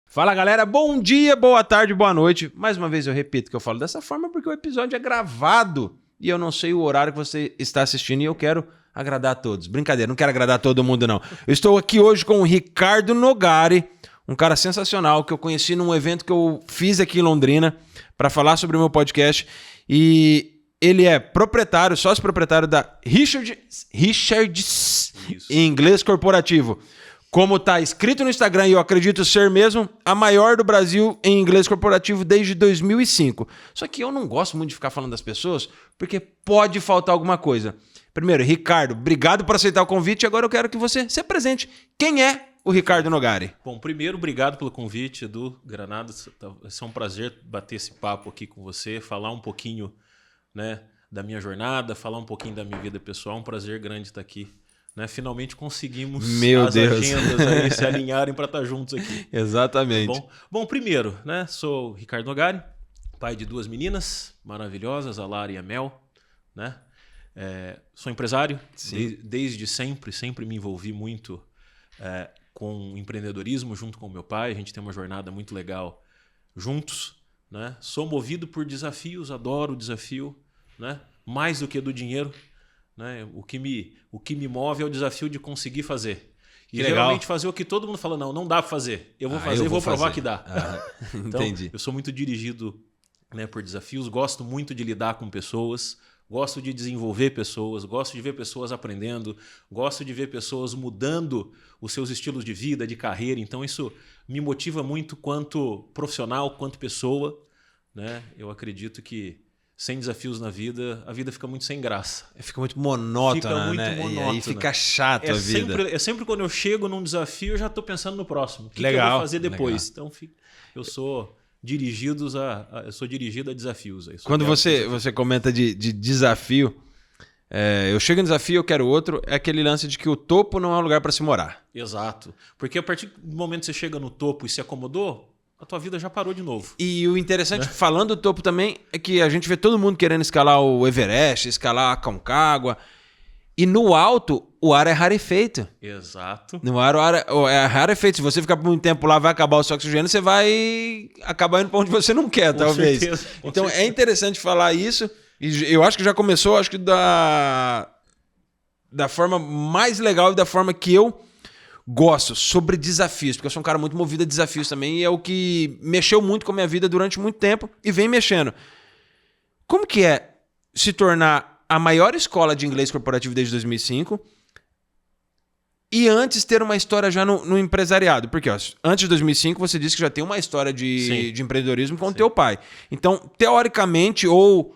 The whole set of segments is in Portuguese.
Fala galera, bom dia, boa tarde, boa noite. Mais uma vez eu repito que eu falo dessa forma porque o episódio é gravado e eu não sei o horário que você está assistindo e eu quero agradar a todos. Brincadeira, não quero agradar todo mundo não. Eu estou aqui hoje com o Ricardo Nogari, um cara sensacional que eu conheci num evento que eu fiz aqui em Londrina para falar sobre o meu podcast e ele é proprietário, sócio proprietário da Richards em inglês corporativo. Como está escrito no Instagram, e eu acredito ser mesmo, a maior do Brasil em inglês corporativo desde 2005. Só que eu não gosto muito de ficar falando das pessoas, porque pode faltar alguma coisa. Primeiro, Ricardo, obrigado por aceitar o convite. Agora eu quero que você se apresente. Quem é o Ricardo Nogari? Bom, primeiro, obrigado pelo convite, Edu Granado. É um prazer bater esse papo aqui com você, falar um pouquinho, né, da minha jornada, falar um pouquinho da minha vida pessoal. É um prazer grande estar aqui. Né? Finalmente conseguimos agendas aí se alinharem para estar juntos aqui. Exatamente. Tá bom, primeiro, né? Sou Ricardo Nogari, pai de duas meninas maravilhosas, a Lara e a Mel. Né? Sou empresário desde sempre me envolvi muito com empreendedorismo junto com meu pai. A gente tem uma jornada muito legal juntos. Né? Sou movido por desafios, adoro o desafio, né? Mais do que do dinheiro. Né? O que me move é o desafio de conseguir fazer. E geralmente fazer o que todo mundo fala, não dá para fazer. Eu vou fazer e vou provar que dá. Então, entendi. Eu sou muito dirigido, né, por desafios, gosto muito de lidar com pessoas, gosto de desenvolver pessoas, gosto de ver pessoas aprendendo, gosto de ver pessoas mudando os seus estilos de vida, de carreira. Então isso me motiva muito quanto profissional, quanto pessoa. Né? Eu acredito que sem desafios na vida, a vida fica muito sem graça. Fica muito monótona, né? E aí fica chato a vida. Sempre quando eu chego num desafio, eu já estou pensando no próximo. O que eu vou fazer depois? Legal. Então, eu sou dirigido a desafios. Quando você comenta de desafio, eu chego em desafio, eu quero outro, é aquele lance de que o topo não é um lugar para se morar. Exato. Porque a partir do momento que você chega no topo e se acomodou, a tua vida já parou de novo. E o interessante, né? Falando do topo também, é que a gente vê todo mundo querendo escalar o Everest, escalar a Aconcagua. E no alto, o ar é rarefeito. Exato. No ar, o ar é rarefeito. Se você ficar por muito tempo lá, vai acabar o seu oxigênio, você vai acabar indo para onde você não quer, talvez. Certeza, então certeza. É interessante falar isso. E eu acho que já começou, da forma mais legal e da forma que eu gosto, sobre desafios, porque eu sou um cara muito movido a desafios também e é o que mexeu muito com a minha vida durante muito tempo e vem mexendo. Como que é se tornar a maior escola de inglês corporativo desde 2005 e antes ter uma história já no empresariado? Porque antes de 2005 você disse que já tem uma história de empreendedorismo com o teu pai. Então, teoricamente ou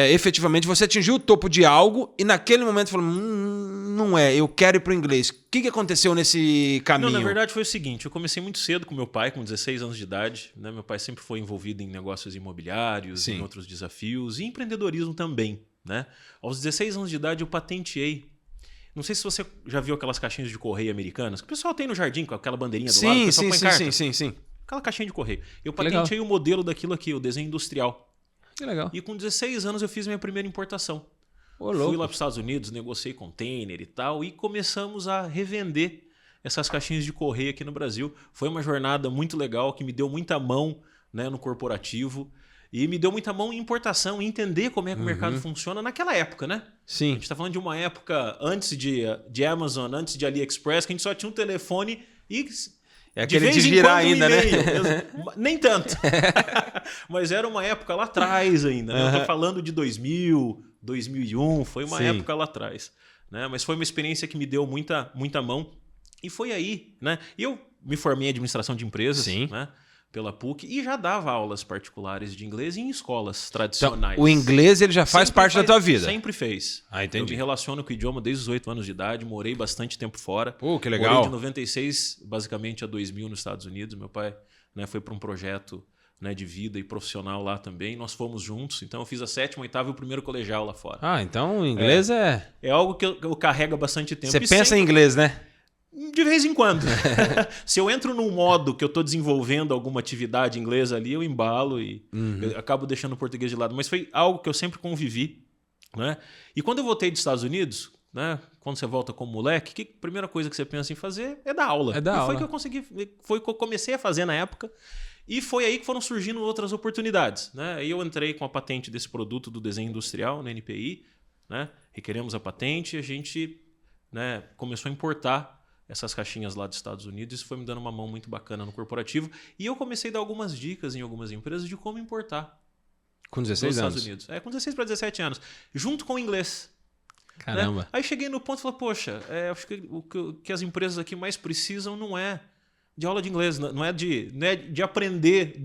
efetivamente, você atingiu o topo de algo e naquele momento falou, não é, eu quero ir para o inglês. O que aconteceu nesse caminho? Não, na verdade foi o seguinte, eu comecei muito cedo com meu pai, com 16 anos de idade. Né? Meu pai sempre foi envolvido em negócios imobiliários, em outros desafios e empreendedorismo também. Né? Aos 16 anos de idade eu patenteei. Não sei se você já viu aquelas caixinhas de correio americanas, que o pessoal tem no jardim com aquela bandeirinha do lado, o pessoal põe carta. Sim. Aquela caixinha de correio. Eu patenteei o modelo daquilo aqui, o desenho industrial. Que legal. E com 16 anos eu fiz minha primeira importação. Fui lá para os Estados Unidos, negociei container e tal, e começamos a revender essas caixinhas de correio aqui no Brasil. Foi uma jornada muito legal, que me deu muita mão, né, no corporativo, e me deu muita mão em importação, em entender como é que o mercado funciona naquela época, né? Sim. A gente está falando de uma época antes de Amazon, antes de AliExpress, que a gente só tinha um telefone e... É aquele de virar ainda, né? Nem tanto. Mas era uma época lá atrás ainda. Né? Eu tô falando de 2000, 2001. Foi uma época lá atrás. Né? Mas foi uma experiência que me deu muita mão. E foi aí. Né? Eu me formei em administração de empresas. Né? Pela PUC e já dava aulas particulares de inglês em escolas tradicionais. Então, o inglês ele já faz parte da tua vida? Sempre fez. Entendi. Eu me relaciono com o idioma desde os 8 anos de idade, morei bastante tempo fora. Pô, que legal. Morei de 96 basicamente a 2000 nos Estados Unidos. Meu pai, né, foi para um projeto, né, de vida e profissional lá também. Nós fomos juntos, então eu fiz a 7ª, 8ª e o primeiro colegial lá fora. Então o inglês é algo que eu carrego há bastante tempo. Você pensa em inglês, né? De vez em quando. Se eu entro num modo que eu estou desenvolvendo alguma atividade inglesa ali, eu embalo e eu acabo deixando o português de lado. Mas foi algo que eu sempre convivi. Né? E quando eu voltei dos Estados Unidos, né, quando você volta como moleque, que a primeira coisa que você pensa em fazer é dar aula. É dar aula. Foi que eu consegui, foi que eu comecei a fazer na época. E foi aí que foram surgindo outras oportunidades, né? Aí eu entrei com a patente desse produto do desenho industrial, na NPI, né? Requeremos a patente e a gente, né, começou a importar essas caixinhas lá dos Estados Unidos. Isso foi me dando uma mão muito bacana no corporativo. E eu comecei a dar algumas dicas em algumas empresas de como importar. Com 16 anos? Estados Unidos. Com 16 para 17 anos. Junto com o inglês. Caramba. Né? Aí cheguei no ponto e falei, poxa, acho que o que as empresas aqui mais precisam não é de aula de inglês, não é de aprender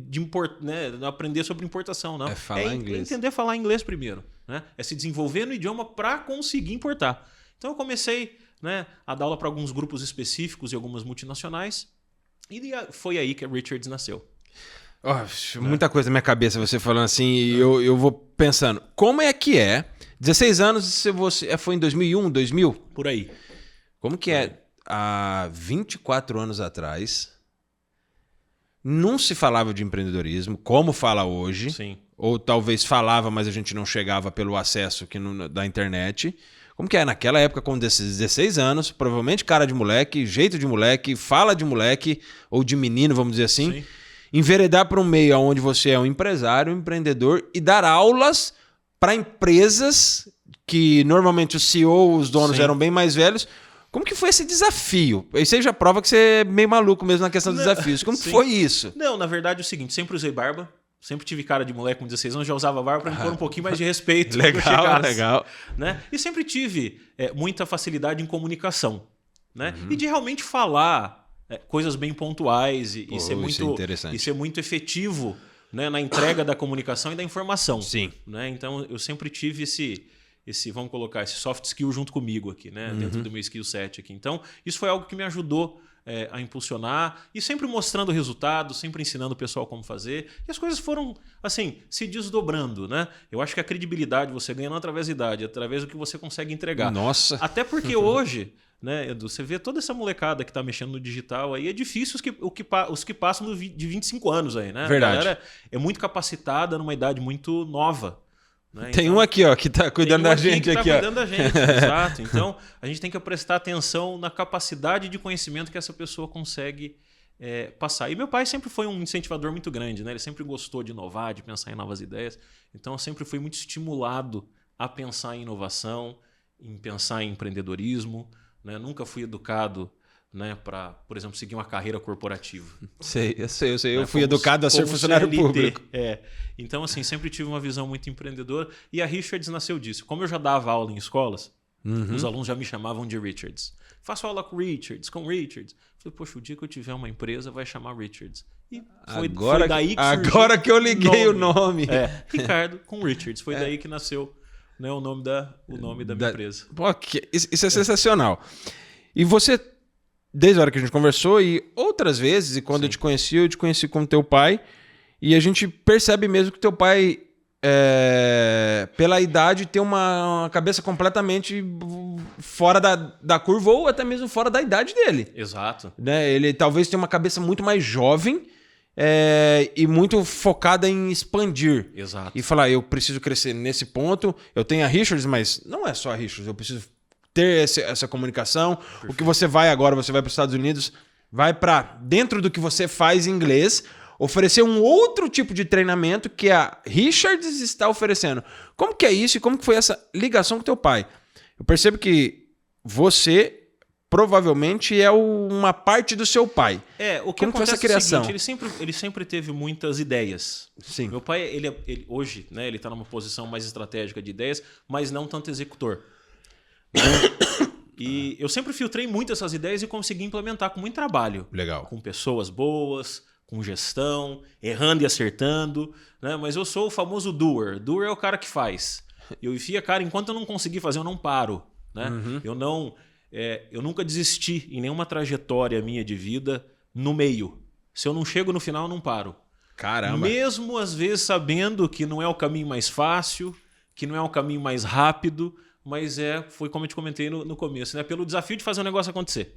né? Aprender sobre importação, não. É falar inglês. Entender falar inglês primeiro. Né? É se desenvolver no idioma para conseguir importar. Então eu comecei, né, a dar aula para alguns grupos específicos e algumas multinacionais. E foi aí que a Richards nasceu. Muita coisa na minha cabeça você falando assim, e eu vou pensando, como é que é? 16 anos, você foi em 2001, 2000? Por aí. Como que é? Há 24 anos atrás, não se falava de empreendedorismo, como fala hoje. Sim. Ou talvez falava, mas a gente não chegava pelo acesso da internet. Como que é? Naquela época, com 16 anos, provavelmente cara de moleque, jeito de moleque, fala de moleque, ou de menino, vamos dizer assim. Sim. Enveredar para um meio onde você é um empresário, um empreendedor, e dar aulas para empresas que normalmente os CEO, os donos eram bem mais velhos. Como que foi esse desafio? Isso aí já prova que você é meio maluco mesmo na questão dos desafios. Como que foi isso? Não, na verdade é o seguinte, sempre usei barba. Sempre tive cara de moleque com 16 anos, já usava barba para me pôr um pouquinho mais de respeito. Legal. Né? E sempre tive muita facilidade em comunicação. Né? E de realmente falar coisas bem pontuais e ser muito efetivo, né, na entrega da comunicação e da informação. Sim. Né? Então eu sempre tive vamos colocar, esse soft skill junto comigo aqui, né? Dentro do meu skill set aqui. Então isso foi algo que me ajudou a impulsionar e sempre mostrando o resultado, sempre ensinando o pessoal como fazer. E as coisas foram, assim, se desdobrando, né? Eu acho que a credibilidade você ganha não através da idade, através do que você consegue entregar. Nossa! Até porque hoje, né, Edu, você vê toda essa molecada que está mexendo no digital aí, é difícil os que passam de 25 anos aí, né? Verdade. A galera é muito capacitada numa idade muito nova. Né? Tem um aqui, ó, que tá cuidando da gente aqui, ó. Cuidando da gente, exato. Então, a gente tem que prestar atenção na capacidade de conhecimento que essa pessoa consegue passar. E meu pai sempre foi um incentivador muito grande, né? Ele sempre gostou de inovar, de pensar em novas ideias. Então, eu sempre fui muito estimulado a pensar em inovação, em pensar em empreendedorismo, né? Nunca fui educado, né, para, por exemplo, seguir uma carreira corporativa. Eu sei. Eu fui educado a ser funcionário público. Então, assim, sempre tive uma visão muito empreendedora. E a Richards nasceu disso. Como eu já dava aula em escolas, os alunos já me chamavam de Richards. Faço aula com Richards. Falei, poxa, o dia que eu tiver uma empresa vai chamar Richards. E foi daí que surgiu agora que eu liguei o nome. Ricardo com Richards. Foi daí que nasceu, né, o nome da minha empresa. Pô, isso é sensacional. E você, desde a hora que a gente conversou e outras vezes, e quando eu te conheci como teu pai, e a gente percebe mesmo que teu pai, pela idade, tem uma cabeça completamente fora da curva ou até mesmo fora da idade dele. Exato. Né? Ele talvez tenha uma cabeça muito mais jovem e muito focada em expandir. Exato. E falar, eu preciso crescer nesse ponto, eu tenho a Richards, mas não é só a Richards, eu preciso ter essa comunicação. Perfeito. O que você vai agora, você vai para os Estados Unidos, vai para dentro do que você faz em inglês, oferecer um outro tipo de treinamento que a Richards está oferecendo. Como que é isso e como que foi essa ligação com teu pai? Eu percebo que você provavelmente é uma parte do seu pai. O que como foi essa criação? Seguinte, ele sempre teve muitas ideias. Sim. Meu pai, ele hoje, né, ele está numa posição mais estratégica de ideias, mas não tanto executor. E eu sempre filtrei muito essas ideias e consegui implementar com muito trabalho. Legal. Com pessoas boas, com gestão, errando e acertando, né? Mas eu sou o famoso doer. Doer é o cara que faz. Eu enfio a cara, enquanto eu não conseguir fazer, eu não paro. Né? Eu nunca desisti em nenhuma trajetória minha de vida no meio. Se eu não chego no final, eu não paro. Caramba. Mesmo às vezes sabendo que não é o caminho mais fácil, que não é o caminho mais rápido, mas foi como eu te comentei no começo, né? Pelo desafio de fazer um negócio acontecer.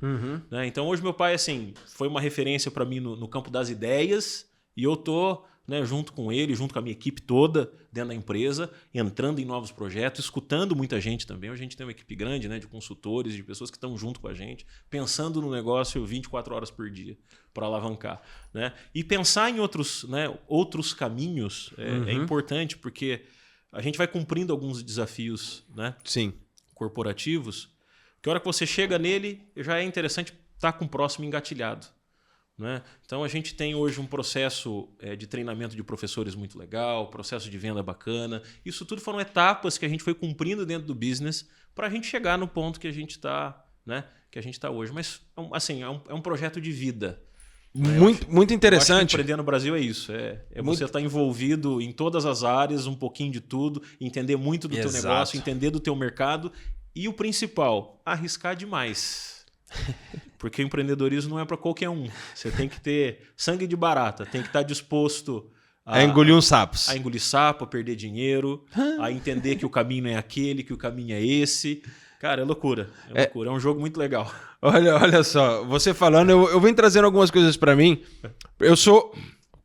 Né? Então hoje meu pai, assim, foi uma referência para mim no campo das ideias e eu tô né, junto com ele, junto com a minha equipe toda dentro da empresa, entrando em novos projetos, escutando muita gente também. A gente tem uma equipe grande, né, de consultores, de pessoas que estão junto com a gente, pensando no negócio 24 horas por dia para alavancar. Né? E pensar em outros, né, outros caminhos é importante, porque a gente vai cumprindo alguns desafios, né, Sim. corporativos, que a hora que você chega nele, já é interessante estar com o próximo engatilhado. Né? Então a gente tem hoje um processo de treinamento de professores muito legal, processo de venda bacana. Isso tudo foram etapas que a gente foi cumprindo dentro do business para a gente chegar no ponto que a gente está, né, que a gente está hoje. Mas assim, é um projeto de vida. Muito interessante. Eu acho que empreender no Brasil é isso. Você estar envolvido em todas as áreas, um pouquinho de tudo, entender muito do teu negócio, entender do teu mercado e o principal, arriscar demais. Porque o empreendedorismo não é para qualquer um. Você tem que ter sangue de barata, tem que estar disposto a engolir uns sapos. A engolir sapo, a perder dinheiro, a entender que o caminho não é aquele, que o caminho é esse. Cara, é loucura. É loucura. É um jogo muito legal. Olha só, você falando, eu venho trazendo algumas coisas para mim. Eu sou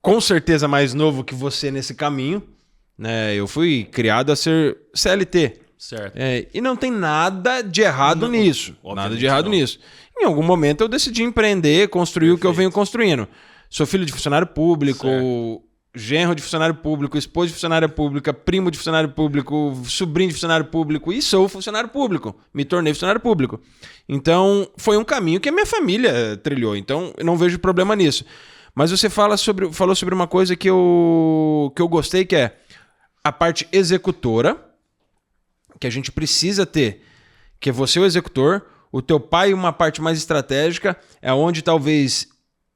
com certeza mais novo que você nesse caminho. Né? Eu fui criado a ser CLT. Certo. E não tem nada de errado nisso. Nada de errado nisso. Em algum momento eu decidi empreender, construir o que eu venho construindo. Sou filho de funcionário público, genro de funcionário público, esposa de funcionária pública, primo de funcionário público, sobrinho de funcionário público e sou funcionário público. Me tornei funcionário público. Então, foi um caminho que a minha família trilhou. Então, eu não vejo problema nisso. Mas você falou sobre uma coisa que eu gostei, que é a parte executora, que a gente precisa ter, que é você o executor, o teu pai uma parte mais estratégica, é onde talvez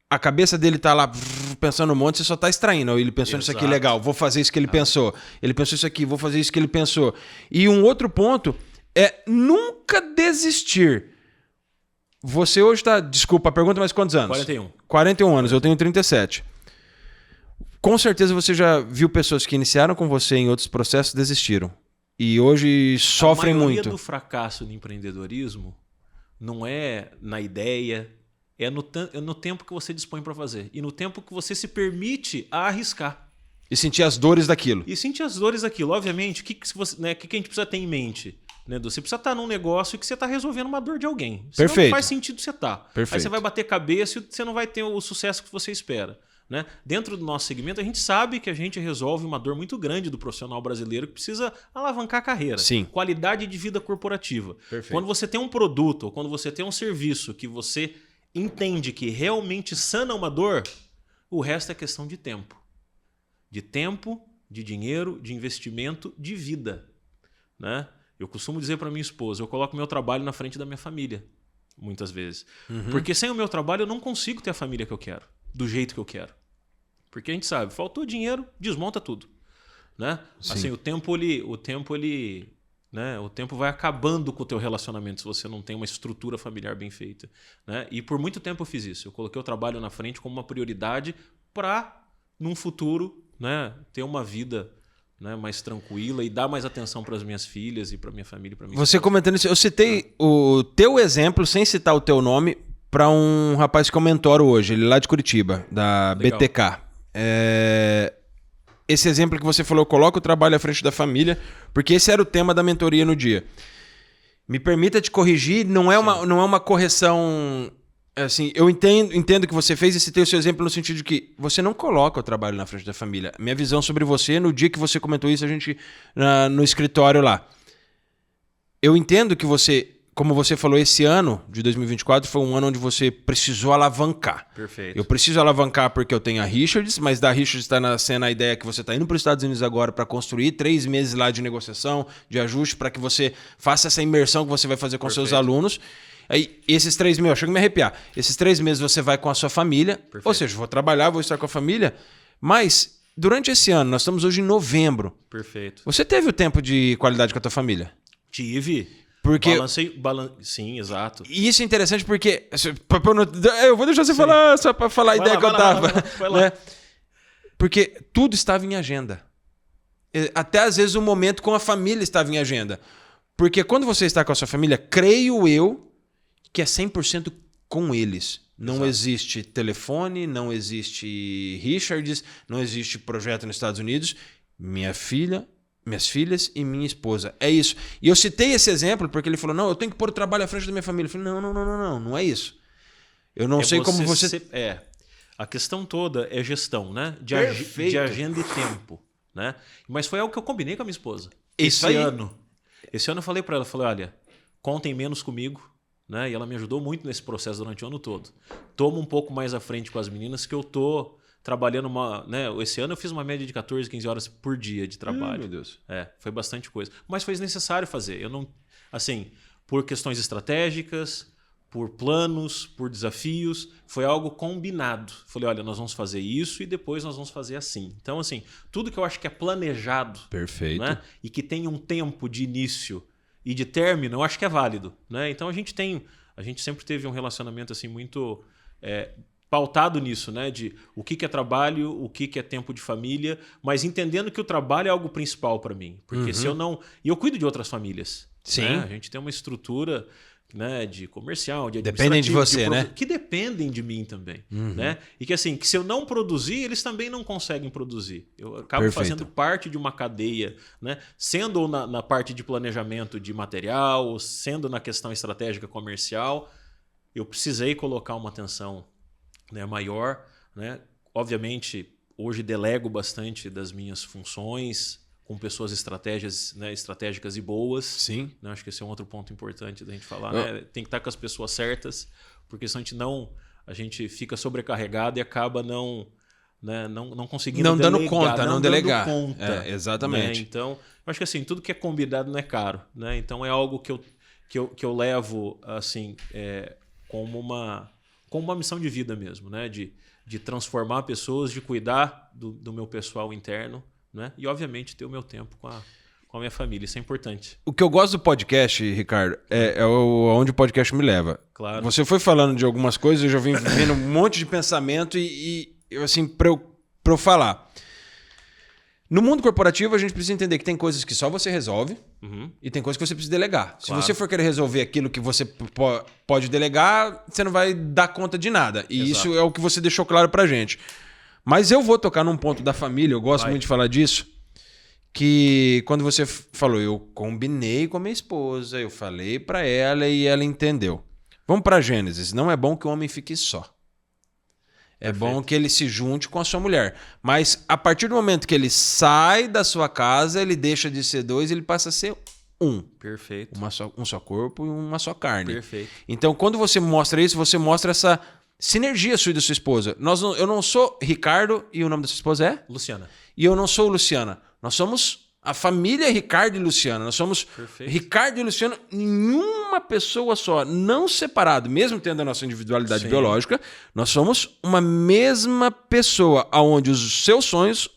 a cabeça dele tá lá pensando um monte, você só tá extraindo. Ele pensou nisso aqui, legal, vou fazer isso que ele pensou. Ele pensou isso aqui, vou fazer isso que ele pensou. E um outro ponto é nunca desistir. Você hoje tá, desculpa a pergunta, mas quantos anos? 41. 41 anos, eu tenho 37. Com certeza você já viu pessoas que iniciaram com você em outros processos e desistiram. E hoje sofrem muito. A maioria do fracasso no empreendedorismo não é na ideia, é no tempo que você dispõe para fazer. E no tempo que você se permite a arriscar. E sentir as dores daquilo. Obviamente, o que a gente precisa ter em mente? Né, você precisa estar num negócio que você está resolvendo uma dor de alguém. Senão Perfeito. Não faz sentido você estar. Perfeito. Aí você vai bater cabeça e você não vai ter o sucesso que você espera. Né? Dentro do nosso segmento, a gente sabe que a gente resolve uma dor muito grande do profissional brasileiro que precisa alavancar a carreira. Sim. Qualidade de vida corporativa. Perfeito. Quando você tem um produto ou quando você tem um serviço que você entende que realmente sana uma dor, o resto é questão de tempo. De tempo, de dinheiro, de investimento, de vida. Né? Eu costumo dizer para minha esposa, eu coloco meu trabalho na frente da minha família, muitas vezes. Porque sem o meu trabalho eu não consigo ter a família que eu quero. Do jeito que eu quero. Porque a gente sabe, faltou dinheiro, desmonta tudo. Né? Assim, o tempo vai acabando com o teu relacionamento se você não tem uma estrutura familiar bem feita. Né? E por muito tempo eu fiz isso. Eu coloquei o trabalho na frente como uma prioridade para, num futuro, né, ter uma vida, né, mais tranquila e dar mais atenção para as minhas filhas e para minha família. Pra minha você esposa. Comentando isso, eu citei o teu exemplo, sem citar o teu nome, para um rapaz que eu mentoro hoje, ele é lá de Curitiba, da Legal. BTK. Esse exemplo que você falou, coloca o trabalho à frente da família, porque esse era o tema da mentoria no dia. Me permita te corrigir, não é uma correção... Assim, eu entendo que você fez e citei o seu exemplo no sentido de que você não coloca o trabalho na frente da família. Minha visão sobre você, no dia que você comentou isso, a gente no escritório lá. Eu entendo que você... Como você falou, esse ano de 2024 foi um ano onde você precisou alavancar. Perfeito. Eu preciso alavancar porque eu tenho a Richards, mas da Richards está nascendo a ideia que você está indo para os Estados Unidos agora para construir 3 meses lá de negociação, de ajuste, para que você faça essa imersão que você vai fazer com seus alunos. Aí, esses 3 meses, eu chego a me arrepiar. Esses 3 meses você vai com a sua família, ou seja, vou trabalhar, vou estar com a família, mas durante esse ano, nós estamos hoje em novembro. Perfeito. Você teve o tempo de qualidade com a tua família? Tive. Porque... Sim, exato. E isso é interessante porque... Eu vou deixar você falar só para falar a ideia que eu tava. Vai lá. Né? Porque tudo estava em agenda. Até às vezes o momento com a família estava em agenda. Porque quando você está com a sua família, creio eu que é 100% com eles. Não Exato. existe telefone, não existe Richards, não existe projeto nos Estados Unidos. Minha filha, minhas filhas e minha esposa. É isso. E eu citei esse exemplo porque ele falou, não, eu tenho que pôr o trabalho à frente da minha família. Eu falei, não é isso. Eu não sei como você... A questão toda é gestão, né? De agenda e tempo, né? Mas foi algo que eu combinei com a minha esposa. Esse ano eu falei para ela, olha, contem menos comigo, né? E ela me ajudou muito nesse processo durante o ano todo. Toma um pouco mais à frente com as meninas que eu tô trabalhando né? Esse ano eu fiz uma média de 14, 15 horas por dia de trabalho. Meu Deus. Foi bastante coisa. Mas foi necessário fazer. Eu não, assim, por questões estratégicas, por planos, por desafios, foi algo combinado. Falei, olha, nós vamos fazer isso e depois nós vamos fazer assim. Então, assim, tudo que eu acho que é planejado, perfeito, né? E que tem um tempo de início e de término, eu acho que é válido, né? Então a gente sempre teve um relacionamento assim muito pautado nisso, né? De o que é trabalho, o que é tempo de família, mas entendendo que o trabalho é algo principal para mim, porque se eu não, e eu cuido de outras famílias, sim, né? A gente tem uma estrutura, né, de comercial, de dependem de você, né? Que dependem de mim também, né? E que assim, que se eu não produzir, eles também não conseguem produzir. Eu acabo fazendo parte de uma cadeia, né? Sendo na parte de planejamento de material, sendo na questão estratégica comercial, eu precisei colocar uma atenção, né, maior, né? Obviamente, hoje delego bastante das minhas funções com pessoas estratégicas e boas. Sim. Né? Acho que esse é um outro ponto importante da gente falar. Né? Tem que estar com as pessoas certas, porque senão a gente fica sobrecarregado e acaba não conseguindo não delegar, dando conta, não delegar. Conta, exatamente. Né? Então, eu acho que assim, tudo que é combinado não é caro. Né? Então é algo que eu levo assim, como uma missão de vida mesmo, né? De transformar pessoas, de cuidar do meu pessoal interno, né? E, obviamente, ter o meu tempo com a minha família. Isso é importante. O que eu gosto do podcast, Ricardo, é onde o podcast me leva. Claro. Você foi falando de algumas coisas, eu já vim vendo um monte de pensamento e assim, para eu falar. No mundo corporativo, a gente precisa entender que tem coisas que só você resolve e tem coisas que você precisa delegar. Claro. Se você for querer resolver aquilo que você pode delegar, você não vai dar conta de nada. E Exato. isso é o que você deixou claro pra gente. Mas eu vou tocar num ponto da família, eu gosto muito de falar disso, que quando você falou, eu combinei com a minha esposa, eu falei pra ela e ela entendeu. Vamos pra Gênesis. Não é bom que o homem fique só. É bom que ele se junte com a sua mulher. Mas a partir do momento que ele sai da sua casa, ele deixa de ser dois, ele passa a ser um. Perfeito. Um só corpo e uma só carne. Perfeito. Então, quando você mostra isso, você mostra essa sinergia sua e da sua esposa. Eu não sou Ricardo e o nome da sua esposa é? Luciana. E eu não sou Luciana. Nós somos a família Ricardo e Luciana. Nós somos Ricardo e Luciana em uma pessoa só, não separado. Mesmo tendo a nossa individualidade biológica, nós somos uma mesma pessoa, onde os seus sonhos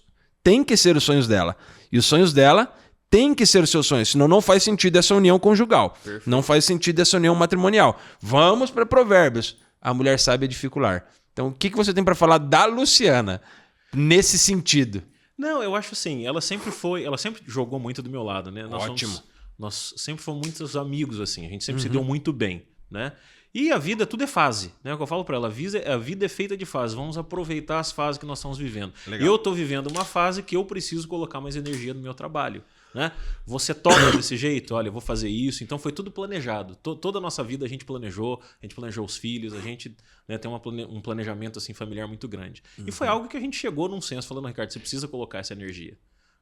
têm que ser os sonhos dela. E os sonhos dela têm que ser os seus sonhos. Senão não faz sentido essa união conjugal. Perfeito. Não faz sentido essa união matrimonial. Vamos para Provérbios. A mulher sabe a dificular. Então, o que você tem para falar da Luciana nesse sentido? Não, eu acho assim, ela sempre jogou muito do meu lado, né? Ótimo. Nós sempre fomos muitos amigos, assim, a gente sempre se deu muito bem, né? E a vida, tudo é fase, né? O que eu falo para ela, a vida é feita de fases, vamos aproveitar as fases que nós estamos vivendo. Legal. Eu estou vivendo uma fase que eu preciso colocar mais energia no meu trabalho, né? Você toca desse jeito, olha, eu vou fazer isso, então foi tudo planejado. Toda a nossa vida a gente planejou os filhos, a gente, né, tem um planejamento assim, familiar muito grande. E foi algo que a gente chegou num senso, falando, Ricardo, você precisa colocar essa energia,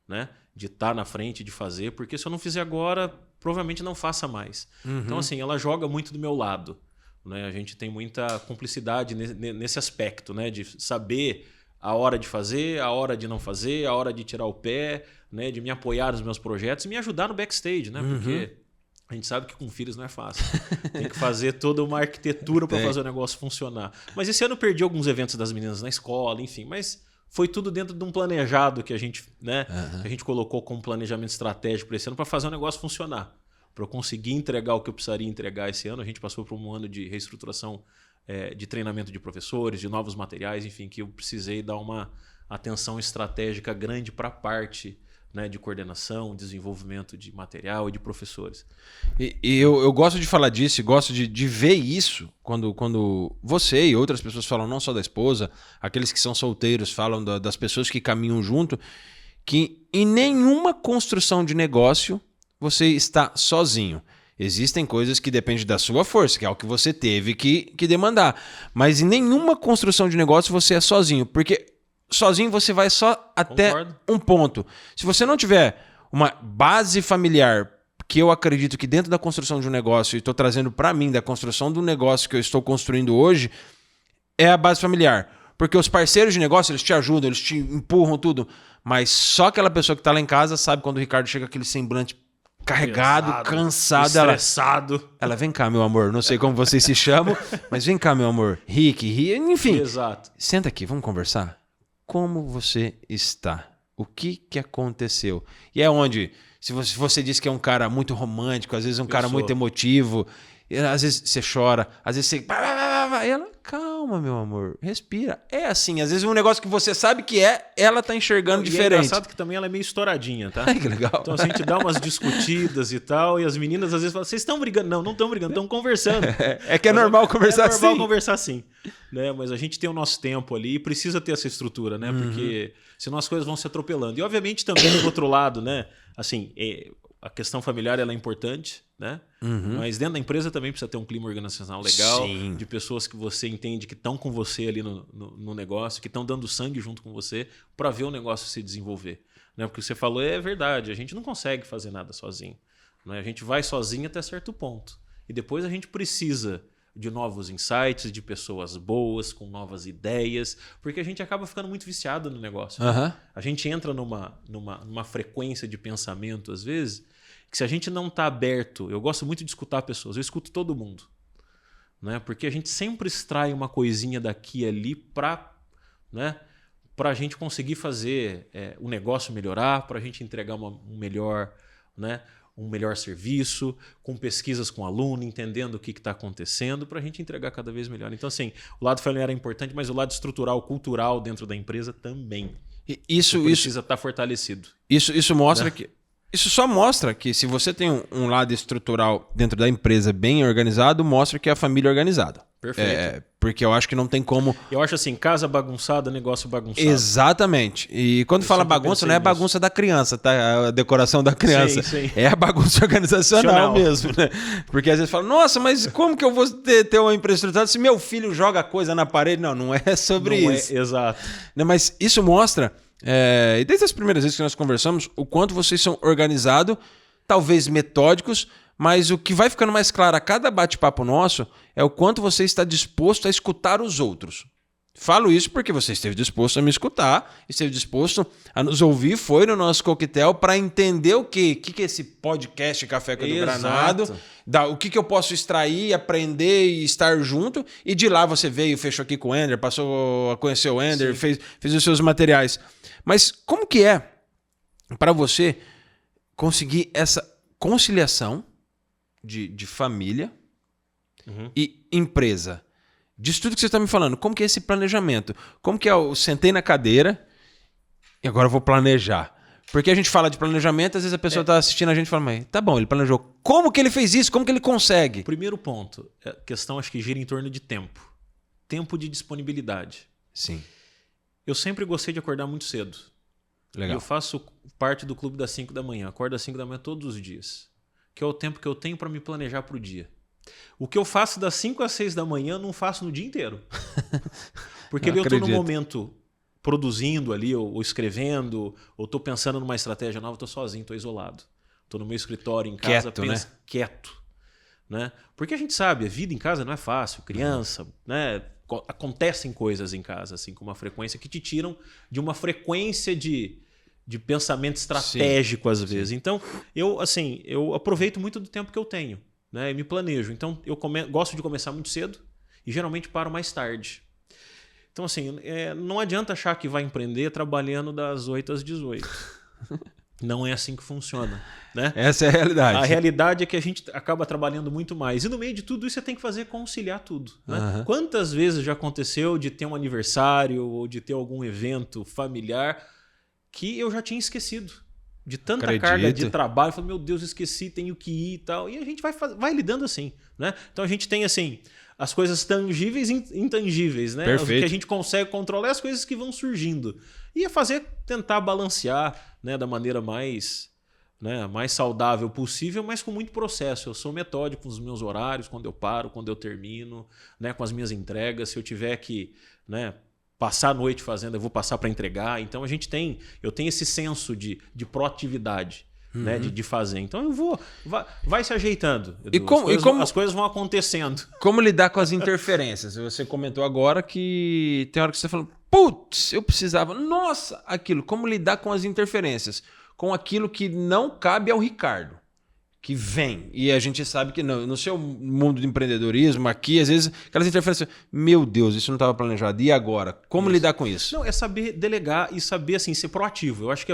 né? De estar na frente, de fazer, porque se eu não fizer agora, provavelmente não faça mais. Então, assim, ela joga muito do meu lado, né? A gente tem muita cumplicidade nesse aspecto, né? De saber a hora de fazer, a hora de não fazer, a hora de tirar o pé, né? De me apoiar nos meus projetos e me ajudar no backstage, né? Porque a gente sabe que com filhos não é fácil. Tem que fazer toda uma arquitetura para fazer o negócio funcionar. Mas esse ano eu perdi alguns eventos das meninas na escola, enfim, mas foi tudo dentro de um planejado que a gente, né, que a gente colocou como planejamento estratégico para esse ano para fazer o negócio funcionar. Para eu conseguir entregar o que eu precisaria entregar esse ano, a gente passou por um ano de reestruturação de treinamento de professores, de novos materiais, enfim, que eu precisei dar uma atenção estratégica grande para a parte, né, de coordenação, desenvolvimento de material e de professores. E eu gosto de falar disso, e gosto de ver isso quando você e outras pessoas falam, não só da esposa, aqueles que são solteiros falam das pessoas que caminham junto, que em nenhuma construção de negócio você está sozinho. Existem coisas que dependem da sua força, que é o que você teve que demandar. Mas em nenhuma construção de negócio você é sozinho, porque sozinho você vai só até um ponto. Se você não tiver uma base familiar, que eu acredito que dentro da construção de um negócio, e estou trazendo para mim, da construção do negócio que eu estou construindo hoje, é a base familiar. Porque os parceiros de negócio, eles te ajudam, eles te empurram tudo. Mas só aquela pessoa que está lá em casa sabe quando o Ricardo chega aquele semblante carregado, pesado, cansado, estressado. Ela vem cá, meu amor. Não sei como vocês se chamam, mas vem cá, meu amor. Rick, enfim. Exato. Senta aqui, vamos conversar. Como você está? O que aconteceu? E é onde, se você diz que é um cara muito romântico, às vezes um cara muito emotivo, às vezes você chora, às vezes você... E ela, calma, meu amor, respira. É assim, às vezes um negócio que você sabe que ela tá enxergando diferente. É engraçado que também ela é meio estouradinha, tá? Ai, que legal. Então assim, a gente dá umas discutidas e tal, e as meninas às vezes falam, vocês estão brigando? Não estão brigando, estão conversando. É que é normal conversar assim. É normal conversar assim. Né? Mas a gente tem o nosso tempo ali e precisa ter essa estrutura, né? Porque senão as coisas vão se atropelando. E obviamente também do outro lado, né? Assim, a questão familiar ela é importante, né? Mas dentro da empresa também precisa ter um clima organizacional legal, sim, de pessoas que você entende que estão com você ali no negócio, que estão dando sangue junto com você para ver o negócio se desenvolver. Né? Porque você falou é verdade, a gente não consegue fazer nada sozinho. Né? A gente vai sozinho até certo ponto. E depois a gente precisa de novos insights, de pessoas boas, com novas ideias, porque a gente acaba ficando muito viciado no negócio. Né? A gente entra numa frequência de pensamento, às vezes, que se a gente não está aberto... Eu gosto muito de escutar pessoas, eu escuto todo mundo. Né? Porque a gente sempre extrai uma coisinha daqui e ali para, né, a gente conseguir fazer o negócio melhorar, para a gente entregar um melhor serviço, com pesquisas com o aluno, entendendo o que está acontecendo, para a gente entregar cada vez melhor. Então, assim, o lado familiar é importante, mas o lado estrutural, cultural dentro da empresa também. Isso precisa estar fortalecido. Isso mostra, né, que... Isso só mostra que se você tem um lado estrutural dentro da empresa bem organizado, mostra que é a família organizada. Perfeito. Porque eu acho que não tem como... Eu acho assim, casa bagunçada, negócio bagunçado. Exatamente. E quando fala bagunça, não é a bagunça da criança, tá? A decoração da criança. Sim. É a bagunça organizacional mesmo, né? Porque às vezes fala, nossa, mas como que eu vou ter uma empresa estruturada se meu filho joga coisa na parede? Não é sobre isso. Exato. Mas isso mostra... e desde as primeiras vezes que nós conversamos, o quanto vocês são organizados, talvez metódicos, mas o que vai ficando mais claro a cada bate-papo nosso é o quanto você está disposto a escutar os outros. Falo isso porque você esteve disposto a me escutar, esteve disposto a nos ouvir, foi no nosso coquetel para entender o que é esse podcast Café com o Granado, o que eu posso extrair, aprender e estar junto. E de lá você veio, fechou aqui com o Ender, passou a conhecer o Ender, fez os seus materiais. Mas como que é para você conseguir essa conciliação de família e empresa? Disso tudo que você está me falando, como que é esse planejamento? Como que é eu sentei na cadeira e agora eu vou planejar? Porque a gente fala de planejamento, às vezes a pessoa está assistindo a gente e fala, mas tá bom, ele planejou. Como que ele fez isso? Como que ele consegue? Primeiro ponto, a questão acho que gira em torno de tempo. Tempo de disponibilidade. Sim. Eu sempre gostei de acordar muito cedo. Legal. Eu faço parte do clube das 5 da manhã. Acordo às 5 da manhã todos os dias. Que é o tempo que eu tenho para me planejar para o dia. O que eu faço das 5 às 6 da manhã, eu não faço no dia inteiro. Porque ali eu estou no momento produzindo ali, ou escrevendo, ou estou pensando numa estratégia nova, estou sozinho, estou isolado. Estou no meu escritório em casa, quieto. Né? Porque a gente sabe, a vida em casa não é fácil. Criança, né? Acontecem coisas em casa, assim, com uma frequência que te tiram de uma frequência de pensamento estratégico, às vezes. Então, eu aproveito muito do tempo que eu tenho, né? E me planejo. Então, eu gosto de começar muito cedo e geralmente paro mais tarde. Então, assim, não adianta achar que vai empreender trabalhando das 8 às 18. Não é assim que funciona, né? Essa é a realidade. A realidade é que a gente acaba trabalhando muito mais. E no meio de tudo isso, você tem que conciliar tudo. Né? Quantas vezes já aconteceu de ter um aniversário ou de ter algum evento familiar que eu já tinha esquecido? de tanta carga de trabalho, falo, meu Deus, esqueci, tenho que ir e tal. E a gente vai lidando assim, né? Então a gente tem assim as coisas tangíveis e intangíveis, né? Perfeito. O que a gente consegue controlar é as coisas que vão surgindo. E tentar balancear, né, da maneira mais saudável possível, mas com muito processo. Eu sou metódico com os meus horários, quando eu paro, quando eu termino, né, com as minhas entregas. Se eu tiver que, né, passar a noite fazendo, eu vou passar para entregar. Então eu tenho esse senso de proatividade. Né, de fazer. Então vai se ajeitando. As coisas vão acontecendo. Como lidar com as interferências? Você comentou agora que tem hora que você fala, putz, eu precisava. Nossa, aquilo. Como lidar com as interferências? Com aquilo que não cabe ao Ricardo. Que vem. E a gente sabe que no seu mundo de empreendedorismo, aqui, às vezes, aquelas interferências. Meu Deus, isso não estava planejado. E agora? Como lidar com isso? Não, é saber delegar e saber assim, ser proativo. Eu acho que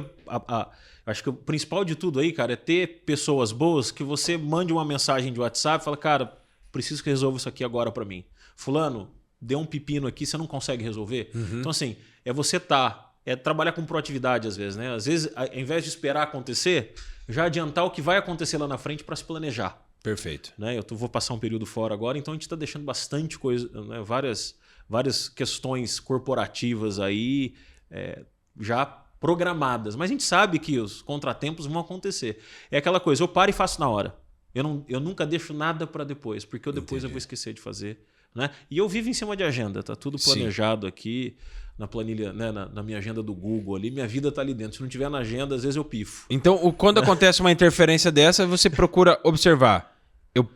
acho que o principal de tudo aí, cara, é ter pessoas boas que você mande uma mensagem de WhatsApp e fala, cara, preciso que resolva isso aqui agora para mim. Fulano, deu um pepino aqui, você não consegue resolver? Então, assim, é você trabalhar com proatividade às vezes, né? Às vezes, ao invés de esperar acontecer, já adiantar o que vai acontecer lá na frente para se planejar. Perfeito. Né? Eu vou passar um período fora agora, então a gente está deixando bastante coisa, né? Várias questões corporativas aí já programadas, mas a gente sabe que os contratempos vão acontecer. É aquela coisa, eu paro e faço na hora. Eu nunca deixo nada para depois, porque depois eu vou esquecer de fazer. Né? E eu vivo em cima de agenda, tá tudo planejado aqui na planilha, né? na minha agenda do Google ali, minha vida tá ali dentro. Se não tiver na agenda, às vezes eu pifo. Então, quando acontece uma interferência dessa, você procura observar. Eu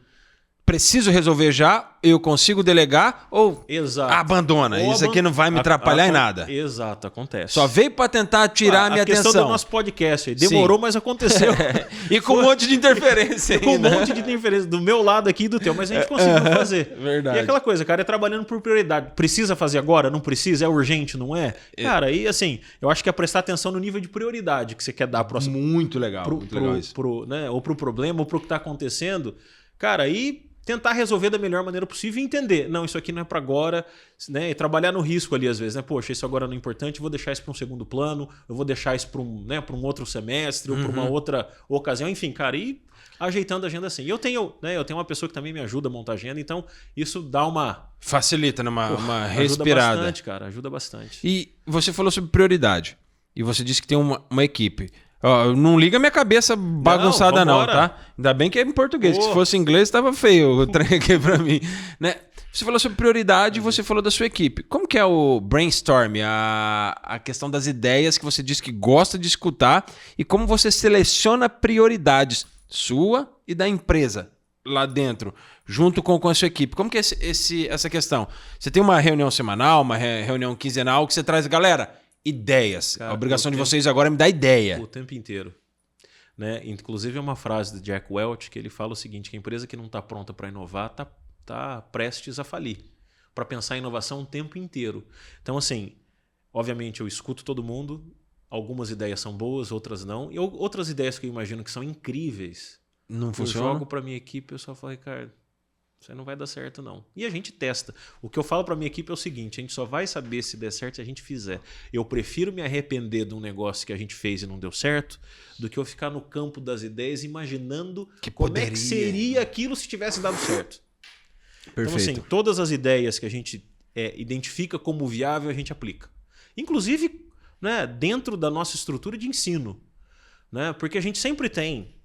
preciso resolver já, eu consigo delegar ou abandona. Ou isso aqui não vai me atrapalhar em nada. Exato, acontece. Só veio para tentar tirar a minha atenção. A questão do nosso podcast. Demorou, mas aconteceu. E com um monte de interferência. Com um monte de interferência do meu lado aqui e do teu, mas a gente conseguiu fazer. Verdade. E aquela coisa, cara, é trabalhando por prioridade. Precisa fazer agora? Não precisa? É urgente? Não é? Cara, aí assim, eu acho que é prestar atenção no nível de prioridade que você quer dar pro muito legal. Muito legal isso. Né, ou pro problema, ou pro que tá acontecendo. Cara, aí tentar resolver da melhor maneira possível e entender. Não, isso aqui não é para agora, né? E trabalhar no risco ali às vezes, né? Poxa, isso agora não é importante, eu vou deixar isso para um segundo plano, eu vou deixar isso para um outro semestre ou para uma outra ocasião, enfim, cara, e ajeitando a agenda assim. Eu tenho uma pessoa que também me ajuda a montar a agenda, então isso dá uma... Facilita, né? Uma respirada. Ajuda bastante, cara, ajuda bastante. E você falou sobre prioridade, e você disse que tem uma equipe. Não liga minha cabeça bagunçada não, tá? Ainda bem que é em português. Se fosse em inglês, tava feio o trem aqui pra mim. Né? Você falou sobre prioridade e você falou da sua equipe. Como que é o brainstorm? A questão das ideias que você disse que gosta de escutar e como você seleciona prioridades sua e da empresa lá dentro, junto com a sua equipe. Como que é essa questão? Você tem uma reunião semanal, uma reunião quinzenal que você traz, galera... ideias. Cara, a obrigação de vocês agora é me dar ideia. O tempo inteiro. Né? Inclusive é uma frase do Jack Welch que ele fala o seguinte, que a empresa que não está pronta para inovar está prestes a falir. Para pensar em inovação o tempo inteiro. Então, assim, obviamente eu escuto todo mundo, algumas ideias são boas, outras não. E outras ideias que eu imagino que são incríveis, não funciona. Eu jogo para minha equipe e eu só falo, Ricardo, isso aí não vai dar certo, não. E a gente testa. O que eu falo para minha equipe é o seguinte, a gente só vai saber se der certo se a gente fizer. Eu prefiro me arrepender de um negócio que a gente fez e não deu certo, do que eu ficar no campo das ideias imaginando como é que seria aquilo se tivesse dado certo. Perfeito. Então, assim, todas as ideias que a gente identifica como viável, a gente aplica. Inclusive, né, dentro da nossa estrutura de ensino. Né? Porque a gente sempre tem...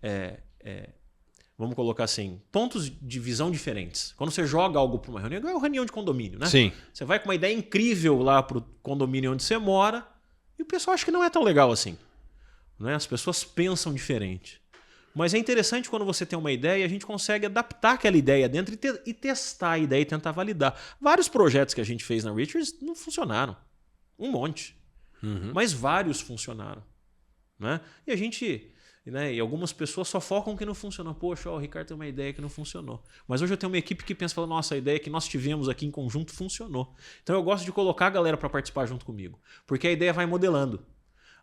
vamos colocar assim, pontos de visão diferentes. Quando você joga algo para uma reunião, é uma reunião de condomínio, né? Sim. Você vai com uma ideia incrível lá para o condomínio onde você mora e o pessoal acha que não é tão legal assim. Né? As pessoas pensam diferente. Mas é interessante quando você tem uma ideia e a gente consegue adaptar aquela ideia dentro e testar a ideia e tentar validar. Vários projetos que a gente fez na Richards não funcionaram. Um monte. Mas vários funcionaram. Né? E a gente... Né? E algumas pessoas só focam que não funcionou. Poxa, o Ricardo tem uma ideia que não funcionou. Mas hoje eu tenho uma equipe que pensa, fala, nossa, a ideia que nós tivemos aqui em conjunto funcionou. Então eu gosto de colocar a galera para participar junto comigo. Porque a ideia vai modelando.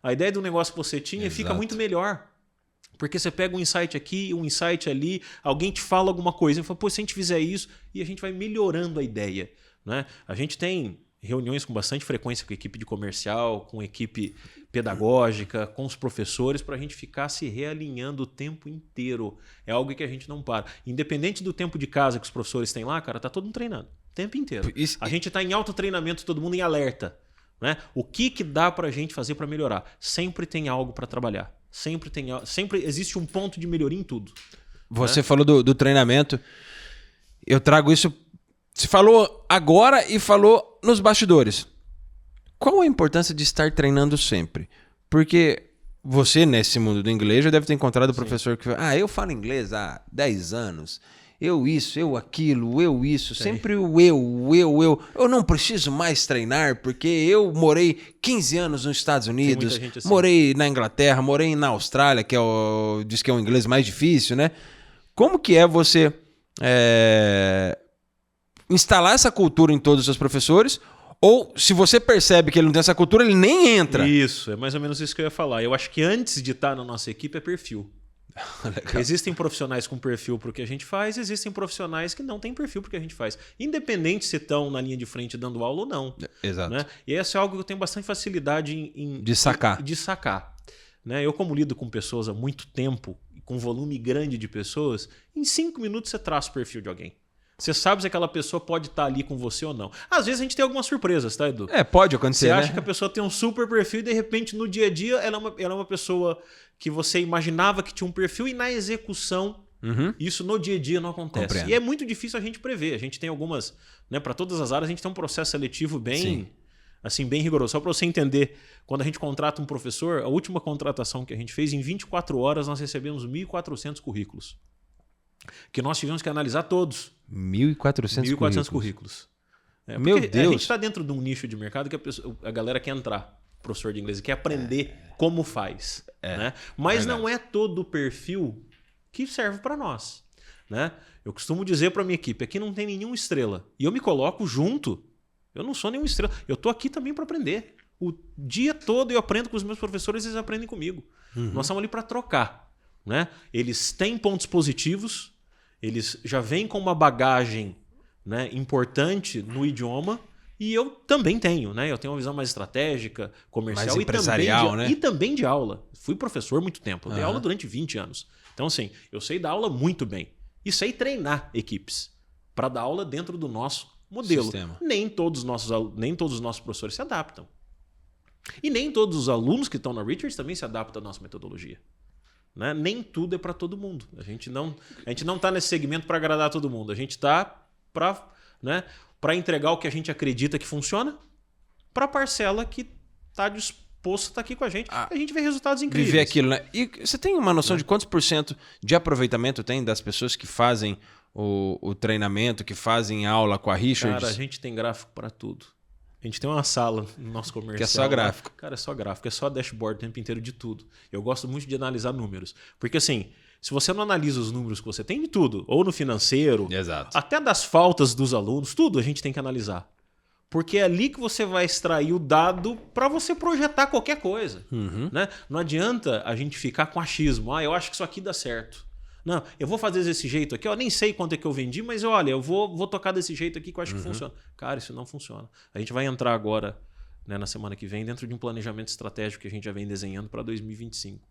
A ideia do negócio que você tinha fica muito melhor. Porque você pega um insight aqui, um insight ali, alguém te fala alguma coisa, e fala, pô, se a gente fizer isso, e a gente vai melhorando a ideia. Né? A gente tem reuniões com bastante frequência com a equipe de comercial, com a equipe pedagógica, com os professores, para a gente ficar se realinhando o tempo inteiro. É algo que a gente não para. Independente do tempo de casa que os professores têm lá, cara, tá todo mundo treinando. O tempo inteiro. A gente está em alto treinamento, todo mundo em alerta. Né? O que dá para a gente fazer para melhorar? Sempre tem algo para trabalhar. Sempre existe um ponto de melhoria em tudo. Você falou do treinamento. Eu trago isso... Você falou agora e falou nos bastidores. Qual a importância de estar treinando sempre? Porque você, nesse mundo do inglês, já deve ter encontrado o professor que fala, eu falo inglês há 10 anos, eu isso, eu aquilo, eu isso, sempre o eu. Eu não preciso mais treinar porque eu morei 15 anos nos Estados Unidos, assim. Morei na Inglaterra, morei na Austrália, que diz que é o inglês mais difícil, né? Como que é você... instalar essa cultura em todos os seus professores, ou se você percebe que ele não tem essa cultura, ele nem entra. Isso, é mais ou menos isso que eu ia falar. Eu acho que antes de estar na nossa equipe é perfil. Existem profissionais com perfil para o que a gente faz, existem profissionais que não têm perfil para o que a gente faz. Independente se estão na linha de frente dando aula ou não. Exato. Né? E isso é algo que eu tenho bastante facilidade de sacar. Né? Eu, como lido com pessoas há muito tempo, com volume grande de pessoas, em 5 minutos você traça o perfil de alguém. Você sabe se aquela pessoa pode estar ali com você ou não. Às vezes a gente tem algumas surpresas, tá, Edu? Pode acontecer, Você acha que a pessoa tem um super perfil e de repente no dia a dia ela é uma pessoa que você imaginava que tinha um perfil e na execução isso no dia a dia não acontece. Compreendo. E é muito difícil a gente prever. A gente tem algumas, né, para todas as áreas a gente tem um processo seletivo bem rigoroso. Só para você entender, quando a gente contrata um professor, a última contratação que a gente fez, em 24 horas nós recebemos 1.400 currículos. Que nós tivemos que analisar todos. 1.400 currículos. Meu Deus. A gente está dentro de um nicho de mercado que a galera quer entrar, professor de inglês, quer aprender como faz. Né? Mas não é todo o perfil que serve para nós. Né? Eu costumo dizer para minha equipe, aqui não tem nenhuma estrela. E eu me coloco junto. Eu não sou nenhuma estrela. Eu estou aqui também para aprender. O dia todo eu aprendo com os meus professores, eles aprendem comigo. Nós estamos ali para trocar. Né? Eles têm pontos positivos, eles já vêm com uma bagagem, né, importante no idioma, e eu também tenho. Né? Eu tenho uma visão mais estratégica, comercial mais empresarial, e também de aula. Fui professor há muito tempo, eu dei aula durante 20 anos. Então, assim, eu sei dar aula muito bem. E sei treinar equipes para dar aula dentro do nosso modelo. Sistema. Nem todos os nossos professores se adaptam. E nem todos os alunos que estão na Richards também se adaptam à nossa metodologia. Né? Nem tudo é para todo mundo. A gente não está nesse segmento para agradar todo mundo. A gente está para entregar o que a gente acredita que funciona para a parcela que está disposta a estar aqui com a gente. A gente vê resultados incríveis. Viver aquilo, né? E você tem uma noção de quantos % de aproveitamento tem das pessoas que fazem o treinamento, que fazem aula com a Richards? Cara, a gente tem gráfico para tudo. A gente tem uma sala no nosso comercial. Que é só gráfico. Cara, é só gráfico, é só dashboard o tempo inteiro de tudo. Eu gosto muito de analisar números. Porque assim, se você não analisa os números que você tem de tudo, ou no financeiro, exato, até das faltas dos alunos, tudo a gente tem que analisar. Porque é ali que você vai extrair o dado para você projetar qualquer coisa. Né? Não adianta a gente ficar com achismo. Eu acho que isso aqui dá certo. Não, eu vou fazer desse jeito aqui, eu nem sei quanto é que eu vendi, mas olha, eu vou tocar desse jeito aqui que eu acho que funciona. Cara, isso não funciona. A gente vai entrar agora, né, na semana que vem, dentro de um planejamento estratégico que a gente já vem desenhando para 2025.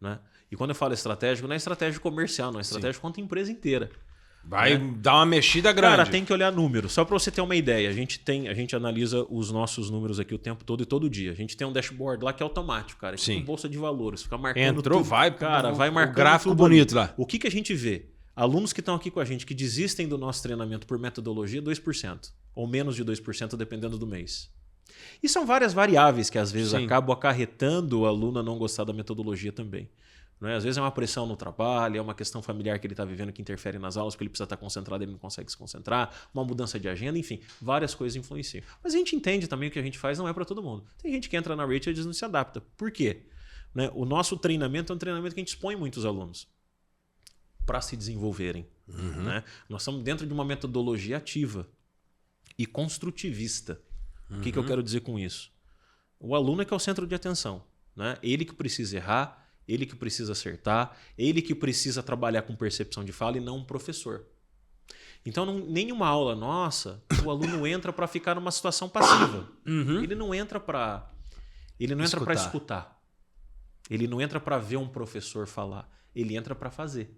Né? E quando eu falo estratégico, não é estratégia comercial, não é estratégico quanto a empresa inteira. Vai dar uma mexida grande. Cara, tem que olhar números. Só para você ter uma ideia, a gente analisa os nossos números aqui o tempo todo e todo dia. A gente tem um dashboard lá que é automático, cara. Isso é bolsa de valores, fica marcando Entrou, tudo. vai marcando o gráfico tudo bonito ali. lá. O que a gente vê? Alunos que estão aqui com a gente que desistem do nosso treinamento por metodologia, 2%. Ou menos de 2%, dependendo do mês. E são várias variáveis que às vezes acabam acarretando o aluno a não gostar da metodologia também. Né? Às vezes é uma pressão no trabalho, é uma questão familiar que ele está vivendo que interfere nas aulas, porque ele precisa estar concentrado e ele não consegue se concentrar, uma mudança de agenda, enfim, várias coisas influenciam. Mas a gente entende também que o que a gente faz não é para todo mundo. Tem gente que entra na Richards e não se adapta. Por quê? Né? O nosso treinamento é um treinamento que a gente expõe muitos alunos para se desenvolverem. Né? Nós estamos dentro de uma metodologia ativa e construtivista. O que eu quero dizer com isso? O aluno é que é o centro de atenção. Né? Ele que precisa errar, ele que precisa acertar, ele que precisa trabalhar com percepção de fala e não um professor. Então, nenhuma aula nossa, o aluno entra para ficar numa situação passiva. Ele não entra para escutar. Ele não entra para ver um professor falar. Ele entra para fazer.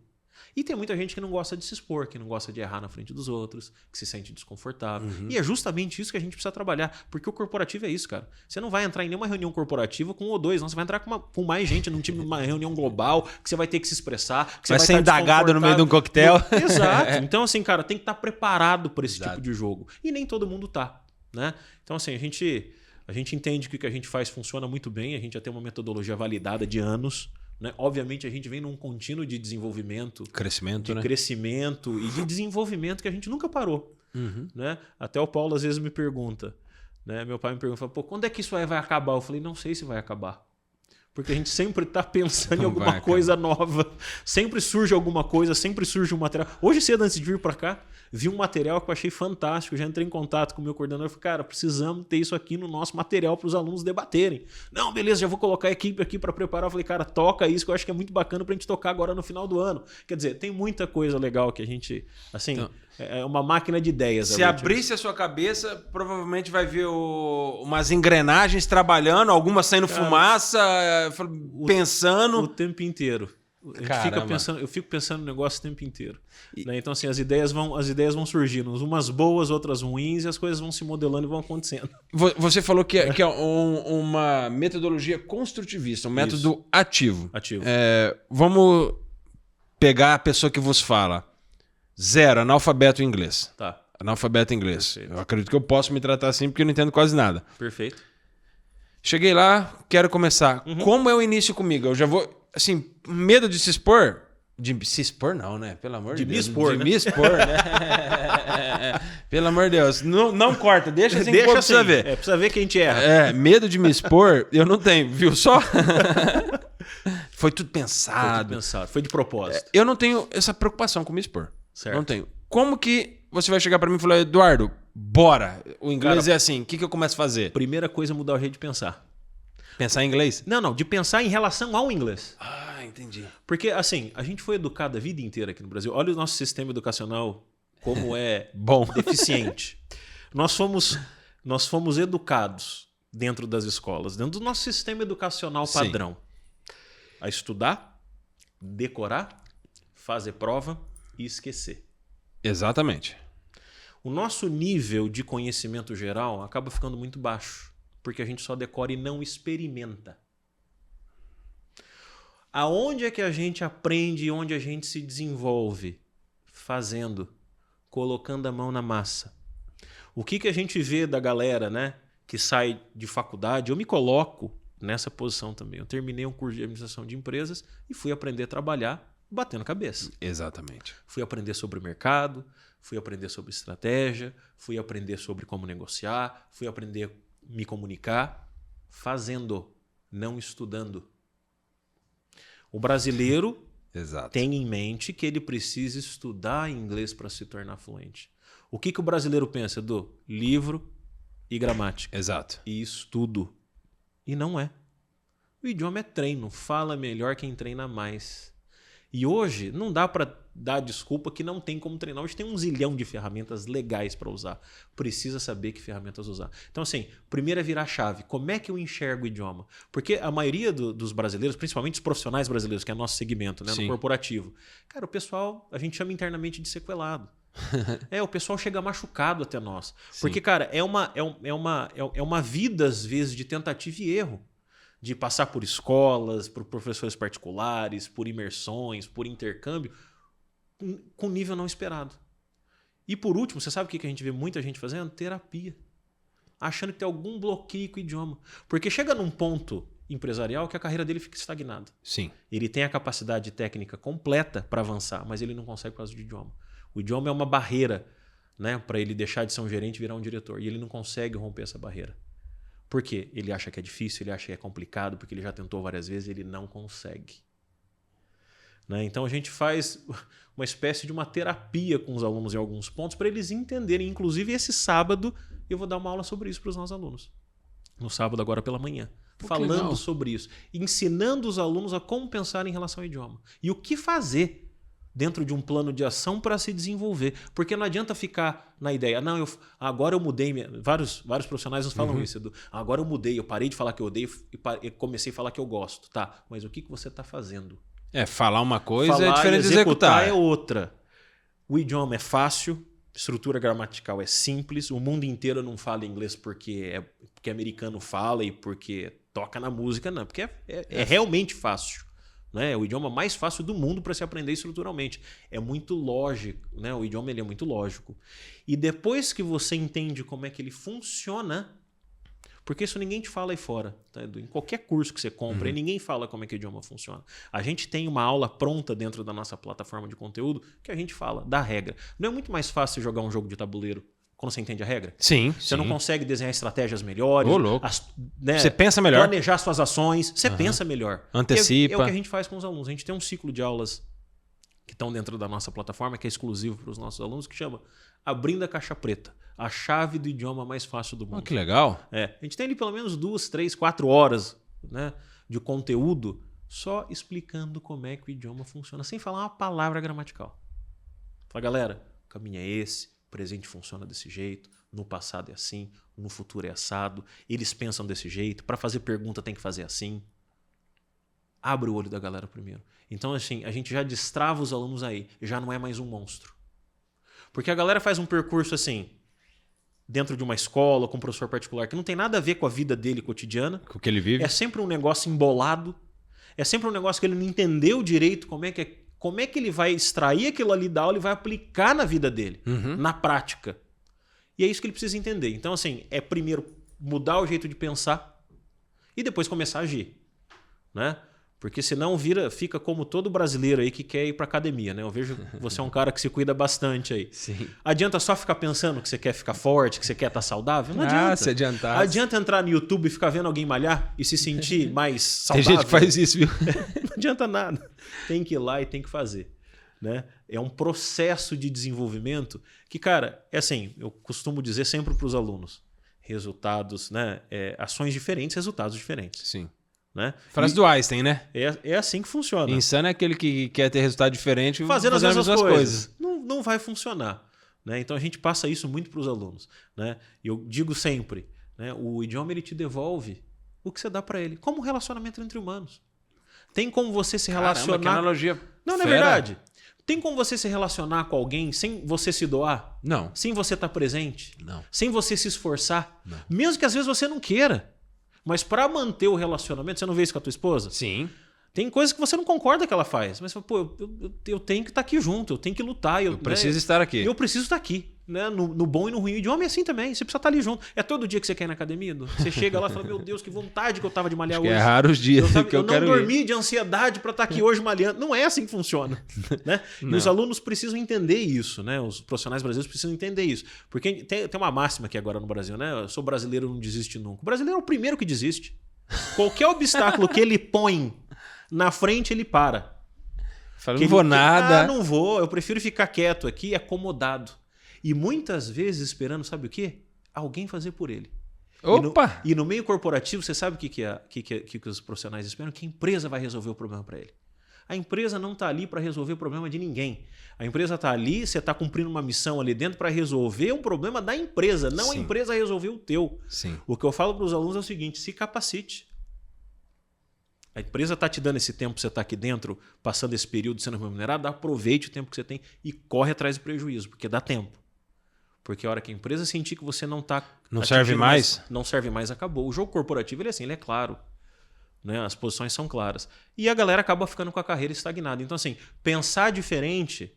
E tem muita gente que não gosta de se expor, que não gosta de errar na frente dos outros, que se sente desconfortável. E é justamente isso que a gente precisa trabalhar, porque o corporativo é isso, cara. Você não vai entrar em nenhuma reunião corporativa com 1 ou 2, não. Você vai entrar com mais gente num time, numa reunião global, que você vai ter que se expressar, que você vai ser indagado no meio de um coquetel. Exato. Então, assim, cara, tem que estar preparado para esse tipo de jogo. E nem todo mundo tá, né? Então, assim, a gente entende que o que a gente faz funciona muito bem, a gente já tem uma metodologia validada de anos. Né? Obviamente, a gente vem num contínuo de desenvolvimento, crescimento e de desenvolvimento que a gente nunca parou. Né? Até o Paulo às vezes me pergunta, né? Meu pai me pergunta, pô, quando é que isso aí vai acabar? Eu falei, não sei se vai acabar. Porque a gente sempre está pensando em alguma coisa nova. Sempre surge alguma coisa, sempre surge um material. Hoje cedo, antes de vir para cá, vi um material que eu achei fantástico. Já entrei em contato com o meu coordenador e falei, cara, precisamos ter isso aqui no nosso material para os alunos debaterem. Não, beleza, já vou colocar a equipe aqui para preparar. Eu falei, cara, toca isso que eu acho que é muito bacana para a gente tocar agora no final do ano. Quer dizer, tem muita coisa legal que a gente... Assim, então, é uma máquina de ideias. Se abrisse a sua cabeça, provavelmente vai ver umas engrenagens trabalhando, algumas saindo fumaça, pensando. O tempo inteiro. Eu fico pensando no negócio o tempo inteiro. Né? Então, assim, as ideias vão surgindo. Umas boas, outras ruins, e as coisas vão se modelando e vão acontecendo. Você falou que é uma metodologia construtivista, um método ativo. Vamos pegar a pessoa que vos fala. 0, analfabeto em inglês. Tá. Analfabeto em inglês. Perfeito. Eu acredito que eu posso me tratar assim porque eu não entendo quase nada. Perfeito. Cheguei lá, quero começar. Como é o início comigo? Eu já vou... Assim, medo de se expor? De se expor não, né? Pelo amor de Deus. Me expor, né? Pelo amor de Deus. Não corta, deixa assim que precisa ver. Precisa ver que a gente erra. Medo de me expor, eu não tenho, viu só? Foi tudo pensado. Foi de propósito. Eu não tenho essa preocupação com me expor. Certo. Não tenho. Como que você vai chegar pra mim e falar, Eduardo, bora. O inglês é assim, o que eu começo a fazer? Primeira coisa é mudar o jeito de pensar. Pensar em inglês? Não, de pensar em relação ao inglês. Ah, entendi. Porque, assim, a gente foi educado a vida inteira aqui no Brasil. Olha o nosso sistema educacional, como é deficiente. Nós fomos educados dentro das escolas, dentro do nosso sistema educacional padrão. Sim. A estudar, decorar, fazer prova e esquecer. Exatamente. O nosso nível de conhecimento geral acaba ficando muito baixo, porque a gente só decora e não experimenta. Aonde é que a gente aprende e onde a gente se desenvolve? Fazendo, colocando a mão na massa. O que a gente vê da galera, né, que sai de faculdade? Eu me coloco nessa posição também. Eu terminei um curso de administração de empresas e fui aprender a trabalhar batendo cabeça. Exatamente. Fui aprender sobre o mercado, fui aprender sobre estratégia, fui aprender sobre como negociar, fui aprender a me comunicar fazendo, não estudando. O brasileiro tem em mente que ele precisa estudar inglês para se tornar fluente. O que o brasileiro pensa, Edu? Livro e gramática. Exato. E estudo. E não é. O idioma é treino. Fala melhor quem treina mais. E hoje não dá para dar desculpa que não tem como treinar. Hoje tem um zilhão de ferramentas legais para usar. Precisa saber que ferramentas usar. Então, assim, primeiro é virar a chave. Como é que eu enxergo o idioma? Porque a maioria dos brasileiros, principalmente os profissionais brasileiros, que é nosso segmento, né, no corporativo, cara, o pessoal, a gente chama internamente de sequelado. O pessoal chega machucado até nós. Sim. Porque, cara, é uma vida, às vezes, de tentativa e erro. De passar por escolas, por professores particulares, por imersões, por intercâmbio, com nível não esperado. E por último, você sabe o que a gente vê muita gente fazendo? Terapia. Achando que tem algum bloqueio com o idioma. Porque chega num ponto empresarial que a carreira dele fica estagnada. Sim. Ele tem a capacidade técnica completa para avançar, mas ele não consegue por causa do idioma. O idioma é uma barreira, né, para ele deixar de ser um gerente e virar um diretor. E ele não consegue romper essa barreira. Por quê? Ele acha que é difícil, ele acha que é complicado, porque ele já tentou várias vezes e ele não consegue. Né? Então a gente faz uma espécie de uma terapia com os alunos em alguns pontos para eles entenderem. Inclusive esse sábado eu vou dar uma aula sobre isso para os nossos alunos. No sábado agora pela manhã. Falando sobre isso. Ensinando os alunos a como pensar em relação ao idioma. E o que fazer dentro de um plano de ação para se desenvolver. Porque não adianta ficar na ideia, não, agora eu mudei. Vários profissionais nos falam isso, Edu. Agora eu mudei, eu parei de falar que eu odeio e comecei a falar que eu gosto. Tá, mas o que você está fazendo? Falar uma coisa falar é diferente de executar executar. É outra. O idioma é fácil, estrutura gramatical é simples, o mundo inteiro não fala inglês porque americano fala e porque toca na música, não, porque é realmente fácil. Né? É o idioma mais fácil do mundo para se aprender estruturalmente. É muito lógico, né? O idioma ele é muito lógico. E depois que você entende como é que ele funciona, porque isso ninguém te fala aí fora. Tá? Em qualquer curso que você compra, ninguém fala como é que o idioma funciona. A gente tem uma aula pronta dentro da nossa plataforma de conteúdo que a gente fala da regra. Não é muito mais fácil jogar um jogo de tabuleiro quando você entende a regra? Sim. Você não consegue desenhar estratégias melhores. Louco. Você pensa melhor. Planejar suas ações. Você pensa melhor. Antecipa. É o que a gente faz com os alunos. A gente tem um ciclo de aulas que estão dentro da nossa plataforma, que é exclusivo para os nossos alunos, que chama Abrindo a Caixa Preta. A chave do idioma mais fácil do mundo. Que legal. A gente tem ali pelo menos 2, 3, 4 horas, né, de conteúdo só explicando como é que o idioma funciona, sem falar uma palavra gramatical. Fala, galera, o caminho é esse, o presente funciona desse jeito, no passado é assim, no futuro é assado, eles pensam desse jeito, para fazer pergunta tem que fazer assim. Abre o olho da galera primeiro. Então, assim, a gente já destrava os alunos aí, já não é mais um monstro. Porque a galera faz um percurso assim, dentro de uma escola, com um professor particular, que não tem nada a ver com a vida dele cotidiana. Com o que ele vive. É sempre um negócio embolado. É sempre um negócio que ele não entendeu direito como é que ele vai extrair aquilo ali da aula e vai aplicar na vida dele, na prática. E é isso que ele precisa entender. Então, assim, é primeiro mudar o jeito de pensar e depois começar a agir. Né? Porque senão fica como todo brasileiro aí que quer ir pra academia, né? Eu vejo que você é um cara que se cuida bastante aí. Sim. Adianta só ficar pensando que você quer ficar forte, que você quer estar saudável? Não adianta. Se adiantar. Adianta entrar no YouTube e ficar vendo alguém malhar e se sentir mais saudável? Tem gente que faz isso, viu? Não adianta nada. Tem que ir lá e tem que fazer. Né? É um processo de desenvolvimento que, cara, é assim, eu costumo dizer sempre para os alunos, resultados, né? Ações diferentes, resultados diferentes. Sim. Né? Frase do Einstein, né? É assim que funciona. Insano é aquele que quer ter resultado diferente fazendo as mesmas coisas. Não vai funcionar. Né? Então a gente passa isso muito para os alunos. Né? Eu digo sempre, né? O idioma ele te devolve o que você dá para ele. Como um relacionamento entre humanos. Tem como você se relacionar... Caramba, que analogia não é verdade? Tem como você se relacionar com alguém sem você se doar? Não. Sem você estar presente? Não. Sem você se esforçar? Não. Mesmo que às vezes você não queira. Mas para manter o relacionamento, você não vê isso com a tua esposa? Sim. Tem coisas que você não concorda que ela faz. Mas, pô, eu tenho que estar aqui junto, eu tenho que lutar. Eu preciso estar aqui. Eu preciso estar aqui. Né? No bom e no ruim. O idioma é assim também. Você precisa estar ali junto. É todo dia que você quer ir na academia? Você chega lá e fala, meu Deus, que vontade que eu tava de malhar hoje. É raro os dias que eu quero ir. Eu não dormi de ansiedade para estar aqui hoje malhando. Não é assim que funciona. Né? E os alunos precisam entender isso. Né? Os profissionais brasileiros precisam entender isso. Porque tem uma máxima aqui agora no Brasil. Né? Eu sou brasileiro, não desiste nunca. O brasileiro é o primeiro que desiste. Qualquer obstáculo que ele põe na frente, ele para. Fala, não vou nada. Não vou, eu prefiro ficar quieto aqui, acomodado. E muitas vezes esperando, sabe o quê? Alguém fazer por ele. Opa! E no meio corporativo, você sabe o que os profissionais esperam? Que a empresa vai resolver o problema para ele. A empresa não está ali para resolver o problema de ninguém. A empresa está ali, você está cumprindo uma missão ali dentro para resolver um problema da empresa, não a empresa resolver o teu. Sim. O que eu falo para os alunos é o seguinte, se capacite. A empresa está te dando esse tempo que você está aqui dentro, passando esse período sendo remunerado, aproveite o tempo que você tem e corre atrás do prejuízo, porque dá tempo. Porque a hora que a empresa sentir que você não está... Não serve mais? Não serve mais, acabou. O jogo corporativo ele é assim, ele é claro. Né? As posições são claras. E a galera acaba ficando com a carreira estagnada. Então, assim, pensar diferente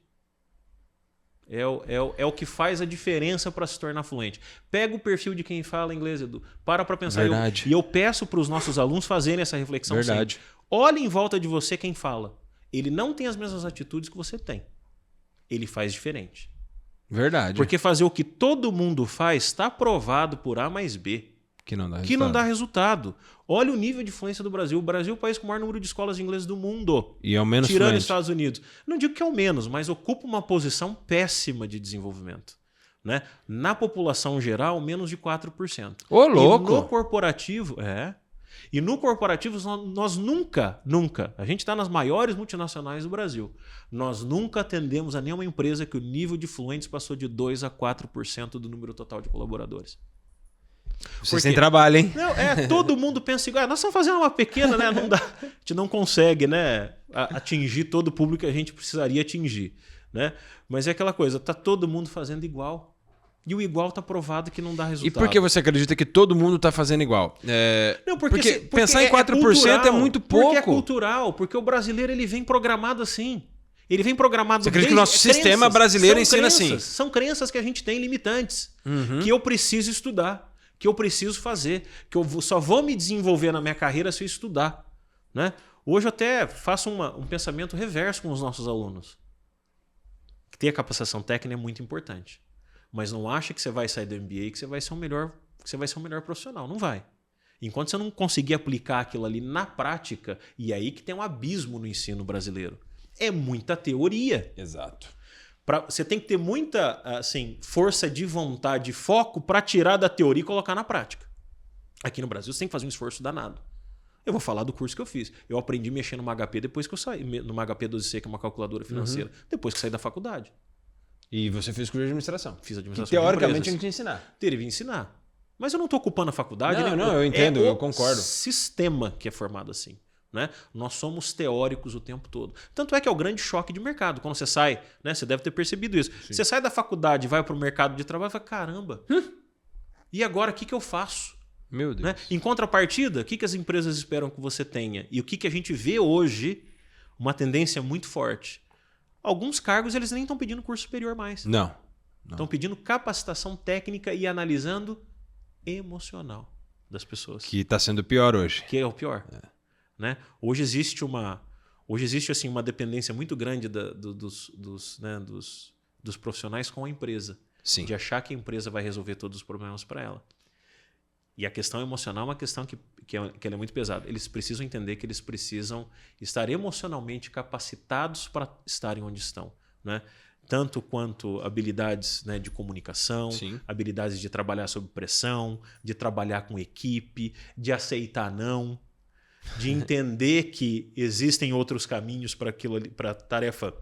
é o que faz a diferença para se tornar fluente. Pega o perfil de quem fala inglês, Edu. Para pensar. Verdade. E eu peço para os nossos alunos fazerem essa reflexão. Verdade. Sempre. Olhe em volta de você quem fala. Ele não tem as mesmas atitudes que você tem. Ele faz diferente. Verdade. Porque fazer o que todo mundo faz está provado por A mais B. Que não dá resultado. Que não dá resultado. Olha o nível de influência do Brasil. O Brasil é o país com o maior número de escolas de inglês do mundo. E é o menos tirando fluente. os Estados Unidos. Não digo que é o menos, mas ocupa uma posição péssima de desenvolvimento. Né? Na população geral, menos de 4%. Ô, louco! E no corporativo, E no corporativo, nós nunca, a gente está nas maiores multinacionais do Brasil, nós nunca atendemos a nenhuma empresa que o nível de fluentes passou de 2% a 4% do número total de colaboradores. Vocês têm trabalho, hein? Não, todo mundo pensa igual. Nós estamos fazendo uma pequena, né? Não dá, a gente não consegue, né, atingir todo o público que a gente precisaria atingir, né? Mas é aquela coisa, tá todo mundo fazendo igual. E o igual tá provado que não dá resultado. E por que você acredita que todo mundo tá fazendo igual? Não, porque pensar em 4% é muito pouco. Porque é cultural, porque o brasileiro ele vem programado assim. Ele vem programado. Você acredita que o nosso sistema brasileiro ensina assim? São crenças que a gente tem limitantes, que eu preciso estudar, que eu preciso fazer, que eu só vou me desenvolver na minha carreira se eu estudar, né? Hoje eu até faço um pensamento reverso com os nossos alunos. Ter a capacitação técnica é muito importante. Mas não acha que você vai sair do MBA que você vai ser um melhor profissional. Não vai. Enquanto você não conseguir aplicar aquilo ali na prática, e aí que tem um abismo no ensino brasileiro. É muita teoria. Exato. Você tem que ter muita força de vontade e foco para tirar da teoria e colocar na prática. Aqui no Brasil você tem que fazer um esforço danado. Eu vou falar do curso que eu fiz. Eu aprendi a mexer numa HP depois que eu saí, numa HP 12C, que é uma calculadora financeira, depois que eu saí da faculdade. E você fez curso de administração. Fiz administração. Que, teoricamente, a gente ia ensinar. Teria ensinar. Mas eu não estou ocupando a faculdade. Não, eu entendo, eu concordo. É o sistema que é formado assim. Né? Nós somos teóricos o tempo todo. Tanto é que é o grande choque de mercado. Quando você sai, né, você deve ter percebido isso. Sim. Você sai da faculdade e vai para o mercado de trabalho e fala, caramba, e agora o que eu faço? Meu Deus. Né? Em contrapartida, o que as empresas esperam que você tenha? E o que a gente vê hoje, uma tendência muito forte. Alguns cargos eles nem estão pedindo curso superior mais. Não. Estão pedindo capacitação técnica e analisando emocional das pessoas. Que está sendo pior hoje. Que é o pior. Né? Hoje existe assim, uma dependência muito grande dos profissionais com a empresa. Sim. De achar que a empresa vai resolver todos os problemas para ela. E a questão emocional é uma questão que ela é muito pesada. Eles precisam entender que eles precisam estar emocionalmente capacitados para estarem onde estão. Né? Tanto quanto habilidades, né, de comunicação, Sim. habilidades de trabalhar sob pressão, de trabalhar com equipe, de aceitar não, de entender que existem outros caminhos para a tarefa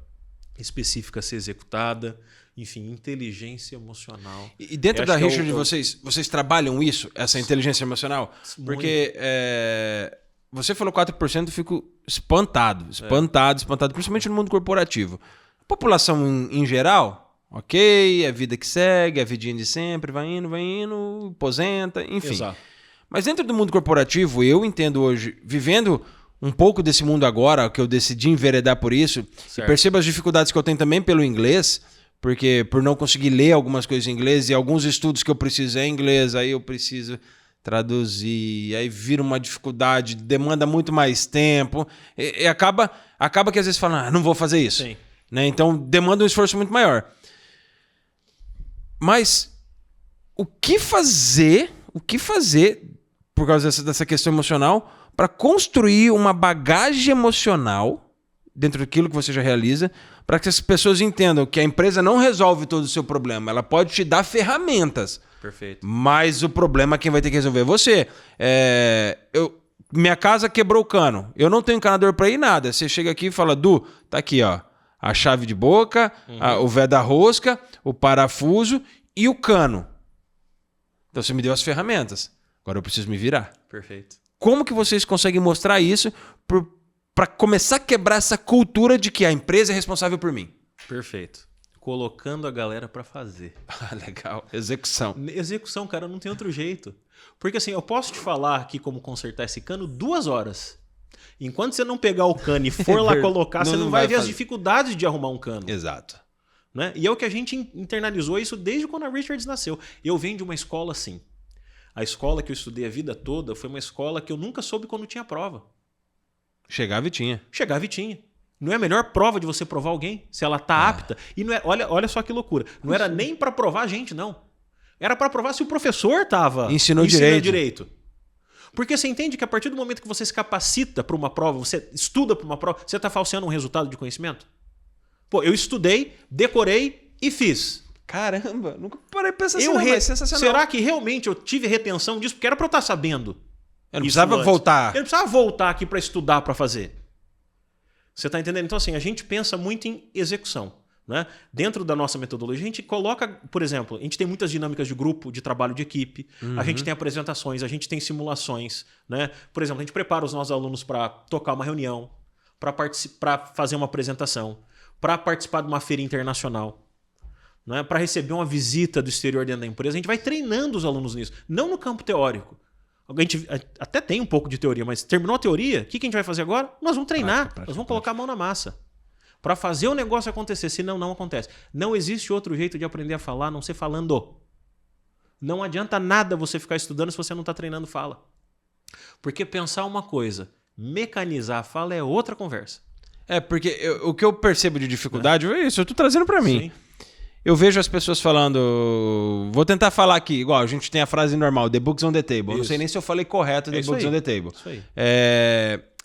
específica ser executada. Enfim, inteligência emocional. E dentro da Richard de vocês trabalham isso, essa inteligência emocional? Muito. Porque você falou 4%, eu fico espantado, principalmente no mundo corporativo. A população em geral, ok, é vida que segue, é vidinha de sempre, vai indo, aposenta, enfim. Exato. Mas dentro do mundo corporativo, eu entendo hoje, vivendo um pouco desse mundo agora, que eu decidi enveredar por isso, e percebo as dificuldades que eu tenho também pelo inglês, porque por não conseguir ler algumas coisas em inglês e alguns estudos que eu preciso em inglês, aí eu preciso traduzir, aí vira uma dificuldade, demanda muito mais tempo, e acaba que às vezes fala, não vou fazer isso. Sim. Né? Então demanda um esforço muito maior. Mas o que fazer por causa dessa questão emocional para construir uma bagagem emocional dentro daquilo que você já realiza, para que as pessoas entendam que a empresa não resolve todo o seu problema. Ela pode te dar ferramentas. Perfeito. Mas o problema quem vai ter que resolver é você. Minha casa quebrou o cano. Eu não tenho encanador para ir nada. Você chega aqui e fala, Du, tá aqui, ó, a chave de boca, o vé da rosca, o parafuso e o cano. Então você me deu as ferramentas. Agora eu preciso me virar. Perfeito. Como que vocês conseguem mostrar isso para começar a quebrar essa cultura de que a empresa é responsável por mim? Perfeito. Colocando a galera para fazer. Legal. Execução. Execução, cara, não tem outro jeito. Porque assim, eu posso te falar aqui como consertar esse cano 2 horas. Enquanto você não pegar o cano e for lá colocar, você não vai ver as dificuldades de arrumar um cano. Exato. Né? E é o que a gente internalizou isso desde quando a Richards nasceu. Eu venho de uma escola assim. A escola que eu estudei a vida toda foi uma escola que eu nunca soube quando tinha prova. Chegava e tinha. Não é a melhor prova de você provar alguém, se ela tá apta. E não é, olha só que loucura. Não era nem para provar a gente, não. Era para provar se o professor tava ensinou direito. Porque você entende que a partir do momento que você se capacita para uma prova, você estuda para uma prova, você está falseando um resultado de conhecimento? Pô, eu estudei, decorei e fiz. Caramba, nunca parei pra pensar assim, mas é sensacional. Será que realmente eu tive retenção disso? Porque era para eu estar sabendo. Eu não precisava voltar. Ele não precisava voltar aqui para estudar, para fazer. Você está entendendo? Então, assim, a gente pensa muito em execução. Né? Dentro da nossa metodologia, a gente coloca, por exemplo, a gente tem muitas dinâmicas de grupo, de trabalho de equipe, a gente tem apresentações, a gente tem simulações. Né? Por exemplo, a gente prepara os nossos alunos para tocar uma reunião, para fazer uma apresentação, para participar de uma feira internacional, né? Para receber uma visita do exterior dentro da empresa. A gente vai treinando os alunos nisso, não no campo teórico. A gente até tem um pouco de teoria, mas terminou a teoria, o que a gente vai fazer agora? Nós vamos treinar, nós vamos colocar a mão na massa. Para fazer o negócio acontecer, senão não acontece. Não existe outro jeito de aprender a falar a não ser falando. Não adianta nada você ficar estudando se você não está treinando fala. Porque pensar uma coisa, mecanizar a fala é outra conversa. Porque o que eu percebo de dificuldade é isso, eu estou trazendo para mim. Sim. Eu vejo as pessoas falando... Vou tentar falar aqui, igual a gente tem a frase normal, the books on the table. Eu não sei nem se eu falei correto, the books on the table. Isso aí.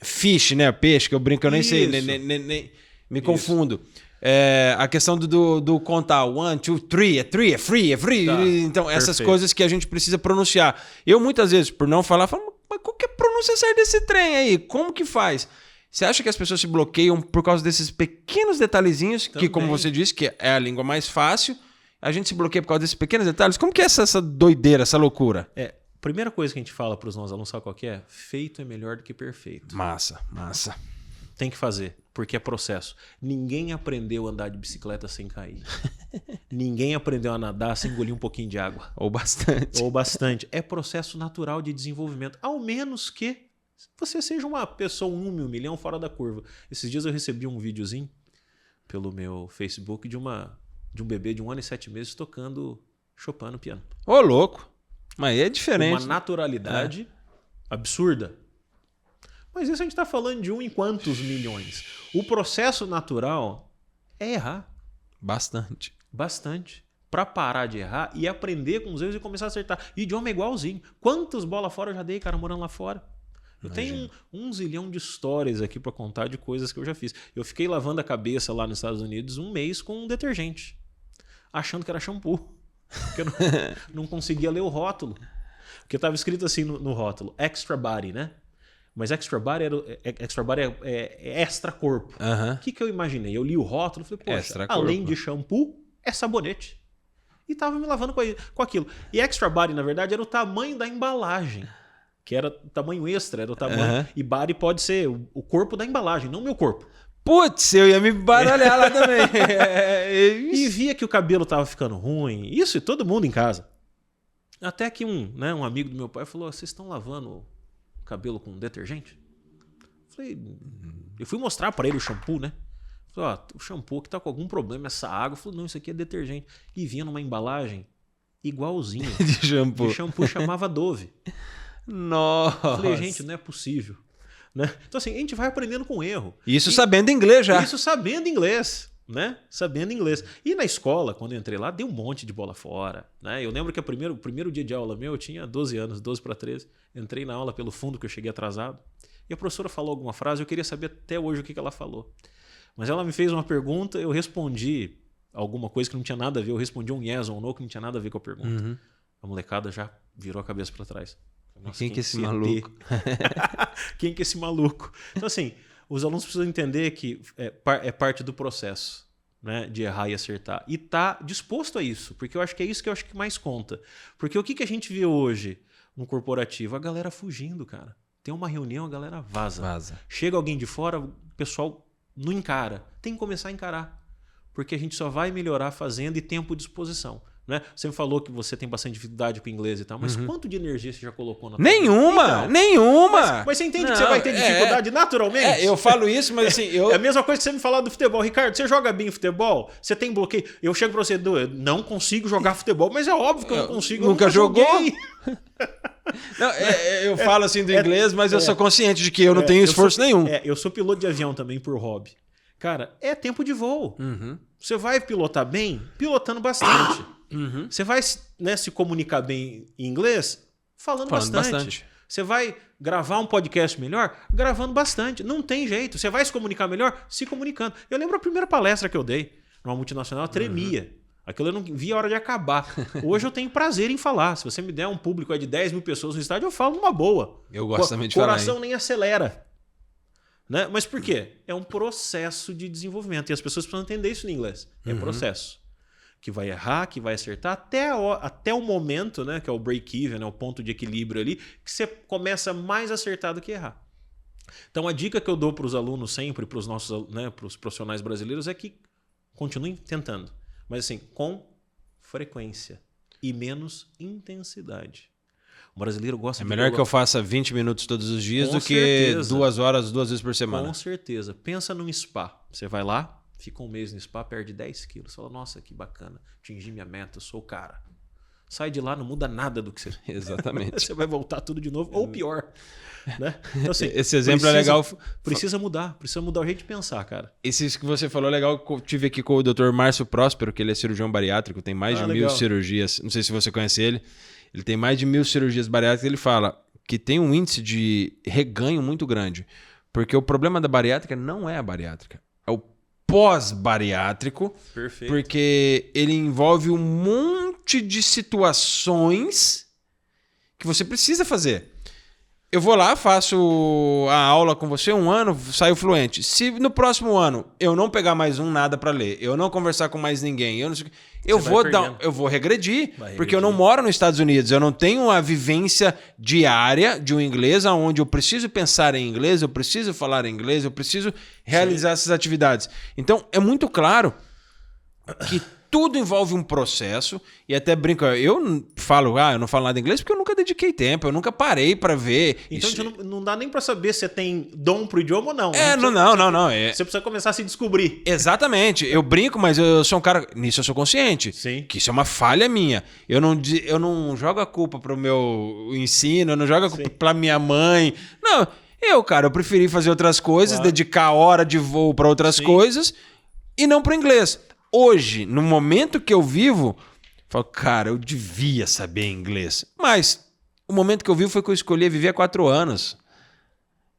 Fish, né? Peixe, que eu brinco, eu nem sei, nem me confundo. A questão do contar, 1, 2, 3, é free. Tá. Então, essas coisas que a gente precisa pronunciar. Eu, muitas vezes, por não falar, falo, mas qual que é a pronúncia certa desse trem aí? Como que faz? Você acha que as pessoas se bloqueiam por causa desses pequenos detalhezinhos, que, como você disse, que é a língua mais fácil, a gente se bloqueia por causa desses pequenos detalhes? Como que é essa doideira, essa loucura? Primeira coisa que a gente fala para os nossos alunos, sabe qual que é? Feito é melhor do que perfeito. Massa. Tem que fazer, porque é processo. Ninguém aprendeu a andar de bicicleta sem cair. Ninguém aprendeu a nadar sem engolir um pouquinho de água. Ou bastante. É processo natural de desenvolvimento, ao menos que você seja uma pessoa 1 em 1 milhão fora da curva. Esses dias eu recebi um videozinho pelo meu Facebook de um bebê de 1 ano e 7 meses tocando Chopin no piano. Ô, louco. Mas é diferente. Uma naturalidade absurda. Mas isso a gente está falando de 1 em quantos milhões? O processo natural é errar. Bastante. Para parar de errar e aprender com os erros e começar a acertar. E idioma é igualzinho. Quantas bolas fora eu já dei, cara, morando lá fora? Eu tenho um zilhão de histórias aqui para contar de coisas que eu já fiz. Eu fiquei lavando a cabeça lá nos Estados Unidos 1 mês com um detergente, achando que era shampoo. Porque eu não conseguia ler o rótulo. Porque estava escrito assim no rótulo, extra body, né? Mas extra body é extra corpo. O que eu imaginei? Eu li o rótulo e falei, poxa, além de shampoo, é sabonete. E tava me lavando com aquilo. E extra body, na verdade, era o tamanho da embalagem. Que era tamanho extra, era o tamanho. E body pode ser o corpo da embalagem, não o meu corpo. Putz, eu ia me baralhar lá também. E via que o cabelo tava ficando ruim. Isso e todo mundo em casa. Até que um amigo do meu pai falou, vocês estão lavando o cabelo com detergente? Eu fui mostrar para ele o shampoo, né? Falei, o shampoo que tá com algum problema, essa água. Falei, não, isso aqui é detergente. E vinha numa embalagem igualzinha. De shampoo. O shampoo chamava Dove. Nossa. Falei, gente, não é possível. Né? Então, assim, a gente vai aprendendo com erro. Isso sabendo inglês já. Isso sabendo inglês. Né? Sabendo inglês. E na escola, quando eu entrei lá, dei um monte de bola fora. Né? Eu lembro que o primeiro dia de aula meu, eu tinha 12 anos, 12 para 13. Entrei na aula pelo fundo, que eu cheguei atrasado. E a professora falou alguma frase, eu queria saber até hoje o que ela falou. Mas ela me fez uma pergunta, eu respondi alguma coisa que não tinha nada a ver. Eu respondi um yes ou no que não tinha nada a ver com a pergunta. A molecada já virou a cabeça para trás. Nossa, quem que é esse maluco? Quem que é esse maluco? Então, assim, os alunos precisam entender que é parte do processo, né, de errar e acertar. E tá disposto a isso, porque eu acho que é isso que eu acho que mais conta. Porque o que a gente vê hoje no corporativo? A galera fugindo, cara. Tem uma reunião, a galera vaza. Chega alguém de fora, o pessoal não encara. Tem que começar a encarar. Porque a gente só vai melhorar fazendo e tempo de exposição. Né? Você me falou que você tem bastante dificuldade com o inglês e tal, mas quanto de energia você já colocou na tua vida? Nenhuma! Mas você entende que você vai ter dificuldade naturalmente? Eu falo isso, mas assim... É a mesma coisa que você me falar do futebol. Ricardo, você joga bem futebol? Você tem bloqueio? Eu chego pra você, eu não consigo jogar futebol, mas é óbvio que eu não consigo. Nunca jogou? Não, eu falo assim do inglês, mas eu sou consciente de que eu não tenho esforço nenhum. Eu sou piloto de avião também por hobby. Cara, é tempo de voo. Você vai pilotar bem? Pilotando bastante. Você vai, né, se comunicar bem em inglês? Falando bastante. Você vai gravar um podcast melhor? Gravando bastante. Não tem jeito. Você vai se comunicar melhor? Se comunicando. Eu lembro a primeira palestra que eu dei numa multinacional, eu tremia. Aquilo eu não via a hora de acabar. Hoje eu tenho prazer em falar. Se você me der um público de 10 mil pessoas no estádio, eu falo numa boa. Eu gosto também de falar. O coração nem acelera. Né? Mas por quê? É um processo de desenvolvimento. E as pessoas precisam entender isso em inglês. É processo. Que vai errar, que vai acertar, até o momento, né, que é o break-even, né, o ponto de equilíbrio ali, que você começa mais a acertar do que errar. Então a dica que eu dou para os alunos sempre, para os nossos, né, para os profissionais brasileiros, é que continuem tentando. Mas assim, com frequência e menos intensidade. O brasileiro gosta de... É melhor que eu faça 20 minutos todos os dias Com do que certeza. 2 horas, 2 vezes por semana. Com certeza. Pensa num spa. Você vai lá, fica um mês no spa, perde 10 quilos. Fala, nossa, que bacana. Atingi minha meta, eu sou o cara. Sai de lá, não muda nada do que você... Exatamente. Você vai voltar tudo de novo, ou pior. Né? Então, assim, esse exemplo é legal. Precisa mudar o jeito de pensar, cara. Isso que você falou é legal. Eu tive aqui com o Dr. Márcio Próspero, que ele é cirurgião bariátrico, tem mais de 1000 cirurgias. Não sei se você conhece ele. Ele tem mais de 1000 cirurgias bariátricas. Ele fala que tem um índice de reganho muito grande. Porque o problema da bariátrica não é a bariátrica. É o pós-bariátrico. Perfeito. Porque ele envolve um monte de situações que você precisa fazer. Eu vou lá, faço a aula com você 1 ano, saio fluente. Se no próximo ano eu não pegar mais nada para ler, eu não conversar com mais ninguém, eu vou regredir, porque eu não moro nos Estados Unidos, eu não tenho a vivência diária de um inglês, onde eu preciso pensar em inglês, eu preciso falar em inglês, eu preciso realizar essas atividades. Então, é muito claro que tudo envolve um processo, e até brinco, eu falo, eu não falo nada inglês porque eu nunca dediquei tempo, eu nunca parei para ver. Então isso... não dá nem para saber se você tem dom pro idioma ou não. Não. Você precisa começar a se descobrir. Exatamente, eu brinco, mas eu sou um cara, nisso eu sou consciente. Sim. Que isso é uma falha minha. Eu não jogo a culpa pro meu ensino, eu não jogo a culpa pra minha mãe. Não, eu preferi fazer outras coisas, dedicar hora de voo para outras coisas e não pro inglês. Hoje, no momento que eu vivo, eu falo, cara, eu devia saber inglês. Mas o momento que eu vivo foi que eu escolhi viver há 4 anos.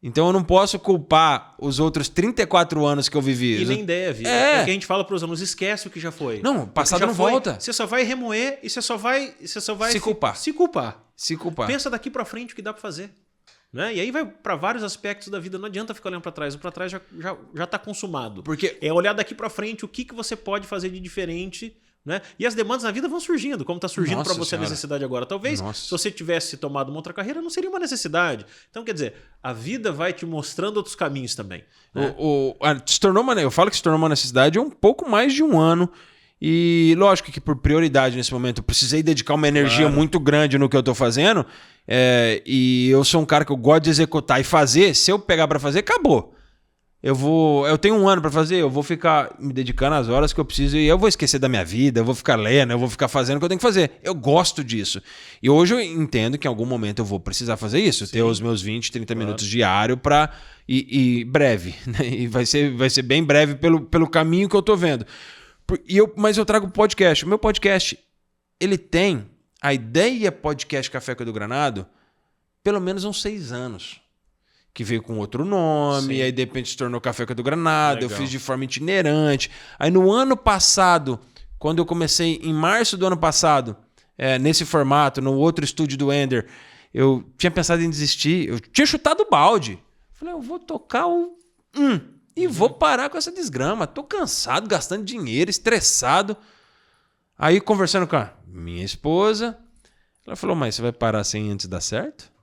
Então eu não posso culpar os outros 34 anos que eu vivi. E nem deve. É o que a gente fala para os alunos, esquece o que já foi. Não, o passado não volta. Você só vai remoer e você só vai se culpar. Se culpar. Se culpar. Pensa daqui para frente o que dá para fazer. Né? E aí vai para vários aspectos da vida. Não adianta ficar olhando para trás. O para trás já está consumado. Porque é olhar daqui para frente o que você pode fazer de diferente. Né? E as demandas na vida vão surgindo, como está surgindo para você a necessidade agora. Talvez se você tivesse tomado uma outra carreira, não seria uma necessidade. Então, quer dizer, a vida vai te mostrando outros caminhos também. Né? Eu falo que se tornou uma necessidade há um pouco mais de 1 ano. E lógico que por prioridade nesse momento eu precisei dedicar uma energia muito grande no que eu estou fazendo. E eu sou um cara que eu gosto de executar e fazer. Se eu pegar para fazer, acabou. Eu tenho 1 ano para fazer, eu vou ficar me dedicando às horas que eu preciso e eu vou esquecer da minha vida, eu vou ficar lendo, eu vou ficar fazendo o que eu tenho que fazer. Eu gosto disso. E hoje eu entendo que em algum momento eu vou precisar fazer isso, ter os meus 20, 30 minutos diário para e breve, né? E vai ser bem breve pelo caminho que eu tô vendo. Mas eu trago podcast. O meu podcast, ele tem a ideia podcast Café com Edu Granado pelo menos uns 6 anos. Que veio com outro nome, aí de repente se tornou Café com Edu Granado, eu fiz de forma itinerante. Aí no ano passado, quando eu comecei, em março do ano passado, nesse formato, no outro estúdio do Ender, eu tinha pensado em desistir, eu tinha chutado o balde. Falei, eu vou tocar e vou parar com essa desgrama. Tô cansado, gastando dinheiro, estressado. Aí conversando com a minha esposa, ela falou, mas você vai parar sem antes dar certo?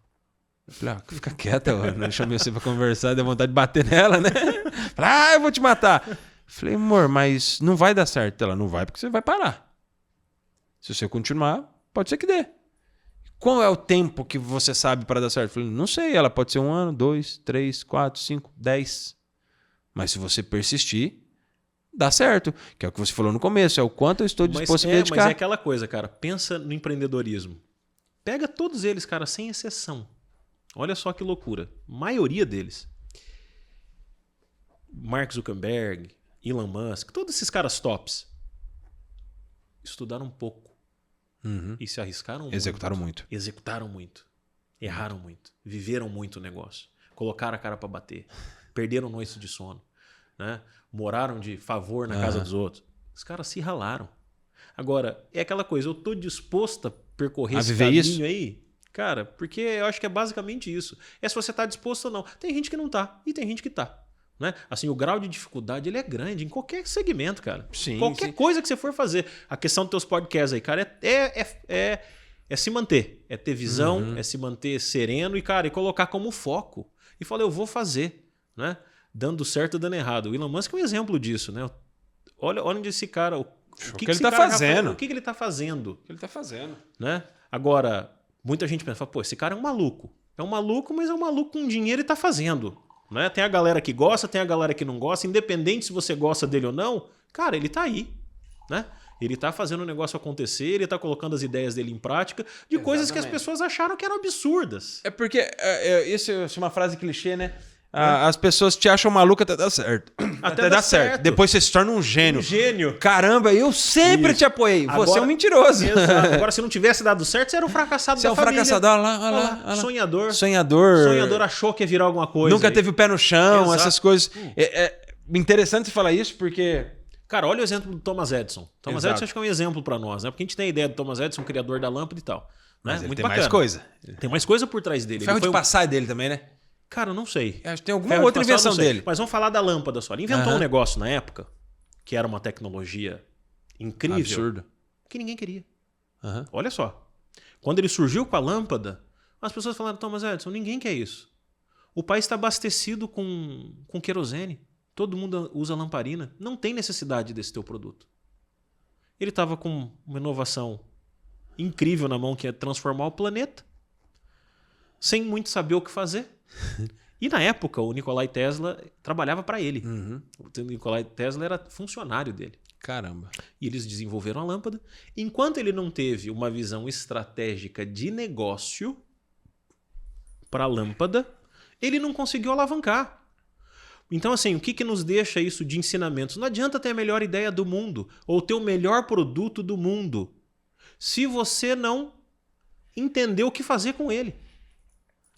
Eu falei, fica quieta, não chamei você pra conversar, deu vontade de bater nela, né? Falei, eu vou te matar. Eu falei, amor, mas não vai dar certo. Ela, não vai porque você vai parar. Se você continuar, pode ser que dê. Qual é o tempo que você sabe para dar certo? Eu falei, não sei, ela pode ser 1 ano, 2, 3, 4, 5, 10. Mas se você persistir, dá certo. Que é o que você falou no começo, é o quanto eu estou disposto a me dedicar. Mas é aquela coisa, cara, pensa no empreendedorismo. Pega todos eles, cara, sem exceção. Olha só que loucura. A maioria deles. Mark Zuckerberg, Elon Musk, todos esses caras tops estudaram um pouco e se arriscaram muito. Executaram muito. Erraram muito. Viveram muito o negócio. Colocaram a cara para bater. Perderam noites de sono. Né? Moraram de favor na casa dos outros. Os caras se ralaram. Agora, é aquela coisa, eu tô disposto a percorrer A esse viver caminho isso? aí, cara, porque eu acho que é basicamente isso. É se você tá disposto ou não. Tem gente que não tá e tem gente que tá. Né? Assim, o grau de dificuldade ele é grande em qualquer segmento, cara. Sim, qualquer sim. coisa que você for fazer. A questão dos teus podcasts aí, cara, é se manter. É ter visão, é se manter sereno e, cara, e colocar como foco. E falar, eu vou fazer, né? Dando certo ou dando errado. O Elon Musk é um exemplo disso, né? Olha onde esse cara... O que ele esse tá cara fazendo. O que ele tá fazendo? O que ele tá fazendo? Né? Agora, muita gente pensa, pô, esse cara é um maluco. É um maluco, mas é um maluco com dinheiro e tá fazendo. Né? Tem a galera que gosta, tem a galera que não gosta. Independente se você gosta dele ou não, cara, ele tá aí. Né? Ele tá fazendo o negócio acontecer, ele tá colocando as ideias dele em prática de coisas que as pessoas acharam que eram absurdas. É porque isso é uma frase clichê, né? As pessoas te acham maluco até dar certo. Até dar certo. Depois você se torna um gênio. Um gênio. Caramba, eu sempre te apoiei. Você é um mentiroso. Exato. Agora, se não tivesse dado certo, você era o fracassado Você da família. Você é o fracassado. Olha lá. Sonhador. Sonhador achou que ia virar alguma coisa. Nunca aí. teve o pé no chão, Exato. essas coisas. É interessante você falar isso porque... Cara, olha o exemplo do Thomas Edison. Thomas Exato. Edison acho que é um exemplo para nós, né? Porque a gente tem a ideia do Thomas Edison, criador da lâmpada e tal. Né? Mas ele Muito tem bacana. mais coisa. Tem mais coisa por trás dele. Ferro de passar dele também, né? Cara, eu não sei. Acho que tem alguma Ferro de outra passar, eu invenção não sei. dele. Mas vamos falar da lâmpada só. Ele inventou um negócio na época que era uma tecnologia incrível. Absurdo. Que ninguém queria. Olha só. Quando ele surgiu com a lâmpada, as pessoas falaram, Thomas Edison, ninguém quer isso. O país está abastecido com querosene. Todo mundo usa lamparina. Não tem necessidade desse teu produto. Ele estava com uma inovação incrível na mão, que é transformar o planeta, sem muito saber o que fazer. E na época, o Nikolai Tesla trabalhava para ele. O Nikolai Tesla era funcionário dele. Caramba. E eles desenvolveram a lâmpada. Enquanto ele não teve uma visão estratégica de negócio para a lâmpada, ele não conseguiu alavancar. Então, assim, o que nos deixa isso de ensinamentos? Não adianta ter a melhor ideia do mundo ou ter o melhor produto do mundo se você não entender o que fazer com ele.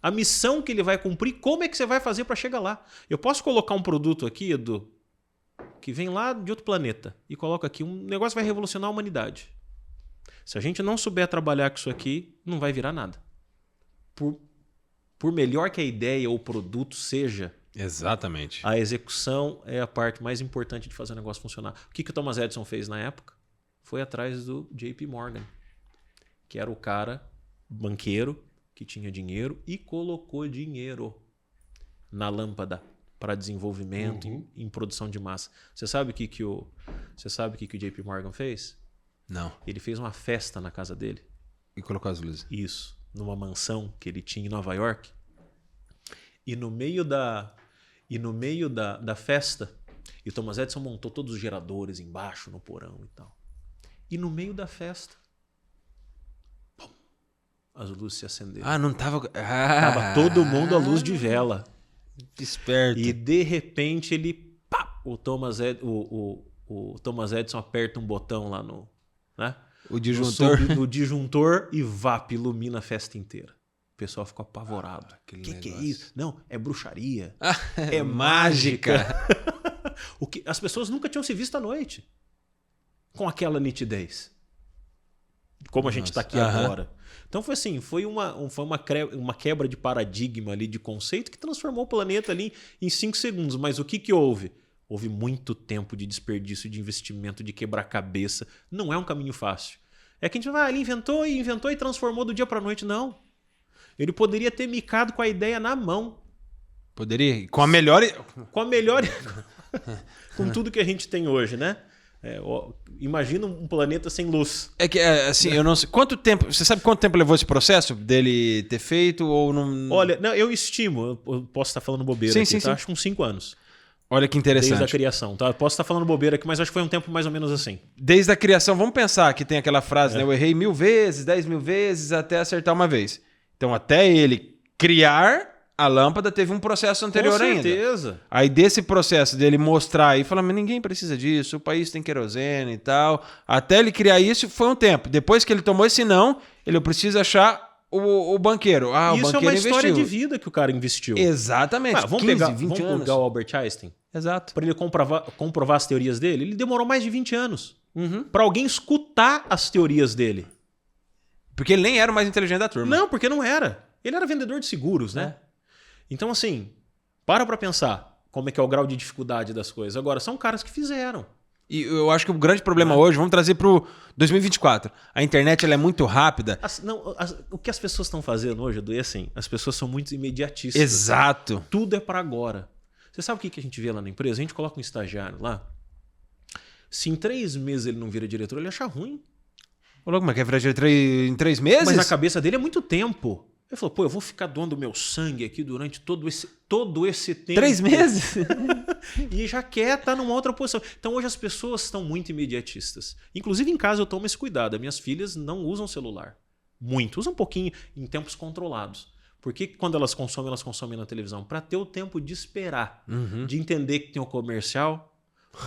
A missão que ele vai cumprir, como é que você vai fazer para chegar lá? Eu posso colocar um produto aqui, Edu, que vem lá de outro planeta e coloco aqui, um negócio que vai revolucionar a humanidade. Se a gente não souber trabalhar com isso aqui, não vai virar nada. Por melhor que a ideia ou o produto seja, exatamente, a execução é a parte mais importante de fazer o negócio funcionar. O que o Thomas Edison fez na época? Foi atrás do JP Morgan, que era o cara banqueiro que tinha dinheiro e colocou dinheiro na lâmpada para desenvolvimento em produção de massa. Você sabe o que o JP Morgan fez? Não. Ele fez uma festa na casa dele. E colocou as luzes. Isso, numa mansão que ele tinha em Nova York. E no meio da festa, e o Thomas Edison montou todos os geradores embaixo, no porão e tal. E no meio da festa, pum, as luzes se acenderam. Não tava... Tava todo mundo à luz de vela. Esperto. E de repente ele... o Thomas Edison aperta um botão lá no... Né? O disjuntor. No disjuntor e ilumina a festa inteira. O pessoal ficou apavorado. Que é isso? Não, é bruxaria. É mágica. As pessoas nunca tinham se visto à noite com aquela nitidez. Como a gente está aqui agora. Então foi assim, foi uma quebra de paradigma ali, de conceito, que transformou o planeta ali em 5 segundos. Mas o que houve? Houve muito tempo de desperdício, de investimento, de quebrar-cabeça. Não é um caminho fácil. É que a gente vai, ele inventou e transformou do dia para a noite. Não. Ele poderia ter micado com a ideia na mão. Poderia? Com a melhor... com tudo que a gente tem hoje, né? Imagina um planeta sem luz. É que, assim, eu não sei... Quanto tempo... Você sabe quanto tempo levou esse processo dele ter feito ou não... Olha, não, eu estimo. Eu posso estar falando bobeira aqui, tá? Sim. Acho que uns 5 anos. Olha que interessante. Desde a criação, tá? Eu posso estar falando bobeira aqui, mas acho que foi um tempo mais ou menos assim. Desde a criação, vamos pensar que tem aquela frase, né? Eu errei 1000 vezes, 10.000 vezes, até acertar uma vez. Então, até ele criar a lâmpada, teve um processo anterior ainda. Com certeza. Aí, desse processo dele mostrar e falar, mas ninguém precisa disso, o país tem querosene e tal. Até ele criar isso, foi um tempo. Depois que ele tomou esse não, ele precisa achar o banqueiro. O isso banqueiro é uma história investiu. de vida que o cara investiu. Exatamente. Vamos 15, pegar 20 anos. o Albert Einstein. Exato. Para ele comprovar as teorias dele, ele demorou mais de 20 anos. para alguém escutar as teorias dele. Porque ele nem era o mais inteligente da turma. Não, porque não era. Ele era vendedor de seguros, né? Então, assim, para pensar como é que é o grau de dificuldade das coisas. Agora, são caras que fizeram. E eu acho que o grande problema hoje, vamos trazer pro 2024. A internet ela é muito rápida. O que as pessoas estão fazendo hoje, Edu, é assim, as pessoas são muito imediatistas. Exato. Tudo é para agora. Você sabe o que a gente vê lá na empresa? A gente coloca um estagiário lá. Se em 3 meses ele não vira diretor, ele acha ruim. Olha como é que é virar diretor em 3 meses? Mas na cabeça dele é muito tempo. Ele falou, eu vou ficar doando meu sangue aqui durante todo esse tempo. 3 meses? E já quer estar numa outra posição. Então hoje as pessoas estão muito imediatistas. Inclusive em casa eu tomo esse cuidado. As minhas filhas não usam celular. Muito. Usam um pouquinho em tempos controlados. Porque quando elas consomem na televisão. Para ter o tempo de esperar. De entender que tem o comercial.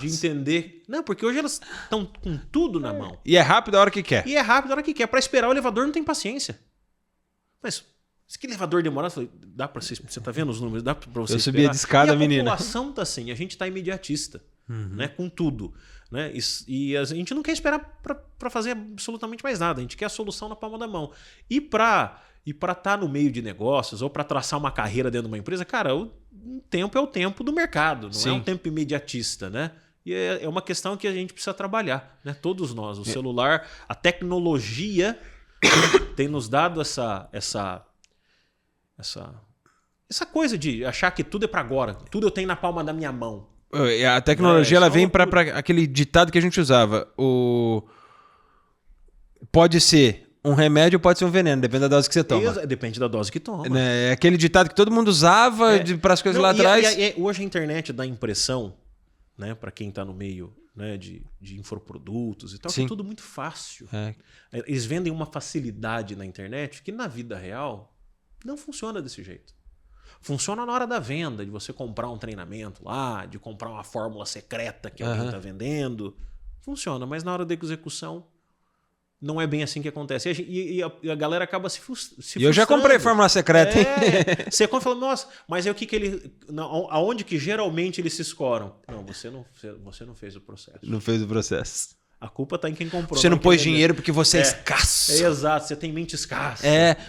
De entender... Não, porque hoje elas estão com tudo na mão. E é rápido a hora que quer. E é rápido a hora que quer. Para esperar o elevador não tem paciência. Mas se que elevador demorar, eu falei, dá para você tá vendo os números? Dá para você Eu subia de escada, menina. A população tá assim, a gente tá imediatista, né, com tudo, né? E a gente não quer esperar para fazer absolutamente mais nada, a gente quer a solução na palma da mão. E para estar no meio de negócios ou para traçar uma carreira dentro de uma empresa, cara, o tempo é o tempo do mercado, não é um tempo imediatista, né? E é uma questão que a gente precisa trabalhar, né? Todos nós, o celular, a tecnologia tem nos dado essa coisa de achar que tudo é para agora. Tudo eu tenho na palma da minha mão. A tecnologia ela vem para aquele ditado que a gente usava. Pode ser um remédio ou pode ser um veneno, depende da dose que você toma. Depende da dose que toma. É aquele ditado que todo mundo usava para as coisas lá atrás. Hoje a internet dá impressão, né, para quem está no meio, né, de infoprodutos e tal, que é tudo muito fácil. Eles vendem uma facilidade na internet que na vida real não funciona desse jeito. Funciona na hora da venda, de você comprar um treinamento lá, de comprar uma fórmula secreta que alguém está vendendo. Funciona, mas na hora da execução não é bem assim que acontece. E a galera acaba se frustrando. E eu já comprei fórmula secreta, hein? Você compra e fala, nossa, mas aí o que ele... Aonde que geralmente eles se escoram? Não, você não fez o processo. Não fez o processo. A culpa está em quem comprou. Você não pôs dinheiro porque você é escasso. Exato, você tem mente escassa.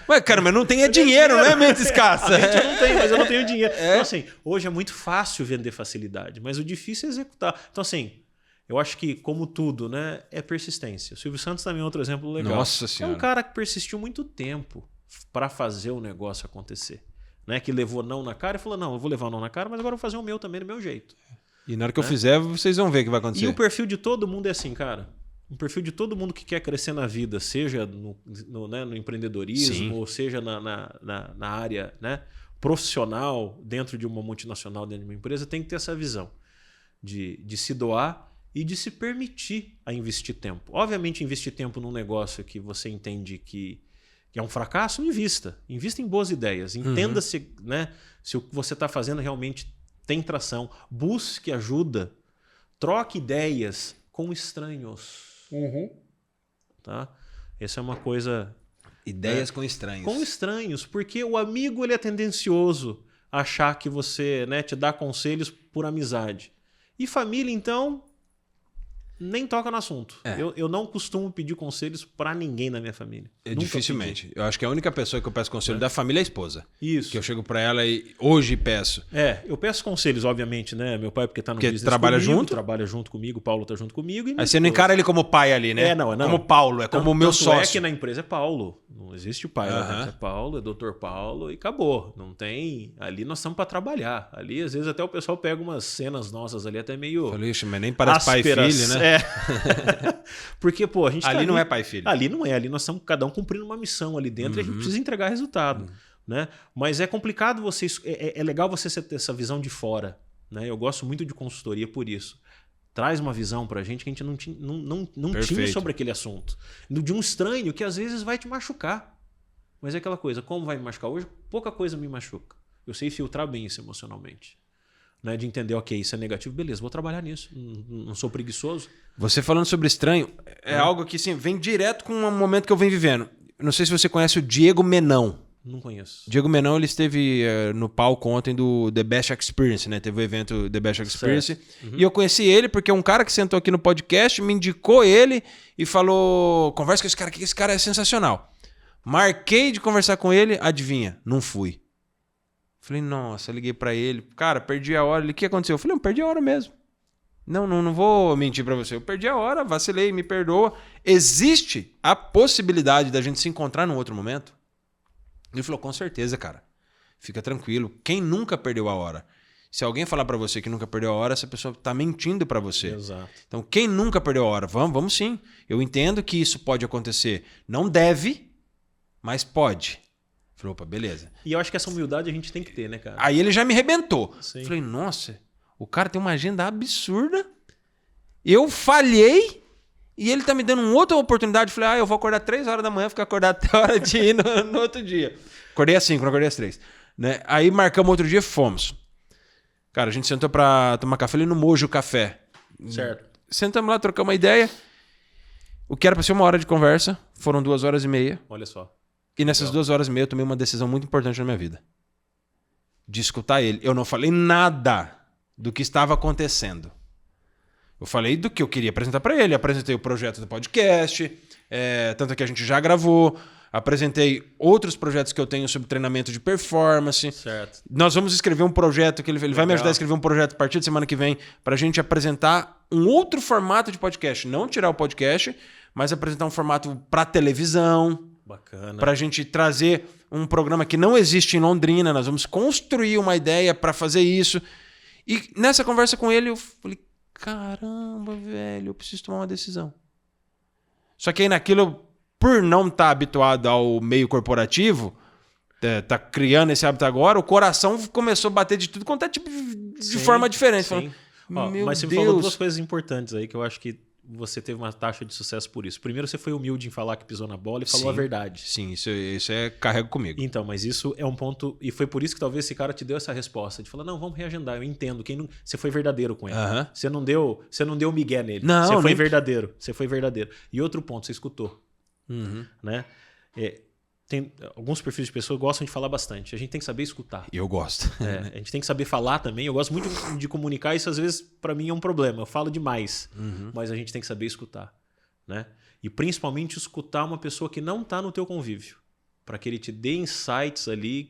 Ué, cara, mas não tem dinheiro, não é mente escassa. A gente não tem, mas eu não tenho dinheiro. Então, assim, hoje é muito fácil vender facilidade, mas o difícil é executar. Então, assim, eu acho que, como tudo, né, é persistência. O Silvio Santos também é outro exemplo legal. Nossa Senhora. É um cara que persistiu muito tempo para fazer o negócio acontecer. Né? Que levou não na cara e falou, não, eu vou levar não na cara, mas agora eu vou fazer o meu também do meu jeito. E na hora que eu fizer, vocês vão ver o que vai acontecer. E o perfil de todo mundo é assim, cara. O perfil de todo mundo que quer crescer na vida, seja no empreendedorismo, ou seja na área, né, profissional, dentro de uma multinacional, dentro de uma empresa, tem que ter essa visão de se doar e de se permitir a investir tempo. Obviamente, investir tempo num negócio que você entende que é um fracasso, invista. Invista em boas ideias. Entenda se o que você está fazendo realmente tem tração. Busque ajuda. Troque ideias com estranhos. Tá? Essa é uma coisa... Ideias com estranhos. Com estranhos, porque o amigo ele é tendencioso a achar que você, né, te dá conselhos por amizade. E família, então, nem toca no assunto. Eu não costumo pedir conselhos para ninguém na minha família. Dificilmente. Pedi. Eu acho que a única pessoa que eu peço conselho da família é a esposa. Isso. Que eu chego para ela e hoje peço. Eu peço conselhos, obviamente, né? Meu pai, porque tá no business trabalha comigo, junto? trabalha junto comigo, o Paulo tá junto comigo. Aí você não encara ele como pai ali, né? Não. Como Paulo, como o meu sócio. É que na empresa é Paulo. Não existe o pai, é Paulo, é Dr. Paulo e acabou. Não tem... Ali nós estamos para trabalhar. Ali, às vezes, até o pessoal pega umas cenas nossas ali até meio... Falei, mas nem parece pai e filho, né? Porque, pô, a gente ali não é pai e filho. Ali não é. Ali nós estamos cada um cumprindo uma missão ali dentro e a gente precisa entregar resultado. Né? Mas é complicado você... É legal você ter essa visão de fora. Né? Eu gosto muito de consultoria por isso. Traz uma visão pra gente que a gente não tinha sobre aquele assunto. De um estranho que às vezes vai te machucar. Mas é aquela coisa, como vai me machucar hoje? Pouca coisa me machuca. Eu sei filtrar bem isso emocionalmente. Né? De entender, ok, isso é negativo, beleza, vou trabalhar nisso. Não sou preguiçoso. Você falando sobre estranho, é algo que assim, vem direto com um momento que eu venho vivendo. Não sei se você conhece o Diego Menão. Não conheço. Diego Menão, ele esteve no palco ontem do The Best Experience, né? Teve o evento The Best Experience. E eu conheci ele porque um cara que sentou aqui no podcast me indicou ele e falou: conversa com esse cara aqui, esse cara é sensacional. Marquei de conversar com ele, adivinha? Não fui. Falei, nossa, liguei pra ele. Cara, perdi a hora. Ele, o que aconteceu? Eu falei, eu perdi a hora mesmo. Não vou mentir pra você. Eu perdi a hora, vacilei, me perdoa. Existe a possibilidade da gente se encontrar num outro momento? Ele falou, com certeza, cara. Fica tranquilo. Quem nunca perdeu a hora? Se alguém falar pra você que nunca perdeu a hora, essa pessoa tá mentindo pra você. Exato. Então, quem nunca perdeu a hora? Vamos sim. Eu entendo que isso pode acontecer. Não deve, mas pode. Falei, opa, beleza. E eu acho que essa humildade a gente tem que ter, né, cara? Aí ele já me arrebentou. Sim. Falei, nossa, o cara tem uma agenda absurda. Eu falhei e ele tá me dando uma outra oportunidade. Falei, eu vou acordar 3 horas da manhã, ficar acordado até a hora de ir no outro dia. Acordei às 5, não acordei às 3. Né? Aí marcamos outro dia e fomos. Cara, a gente sentou pra tomar café ali no Mojo Café. Certo. Sentamos lá, trocamos uma ideia. O que era pra ser 1 hora de conversa, foram 2 horas e meia. Olha só. E nessas 2 horas e meia eu tomei uma decisão muito importante na minha vida. De escutar ele. Eu não falei nada do que estava acontecendo. Eu falei do que eu queria apresentar para ele. Apresentei o projeto do podcast, tanto que a gente já gravou. Apresentei outros projetos que eu tenho sobre treinamento de performance. Certo. Nós vamos escrever um projeto, que ele vai me ajudar a escrever um projeto a partir de semana que vem, para a gente apresentar um outro formato de podcast. Não tirar o podcast, mas apresentar um formato para televisão. Bacana. Para a gente trazer um programa que não existe em Londrina. Nós vamos construir uma ideia para fazer isso. E nessa conversa com ele, eu falei, caramba, velho, eu preciso tomar uma decisão. Só que aí naquilo, por não estar habituado ao meio corporativo, tá criando esse hábito agora, o coração começou a bater de tudo quanto é tipo de forma diferente. Sim. Falando, Mas você me falou 2 coisas importantes aí que eu acho que você teve uma taxa de sucesso por isso. Primeiro, você foi humilde em falar que pisou na bola e falou a verdade. Sim, isso carrego comigo. Então, mas isso é um ponto... E foi por isso que talvez esse cara te deu essa resposta. De falar, não, vamos reagendar. Eu entendo. Você foi verdadeiro com ele. Você não deu migué nele. Não, você foi verdadeiro. Você foi verdadeiro. E outro ponto, você escutou. Né? Tem alguns perfis de pessoas que gostam de falar bastante. A gente tem que saber escutar. Eu gosto. A gente tem que saber falar também. Eu gosto muito de comunicar. Isso às vezes para mim é um problema. Eu falo demais. Mas a gente tem que saber escutar, né? E principalmente escutar uma pessoa que não está no teu convívio, para que ele te dê insights ali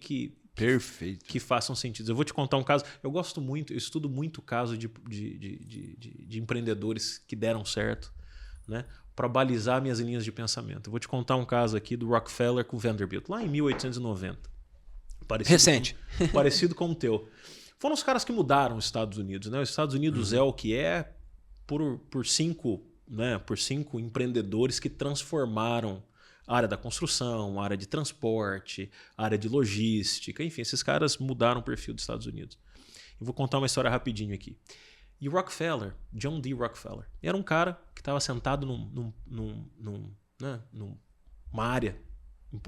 Perfeito. que façam sentido. Eu vou te contar um caso. Eu estudo muito caso de empreendedores que deram certo, né? Para balizar minhas linhas de pensamento. Eu vou te contar um caso aqui do Rockefeller com o Vanderbilt, lá em 1890. Recente. Parecido com o teu. Foram os caras que mudaram os Estados Unidos, né? Os Estados Unidos é o que é por 5 empreendedores que transformaram a área da construção, a área de transporte, a área de logística. Enfim, esses caras mudaram o perfil dos Estados Unidos. Eu vou contar uma história rapidinho aqui. E o Rockefeller, John D. Rockefeller, era um cara que estava sentado numa área,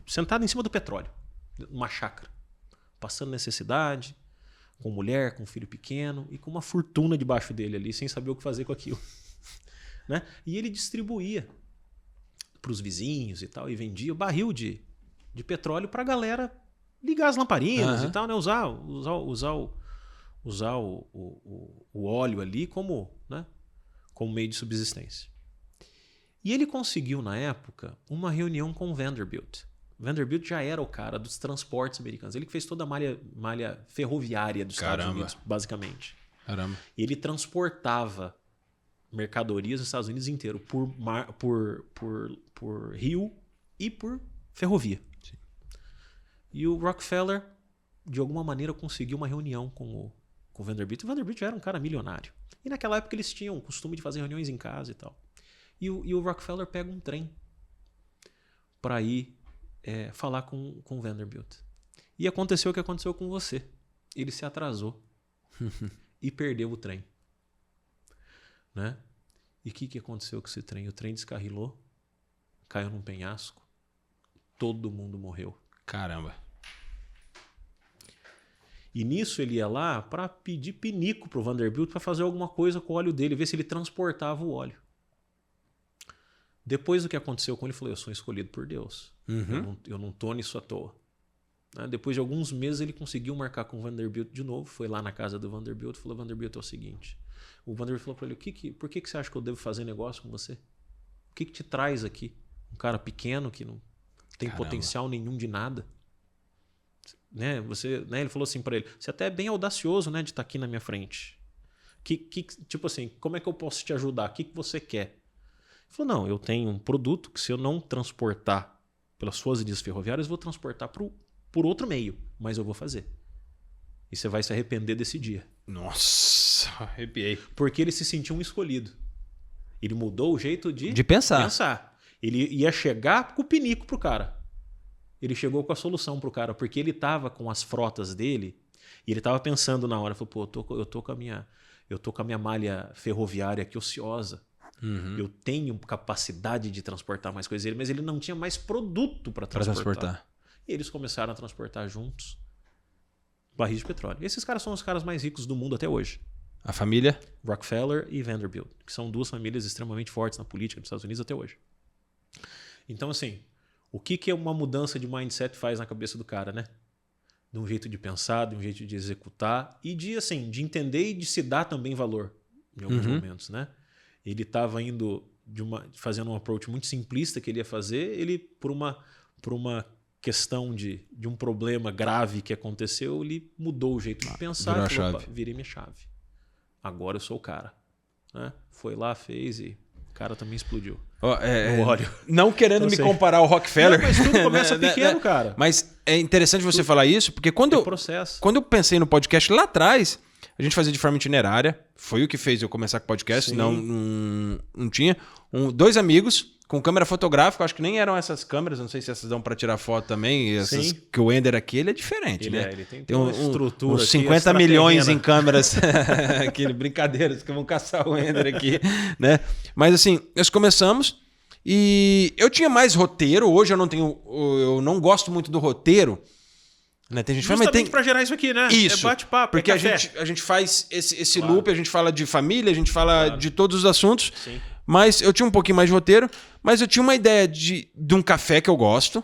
sentado em cima do petróleo, numa chácara, passando necessidade, com mulher, com filho pequeno e com uma fortuna debaixo dele ali, sem saber o que fazer com aquilo. Né? E ele distribuía para os vizinhos e tal, e vendia o barril de petróleo para a galera ligar as lamparinas e tal, né? Usar o óleo ali como meio de subsistência. E ele conseguiu, na época, uma reunião com o Vanderbilt. Vanderbilt já era o cara dos transportes americanos. Ele que fez toda a malha ferroviária dos Estados Unidos, basicamente. Caramba. E ele transportava mercadorias nos Estados Unidos inteiro por rio e por ferrovia. Sim. E o Rockefeller, de alguma maneira, conseguiu uma reunião com o Vanderbilt. O Vanderbilt já era um cara milionário. E naquela época eles tinham o costume de fazer reuniões em casa e tal. E o Rockefeller pega um trem para ir falar com o Vanderbilt. E aconteceu o que aconteceu com você. Ele se atrasou e perdeu o trem. Né? E o que aconteceu com esse trem? O trem descarrilou, caiu num penhasco, todo mundo morreu. Caramba. E nisso ele ia lá para pedir pinico pro Vanderbilt para fazer alguma coisa com o óleo dele, ver se ele transportava o óleo. Depois do que aconteceu com ele, ele falou, eu sou escolhido por Deus. Eu não tô nisso à toa. Né? Depois de alguns meses ele conseguiu marcar com o Vanderbilt de novo, foi lá na casa do Vanderbilt e falou: Vanderbilt, é o seguinte. O Vanderbilt falou para ele: por que você acha que eu devo fazer negócio com você? O que te traz aqui? Um cara pequeno que não tem potencial nenhum de nada. Né? Ele falou assim para ele: você até é bem audacioso, né, de estar aqui na minha frente. Tipo assim, como é que eu posso te ajudar? O que você quer? Ele falou: não, eu tenho um produto que se eu não transportar pelas suas linhas ferroviárias, eu vou transportar por outro meio, mas eu vou fazer. E você vai se arrepender desse dia. Nossa, arrepiei. Porque ele se sentiu um escolhido. Ele mudou o jeito de pensar. Ele ia chegar com o pinico pro cara. Ele chegou com a solução pro cara, porque ele tava com as frotas dele e ele tava pensando na hora, falou: pô, eu tô com a minha malha ferroviária aqui ociosa. Eu tenho capacidade de transportar mais coisas, mas ele não tinha mais produto para transportar. E eles começaram a transportar juntos barris de petróleo. E esses caras são os caras mais ricos do mundo até hoje. A família? Rockefeller e Vanderbilt, que são duas famílias extremamente fortes na política dos Estados Unidos até hoje. Então, assim, o que uma mudança de mindset faz na cabeça do cara, né? De um jeito de pensar, de um jeito de executar e de entender e de se dar também valor em alguns momentos, né? Ele estava indo fazendo um approach muito simplista que ele ia fazer, ele por uma questão de um problema grave que aconteceu, ele mudou o jeito de pensar e falou: virei minha chave. Agora eu sou o cara. Né? Foi lá, fez e o cara também explodiu. No óleo. Não querendo me comparar ao Rockefeller. Não, mas tudo começa pequeno, cara. Mas é interessante você falar isso, porque quando eu pensei no podcast lá atrás, a gente fazia de forma itinerária. Foi o que fez eu começar com o podcast. Não tinha. Dois amigos com câmera fotográfica. Acho que nem eram essas câmeras. Não sei se essas dão para tirar foto também. Essas que o Ender aqui, ele é diferente, né? Ele tem uma estrutura. Uns 50 milhões em câmeras. Aquele brincadeiras que vão caçar o Ender aqui, né? Mas assim, nós começamos e eu tinha mais roteiro. Hoje eu não gosto muito do roteiro. Né? Tem gente justamente para gerar isso aqui, né? Isso. É bate-papo, porque a gente faz esse loop, a gente fala de família, a gente fala de todos os assuntos. Sim. Mas eu tinha um pouquinho mais de roteiro, mas eu tinha uma ideia de um café que eu gosto.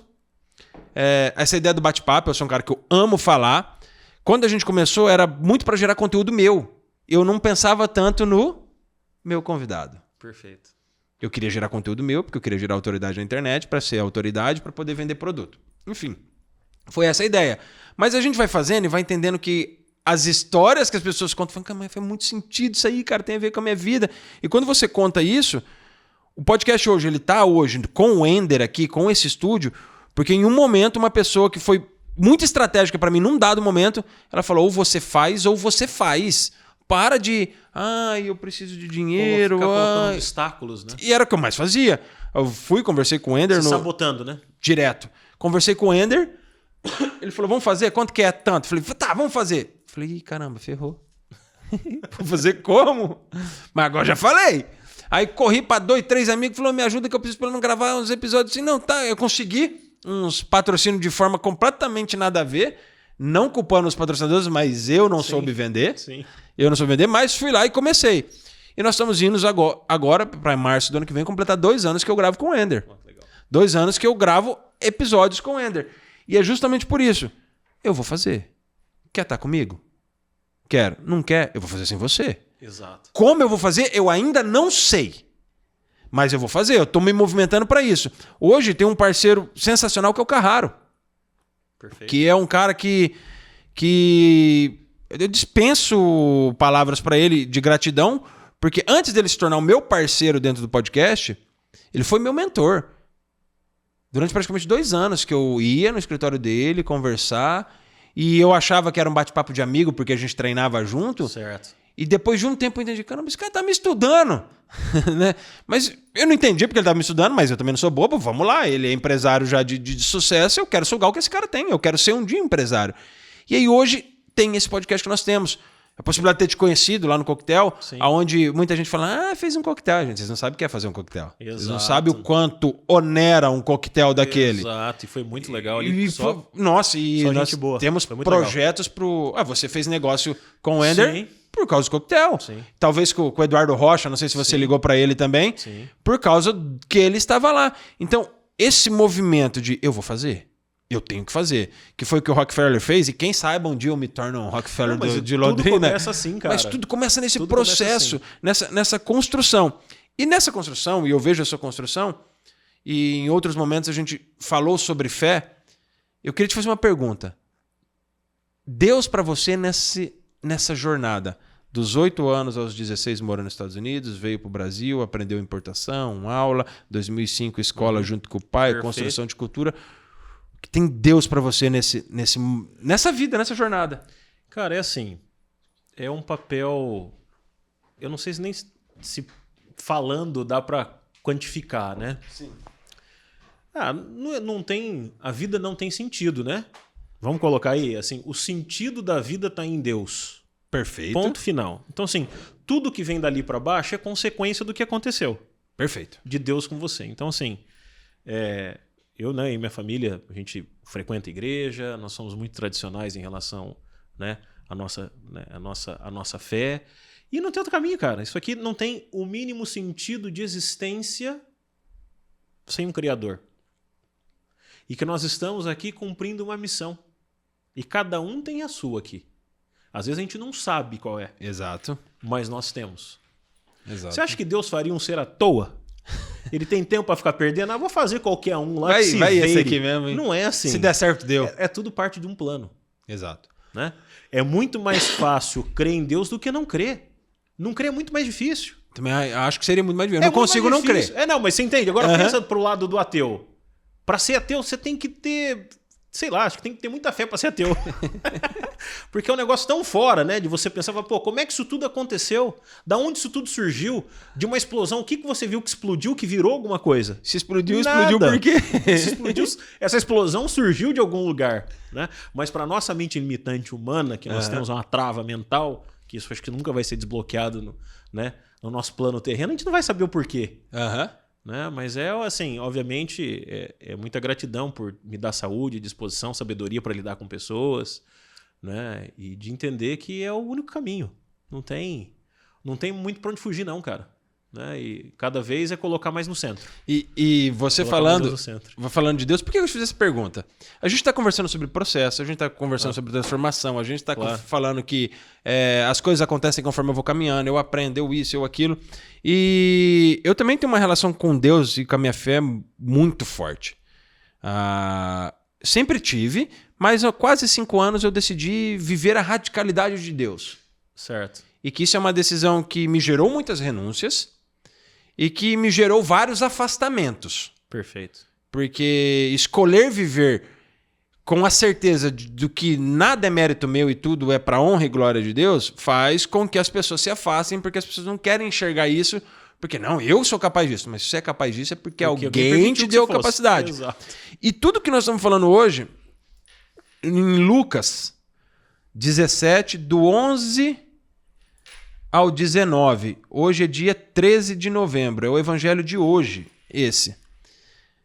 Essa ideia do bate-papo, eu sou um cara que eu amo falar. Quando a gente começou, era muito para gerar conteúdo meu. Eu não pensava tanto no meu convidado. Perfeito. Eu queria gerar conteúdo meu, porque eu queria gerar autoridade na internet, para ser autoridade, para poder vender produto. Enfim. Foi essa a ideia. Mas a gente vai fazendo e vai entendendo que as histórias que as pessoas contam, falam: mas faz muito sentido isso aí, cara, tem a ver com a minha vida. E quando você conta isso, o podcast hoje, ele tá hoje com o Ender aqui, com esse estúdio, porque em um momento uma pessoa que foi muito estratégica para mim, num dado momento, ela falou: ou você faz ou você faz. Para de, eu preciso de dinheiro. Ficar colocando obstáculos, né? E era o que eu mais fazia. Eu fui, conversei com o Ender. Sabotando, né? Direto. Conversei com o Ender. Ele falou: vamos fazer? Quanto que é tanto? Falei: tá, vamos fazer. Falei: caramba, ferrou. Vou fazer como? Mas agora já falei. Aí corri para 2, 3 amigos, falou: me ajuda que eu preciso para não gravar uns episódios assim. Não, tá, eu consegui uns patrocínios de forma completamente nada a ver, não culpando os patrocinadores, mas eu não soube vender. Sim. Eu não soube vender, mas fui lá e comecei. E nós estamos indo agora para março do ano que vem, completar 2 anos que eu gravo com o Ender. Legal. 2 anos que eu gravo episódios com o Ender. E é justamente por isso. Eu vou fazer. Quer estar comigo? Quero. Não quer? Eu vou fazer sem você. Exato. Como eu vou fazer? Eu ainda não sei. Mas eu vou fazer. Eu estou me movimentando para isso. Hoje tem um parceiro sensacional que é o Carraro. Perfeito. Que é um cara que eu dispenso palavras para ele de gratidão, porque antes dele se tornar o meu parceiro dentro do podcast, ele foi meu mentor. Durante praticamente 2 anos que eu ia no escritório dele conversar e eu achava que era um bate-papo de amigo porque a gente treinava junto. Certo. E depois de um tempo eu entendi: caramba, esse cara tá me estudando. Né? Mas eu não entendi porque ele tava me estudando, mas eu também não sou bobo. Vamos lá, ele é empresário já de sucesso, eu quero sugar o que esse cara tem, eu quero ser um dia empresário. E aí hoje tem esse podcast que nós temos. A possibilidade de ter te conhecido lá no coquetel, onde muita gente fala: fez um coquetel, gente. Vocês não sabem o que é fazer um coquetel. Exato. Vocês não sabem o quanto onera um coquetel daquele. Exato, e foi muito legal ali. Nossa, e só nós gente boa. temos projetos pro... você fez negócio com o Ender. Sim. Por causa do coquetel. Sim. Talvez com o Eduardo Rocha, não sei se você ligou para ele também. Sim. Por causa que ele estava lá. Então, esse movimento de eu vou fazer, eu tenho que fazer. Que foi o que o Rockefeller fez, e quem saiba um dia eu me torno um Rockefeller de Londrina. Tudo começa assim, cara. Mas tudo começa nesse Tudo processo, começa assim. nessa construção. E nessa construção, e eu vejo essa construção, e em outros momentos a gente falou sobre fé, eu queria te fazer uma pergunta. Deus para você nessa jornada, dos 8 anos aos 16 morando nos Estados Unidos, veio para o Brasil, aprendeu importação, aula, 2005 escola junto com o pai, Perfeito. construção de cultura. O que tem Deus para você nessa vida, nessa jornada? Cara, é assim, é um papel, eu não sei se nem se falando dá para quantificar, né? Sim. Não tem, a vida não tem sentido, né? Vamos colocar aí, assim, o sentido da vida está em Deus. Perfeito. Ponto final. Então, assim, tudo que vem dali para baixo é consequência do que aconteceu. Perfeito. De Deus com você. Então, assim, eu, né, e minha família, a gente frequenta a igreja, nós somos muito tradicionais em relação, né, à nossa fé. E não tem outro caminho, cara. Isso aqui não tem o mínimo sentido de existência sem um Criador. E que nós estamos aqui cumprindo uma missão. E cada um tem a sua aqui. Às vezes a gente não sabe qual é. Exato. Mas nós temos. Exato. Você acha que Deus faria um ser à toa? Ele tem tempo para ficar perdendo? Vou fazer qualquer um lá vai, que se vai esse veire. aqui mesmo, hein? Não é assim. Se der certo, deu. É tudo parte de um plano. Exato. Né? É muito mais fácil crer em Deus do que não crer. Não crer é muito mais difícil. Também acho que seria muito mais difícil. Eu não consigo não crer. Não, mas você entende? Agora pensa pro lado do ateu. Para ser ateu, você tem que ter... Sei lá, acho que tem que ter muita fé para ser ateu. Porque é um negócio tão fora, né? De você pensar, pô, como é que isso tudo aconteceu? Da onde isso tudo surgiu? De uma explosão, o que você viu que explodiu, que virou alguma coisa? Se explodiu, Nada. explodiu por quê? Se explodiu, essa explosão surgiu de algum lugar, né? Mas para nossa mente limitante humana, que nós temos uma trava mental, que isso acho que nunca vai ser desbloqueado no nosso plano terreno, a gente não vai saber o porquê. Né? Mas assim, obviamente, é muita gratidão por me dar saúde, disposição, sabedoria para lidar com pessoas, né? E de entender que é o único caminho. Não tem muito para onde fugir, não, cara. Né? E cada vez é colocar mais no centro. E você falando de Deus, por que eu te fiz essa pergunta? A gente está conversando sobre processo, a gente está conversando sobre transformação, a gente está falando que as coisas acontecem conforme eu vou caminhando, eu aprendo, eu isso, eu aquilo. E eu também tenho uma relação com Deus e com a minha fé muito forte. Sempre tive, mas há quase 5 anos eu decidi viver a radicalidade de Deus. Certo. E que isso é uma decisão que me gerou muitas renúncias e que me gerou vários afastamentos. Perfeito. Porque escolher viver com a certeza do que nada é mérito meu e tudo é para honra e glória de Deus faz com que as pessoas se afastem, porque as pessoas não querem enxergar isso. Porque não, eu sou capaz disso. Mas se você é capaz disso é porque alguém te deu capacidade. Exato. E tudo que nós estamos falando hoje, em Lucas 17, do 11 ao 19. Hoje é dia 13 de novembro. É o evangelho de hoje, esse.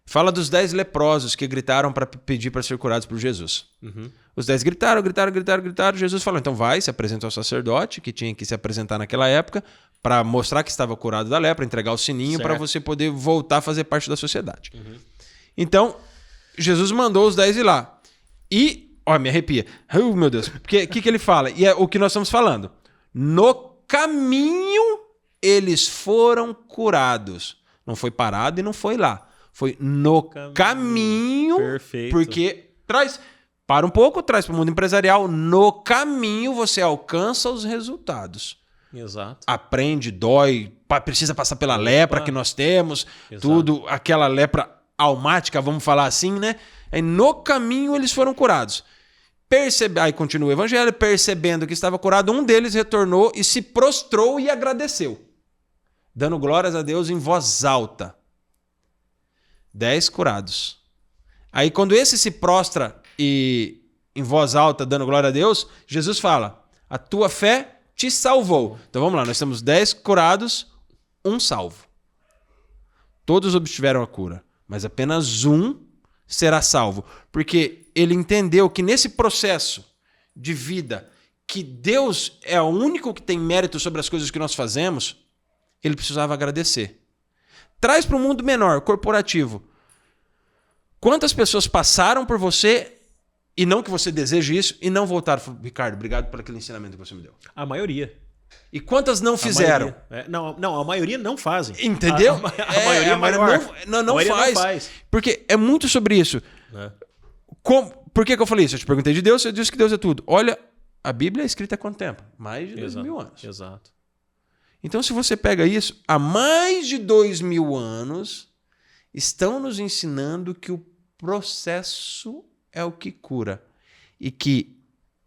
Fala dos 10 leprosos que gritaram para pedir para ser curados por Jesus. Os 10 gritaram. Jesus falou, então vai, se apresenta ao sacerdote, que tinha que se apresentar naquela época, para mostrar que estava curado da lepra, entregar o sininho para você poder voltar a fazer parte da sociedade. Então, Jesus mandou os 10 ir lá. E, me arrepia. Meu Deus. Porque o que ele fala? E é o que nós estamos falando. No caminho, eles foram curados. Não foi parado e não foi lá. Foi no caminho. Perfeito. Porque para um pouco, traz para o mundo empresarial. No caminho, você alcança os resultados. Exato. Aprende, dói, precisa passar pela lepra que nós temos. Exato. Tudo, aquela lepra almática, vamos falar assim, né? Aí no caminho, eles foram curados. Aí continua o evangelho, percebendo que estava curado, um deles retornou e se prostrou e agradeceu, dando glórias a Deus em voz alta. 10 curados. Aí quando esse se prostra e em voz alta, dando glória a Deus, Jesus fala, a tua fé te salvou. Então vamos lá, nós temos 10 curados, 1 salvo. Todos obtiveram a cura, mas apenas um será salvo, porque ele entendeu que nesse processo de vida, que Deus é o único que tem mérito sobre as coisas que nós fazemos, ele precisava agradecer. Traz para o mundo menor, corporativo. Quantas pessoas passaram por você e não que você deseje isso e não voltaram? Falaram, Ricardo, obrigado por aquele ensinamento que você me deu. A maioria. E quantas não fizeram? Não, a maioria não fazem. Entendeu? A maioria não faz. Porque é muito sobre isso. Por que eu falei isso? Eu te perguntei de Deus, você disse que Deus é tudo. Olha, a Bíblia é escrita há quanto tempo? Mais de 2000 anos. Exato. Então, se você pega isso, há mais de 2000 anos, estão nos ensinando que o processo é o que cura. E que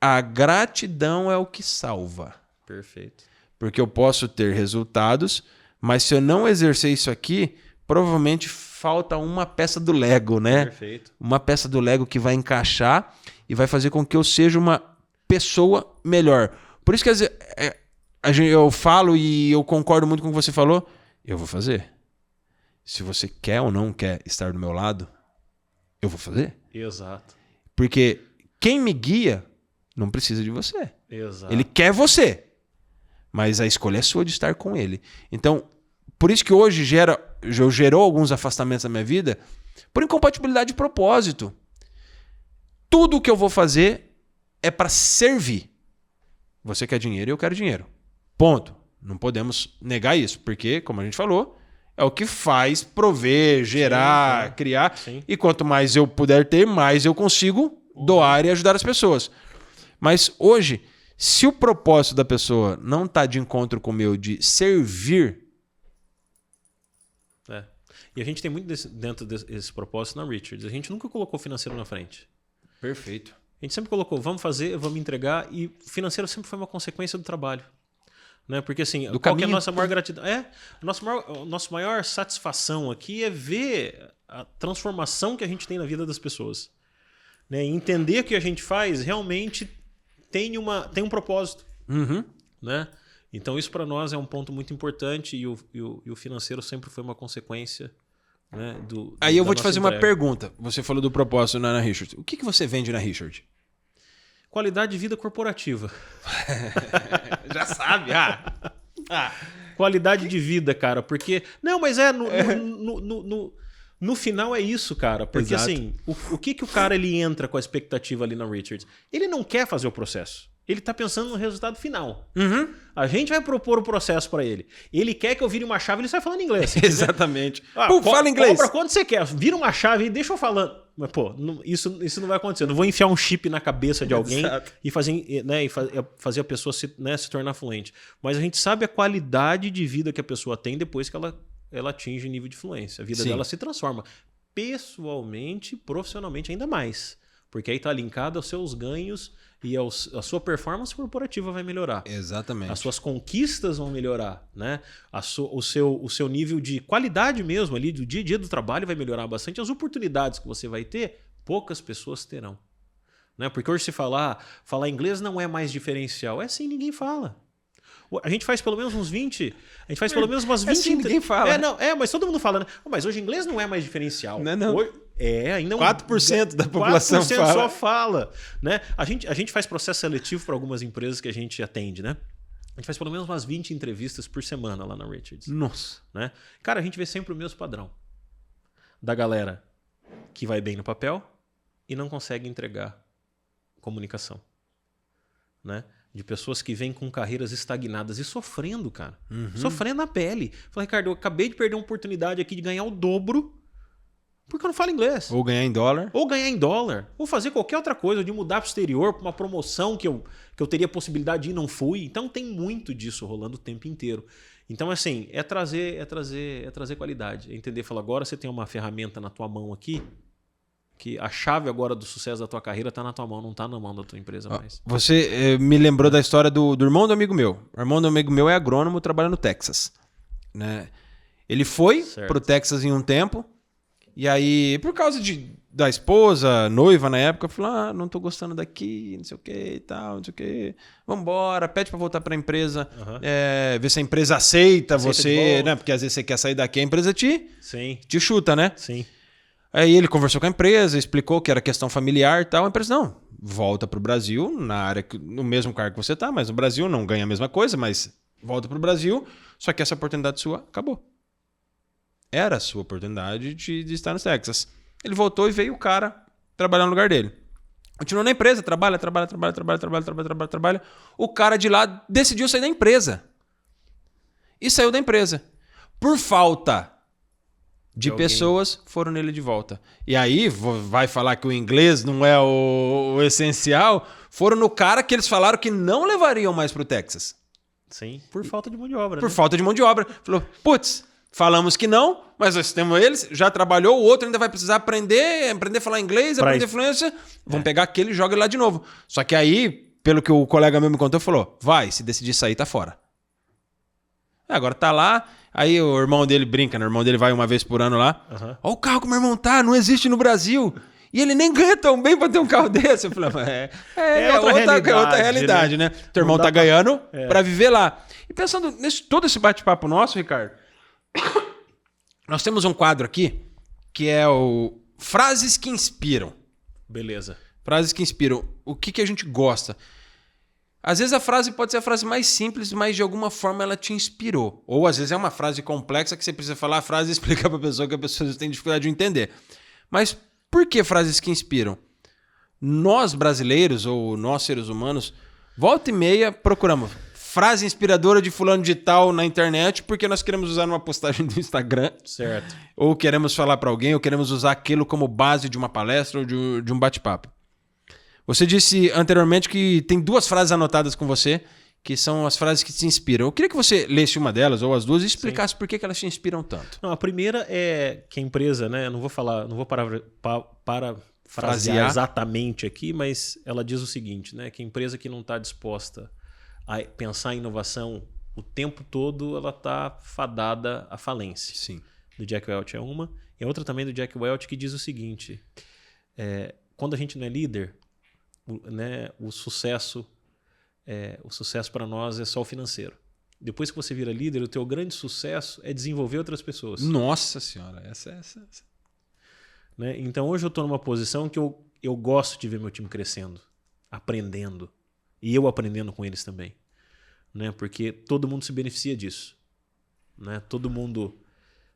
a gratidão é o que salva. Perfeito. Porque eu posso ter resultados, mas se eu não exercer isso aqui, provavelmente falta uma peça do Lego, né? Perfeito. Uma peça do Lego que vai encaixar e vai fazer com que eu seja uma pessoa melhor. Por isso que às vezes, eu falo e eu concordo muito com o que você falou, eu vou fazer. Se você quer ou não quer estar do meu lado, eu vou fazer. Exato. Porque quem me guia não precisa de você. Exato. Ele quer você. Mas a escolha é sua de estar com ele. Então, por isso que hoje gerou alguns afastamentos na minha vida por incompatibilidade de propósito. Tudo que eu vou fazer é para servir. Você quer dinheiro e eu quero dinheiro. Ponto. Não podemos negar isso, porque, como a gente falou, é o que faz prover, gerar, criar. Sim. E quanto mais eu puder ter, mais eu consigo doar e ajudar as pessoas. Mas hoje, se o propósito da pessoa não está de encontro com o meu de servir... E a gente tem muito dentro desse propósito na Richards. A gente nunca colocou financeiro na frente. Perfeito. A gente sempre colocou, vamos fazer, vamos entregar. E o financeiro sempre foi uma consequência do trabalho. Né? Porque assim, qual que é a nossa maior gratidão? A nossa maior satisfação aqui é ver a transformação que a gente tem na vida das pessoas. Né? E entender que o que a gente faz realmente tem um propósito. Uhum. Né? Então isso para nós é um ponto muito importante e o financeiro sempre foi uma consequência. Né, Aí eu vou te fazer entrega. uma pergunta. Você falou do propósito na Richard. O que você vende na Richard? Qualidade de vida corporativa. Já sabe. Qualidade de vida, cara. Porque... Não, mas no final é isso, cara. Porque Exato. assim, o que o cara ele entra com a expectativa ali na Richards? Ele não quer fazer o processo. Ele tá pensando no resultado final. Uhum. A gente vai propor o processo para ele. Ele quer que eu vire uma chave, ele sai falando inglês. Exatamente. Fala inglês. Cobra quando você quer. Vira uma chave e deixa eu falando. Mas, pô, isso não vai acontecer. Eu não vou enfiar um chip na cabeça de alguém e fazer a pessoa se tornar fluente. Mas a gente sabe a qualidade de vida que a pessoa tem depois que ela atinge o nível de fluência. A vida dela se transforma. Pessoalmente, profissionalmente, ainda mais. Porque aí está linkado aos seus ganhos e a sua performance corporativa vai melhorar. Exatamente. As suas conquistas vão melhorar, né? O seu nível de qualidade mesmo ali do dia a dia do trabalho vai melhorar bastante. As oportunidades que você vai ter, poucas pessoas terão. Né? Porque hoje se falar inglês não é mais diferencial. É assim, ninguém fala. A gente faz pelo menos uns 20... A gente faz pelo menos umas 20... assim, ninguém fala. Mas todo mundo fala, né? Mas hoje inglês não é mais diferencial. Não. Hoje, ainda 4% da população 4% fala. só fala. Né? A gente faz processo seletivo para algumas empresas que a gente atende, né? A gente faz pelo menos umas 20 entrevistas por semana lá na Richards. Nossa. Né? Cara, a gente vê sempre o mesmo padrão. Da galera que vai bem no papel e não consegue entregar comunicação. Né? De pessoas que vêm com carreiras estagnadas e sofrendo, cara. Uhum. Sofrendo na pele. Falei, Ricardo, eu acabei de perder uma oportunidade aqui de ganhar o dobro porque eu não falo inglês. Ou ganhar em dólar. Ou ganhar em dólar. Ou fazer qualquer outra coisa, de mudar para o exterior, para uma promoção que eu teria possibilidade de ir e não fui. Então tem muito disso rolando o tempo inteiro. Então, assim, é trazer qualidade. É entender, falar, agora você tem uma ferramenta na tua mão aqui, que a chave agora do sucesso da tua carreira está na tua mão, não está na mão da tua empresa mais. Você me lembrou da história do irmão do amigo meu. O irmão do amigo meu é agrônomo, trabalha no Texas. Né? Ele foi pro Texas em um tempo, e aí, por causa da esposa, noiva na época, falou, não tô gostando daqui, não sei o que e tal, não sei o que. Vambora, pede pra voltar pra empresa, ver se a empresa aceita você, né? Porque às vezes você quer sair daqui, a empresa te chuta, né? Sim. Aí ele conversou com a empresa, explicou que era questão familiar e tal. A empresa, não, volta pro Brasil, na área, no mesmo cargo que você tá, mas no Brasil não ganha a mesma coisa, mas volta pro Brasil, só que essa oportunidade sua acabou. Era a sua oportunidade de estar no Texas. Ele voltou e veio o cara trabalhar no lugar dele. Continuou na empresa, trabalha. O cara de lá decidiu sair da empresa. E saiu da empresa. Por falta de pessoas, foram nele de volta. E aí, vai falar que o inglês não é o essencial, foram no cara que eles falaram que não levariam mais pro Texas. Sim, por falta de mão de obra. Por falta de mão de obra. Falou, putz, falamos que não, mas nós temos eles, já trabalhou, o outro ainda vai precisar aprender a falar inglês, aprender fluência. Vamos pegar aquele e joga ele lá de novo. Só que aí, pelo que o colega meu me contou, falou, vai, se decidir sair, tá fora. Agora tá lá, aí o irmão dele brinca, né? O irmão dele vai uma vez por ano lá. Olha o carro que o meu irmão tá, não existe no Brasil. E ele nem ganha tão bem pra ter um carro desse. Eu falei, outra realidade, né? Teu irmão tá ganhando pra viver lá. E pensando todo esse bate-papo nosso, Ricardo, nós temos um quadro aqui que é o Frases que Inspiram. Beleza. Frases que inspiram. O que a gente gosta? Às vezes a frase pode ser a frase mais simples, mas de alguma forma ela te inspirou. Ou às vezes é uma frase complexa que você precisa falar a frase e explicar pra pessoa que a pessoa tem dificuldade de entender. Mas por que frases que inspiram? Nós brasileiros, ou nós seres humanos, volta e meia procuramos frase inspiradora de fulano de tal na internet porque nós queremos usar numa postagem do Instagram. Certo. Ou queremos falar para alguém, ou queremos usar aquilo como base de uma palestra ou de um bate-papo. Você disse anteriormente que tem 2 frases anotadas com você, que são as frases que te inspiram. Eu queria que você lesse uma delas, ou as 2, e explicasse por que elas te inspiram tanto. Não, a primeira é que a empresa, né? Eu não vou parafrasear exatamente aqui, mas ela diz o seguinte, né? Que a empresa que não está disposta a pensar em inovação o tempo todo, ela está fadada à falência. Sim. Do Jack Welch é uma. E a outra também do Jack Welch que diz o seguinte, quando a gente não é líder, né, o sucesso para nós é só o financeiro. Depois que você vira líder, o teu grande sucesso é desenvolver outras pessoas. Nossa senhora, essa. Né? Então hoje eu estou numa posição que eu gosto de ver meu time crescendo, aprendendo. E eu aprendendo com eles também. Né? Porque todo mundo se beneficia disso. Né? Todo mundo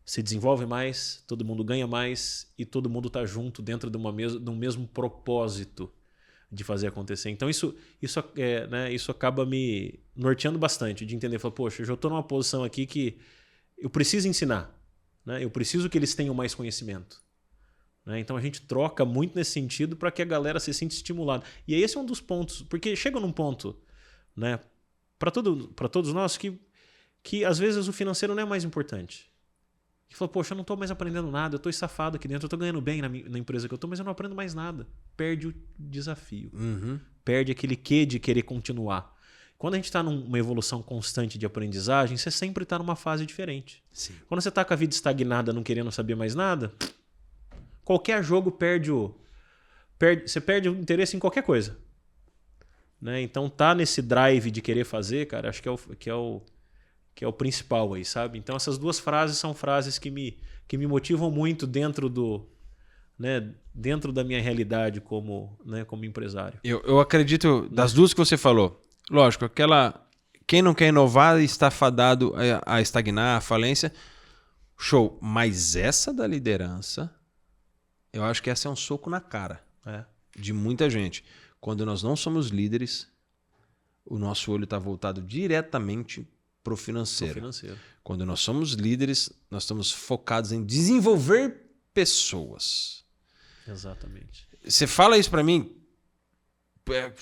se desenvolve mais, todo mundo ganha mais e todo mundo está junto dentro de um mesmo propósito de fazer acontecer. Então isso acaba me norteando bastante, de entender, falar, poxa, eu já estou numa posição aqui que eu preciso ensinar, né? Eu preciso que eles tenham mais conhecimento. Né? Então a gente troca muito nesse sentido para que a galera se sinta estimulada. E esse é um dos pontos, porque chega num ponto, né, para todos nós que às vezes o financeiro não é mais importante. E fala, poxa, eu não estou mais aprendendo nada, eu estou estafado aqui dentro, eu estou ganhando bem na empresa que eu estou, mas eu não aprendo mais nada. Perde o desafio. Perde aquele quê de querer continuar. Quando a gente está numa evolução constante de aprendizagem, você sempre está numa fase diferente. Sim. Quando você está com a vida estagnada, não querendo saber mais nada, qualquer jogo você perde o interesse em qualquer coisa. Né? Então tá nesse drive de querer fazer, cara, acho que é o principal aí, sabe? Então essas 2 frases são frases que me motivam muito dentro da minha realidade como empresário. Eu acredito, das 2 que você falou, lógico, quem não quer inovar está fadado a estagnar, a falência, show, mas essa da liderança, eu acho que essa é um soco na cara de muita gente. Quando nós não somos líderes, o nosso olho está voltado diretamente pro financeiro. Quando nós somos líderes, nós estamos focados em desenvolver pessoas. Exatamente. Você fala isso para mim,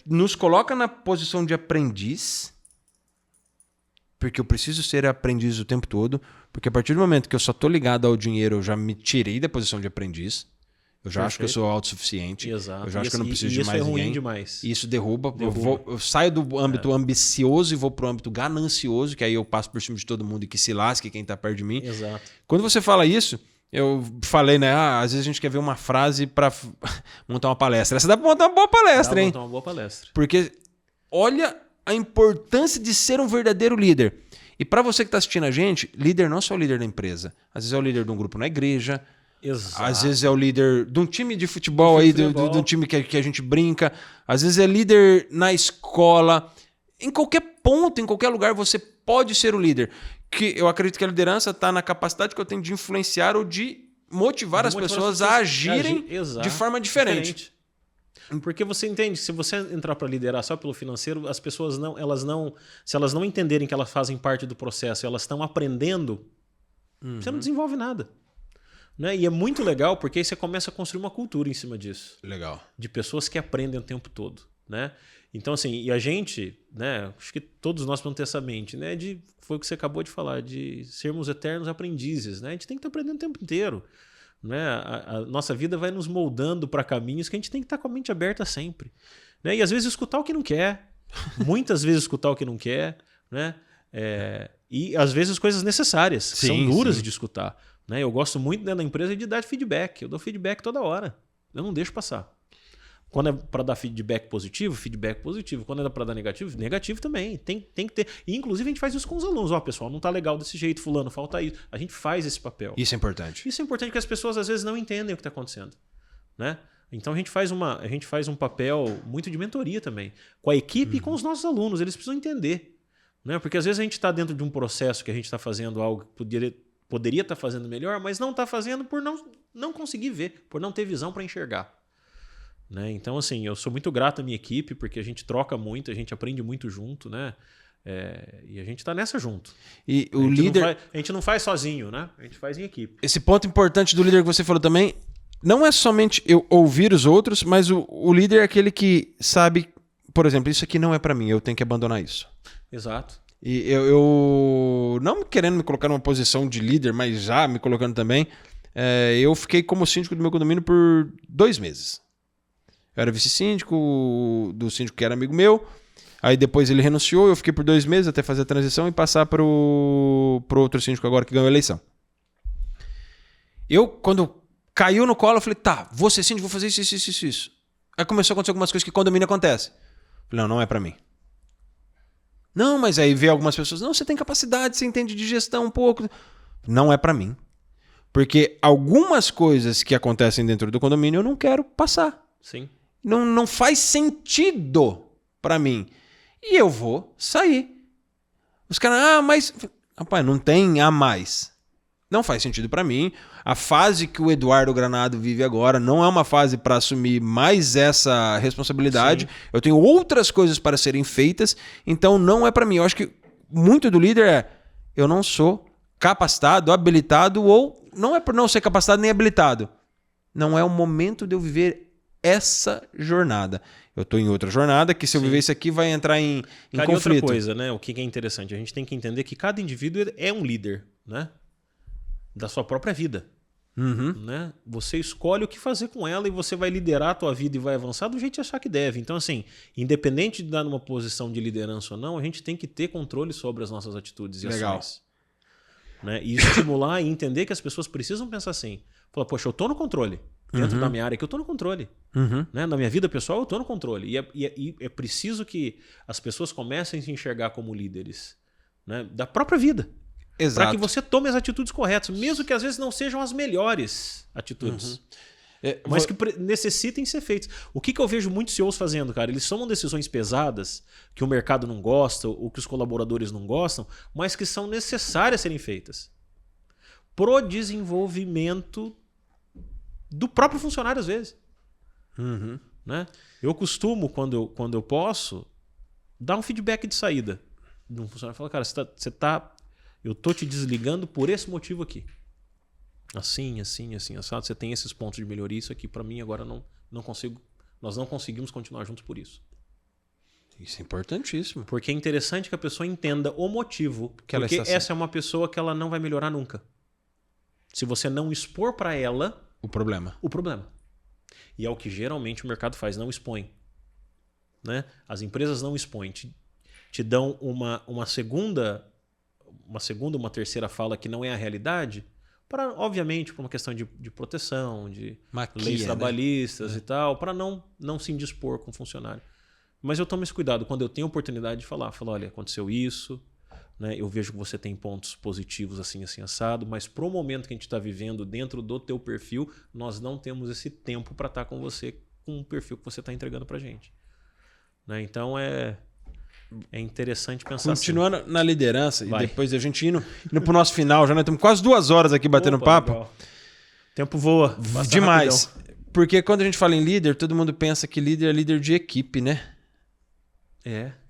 nos coloca na posição de aprendiz, porque eu preciso ser aprendiz o tempo todo, porque a partir do momento que eu só tô ligado ao dinheiro, eu já me tirei da posição de aprendiz. Eu já acho que eu sou autossuficiente. Exato. Eu já acho que eu não preciso de mais ninguém. Demais. E isso derruba. Eu saio do âmbito ambicioso e vou pro âmbito ganancioso, que aí eu passo por cima de todo mundo e que se lasque quem tá perto de mim. Exato. Quando você fala isso, eu falei, né? Às vezes a gente quer ver uma frase para montar uma palestra. Essa dá pra montar uma boa palestra, hein? Dá pra montar uma boa palestra. Porque olha a importância de ser um verdadeiro líder. E para você que tá assistindo a gente, líder não é só o líder da empresa. Às vezes é o líder de um grupo na igreja. Exato. Às vezes é o líder de um time de futebol, de um time que a gente brinca. Às vezes é líder na escola. Em qualquer ponto, em qualquer lugar, você pode ser o líder. Que eu acredito que a liderança está na capacidade que eu tenho de influenciar ou de motivar as pessoas a agirem de forma diferente. Porque você entende, se você entrar para liderar só pelo financeiro, as pessoas se elas não entenderem que elas fazem parte do processo, elas estão aprendendo, você não desenvolve nada. Né? E é muito legal porque aí você começa a construir uma cultura em cima disso. Legal. De pessoas que aprendem o tempo todo. Né? Então, assim, e a gente, né, acho que todos nós vamos ter essa mente, né, foi o que você acabou de falar, de sermos eternos aprendizes. Né? A gente tem que estar aprendendo o tempo inteiro. Né? A nossa vida vai nos moldando para caminhos que a gente tem que estar com a mente aberta sempre. Né? E às vezes escutar o que não quer, muitas vezes escutar o que não quer, né? E às vezes coisas necessárias, que são duras de escutar. Né? Eu gosto muito dentro da empresa de dar feedback, eu dou feedback toda hora, eu não deixo passar. Quando é para dar feedback positivo. Quando é para dar negativo também. Tem que ter. E, inclusive, a gente faz isso com os alunos. Ó, pessoal, não tá legal desse jeito, fulano, falta isso. A gente faz esse papel. Isso é importante. Isso é importante porque as pessoas, às vezes, não entendem o que está acontecendo. Né? Então, a gente faz um papel muito de mentoria também. Com a equipe e com os nossos alunos. Eles precisam entender. Né? Porque, às vezes, a gente está dentro de um processo que a gente está fazendo algo que poderia estar fazendo melhor, mas não está fazendo por não conseguir ver, por não ter visão para enxergar. Né? Então, assim, eu sou muito grato à minha equipe, porque a gente troca muito, a gente aprende muito junto, né? E a gente está nessa junto. E o líder... A gente não faz sozinho, né? A gente faz em equipe. Esse ponto importante do líder que você falou também, não é somente eu ouvir os outros, mas o líder é aquele que sabe, por exemplo, isso aqui não é para mim, eu tenho que abandonar isso. Exato. E eu não querendo me colocar numa posição de líder, mas já me colocando também, eu fiquei como síndico do meu condomínio por 2 meses. Eu era vice-síndico do síndico que era amigo meu. Aí depois ele renunciou, eu fiquei por 2 meses até fazer a transição e passar pro outro síndico agora que ganhou a eleição. Quando caiu no colo, eu falei, tá, vou ser síndico, vou fazer isso. Aí começou a acontecer algumas coisas que condomínio acontece. Falei, não é pra mim. Não, mas aí veio algumas pessoas, não, você tem capacidade, você entende de gestão um pouco. Não é pra mim. Porque algumas coisas que acontecem dentro do condomínio eu não quero passar. Sim. Não faz sentido pra mim. E eu vou sair. Os caras, mas... Rapaz, não tem a mais. Não faz sentido pra mim. A fase que o Eduardo Granado vive agora não é uma fase para assumir mais essa responsabilidade. Sim. Eu tenho outras coisas para serem feitas, então não é pra mim. Eu acho que muito do líder eu não sou capacitado, habilitado, ou não é por não ser capacitado nem habilitado. Não é o momento de eu viver essa jornada. Eu estou em outra jornada que se eu viver isso aqui vai entrar em conflito. E outra coisa, né? O que é interessante, a gente tem que entender que cada indivíduo é um líder, né? Da sua própria vida. Né? Você escolhe o que fazer com ela e você vai liderar a tua vida e vai avançar do jeito que achar que deve. Então, assim, independente de estar numa posição de liderança ou não, a gente tem que ter controle sobre as nossas atitudes e ações. Né? E estimular e entender que as pessoas precisam pensar assim. Falar, poxa, eu estou no controle. Dentro da minha área que eu estou no controle. Né? Na minha vida pessoal eu estou no controle. E é preciso que as pessoas comecem a se enxergar como líderes, né? Da própria vida. Para que você tome as atitudes corretas, mesmo que às vezes não sejam as melhores atitudes. Mas que necessitem ser feitas. O que eu vejo muitos CEOs fazendo, cara? Eles tomam decisões pesadas que o mercado não gosta ou que os colaboradores não gostam, mas que são necessárias serem feitas pro desenvolvimento do próprio funcionário, às vezes. Né? Eu costumo, quando eu posso, dar um feedback de saída de um funcionário. Falar, cara, eu tô te desligando por esse motivo aqui. Assim, assado. Você tem esses pontos de melhoria. Isso aqui, para mim, agora não consigo. Nós não conseguimos continuar juntos por isso. Isso é importantíssimo. Porque é interessante que a pessoa entenda o motivo. Porque essa é uma pessoa que ela não vai melhorar nunca. Se você não expor para ela... O problema. E é o que geralmente o mercado faz, não expõe. Né? As empresas não expõem. Te dão uma segunda, uma terceira fala que não é a realidade, obviamente, por uma questão de proteção, de leis trabalhistas, né? E tal, para não se indispor com o funcionário. Mas eu tomo esse cuidado quando eu tenho oportunidade de falar, olha, aconteceu isso, né? Eu vejo que você tem pontos positivos assim assado, mas pro momento que a gente está vivendo dentro do teu perfil, nós não temos esse tempo para estar com você com o perfil que você está entregando para gente. Né? Então é interessante pensar continuando assim. Na liderança, e depois a gente indo pro nosso final, já nós estamos quase 2 horas aqui batendo papo. Legal. Tempo voa. Demais. Rapidão. Porque quando a gente fala em líder, todo mundo pensa que líder é líder de equipe, né?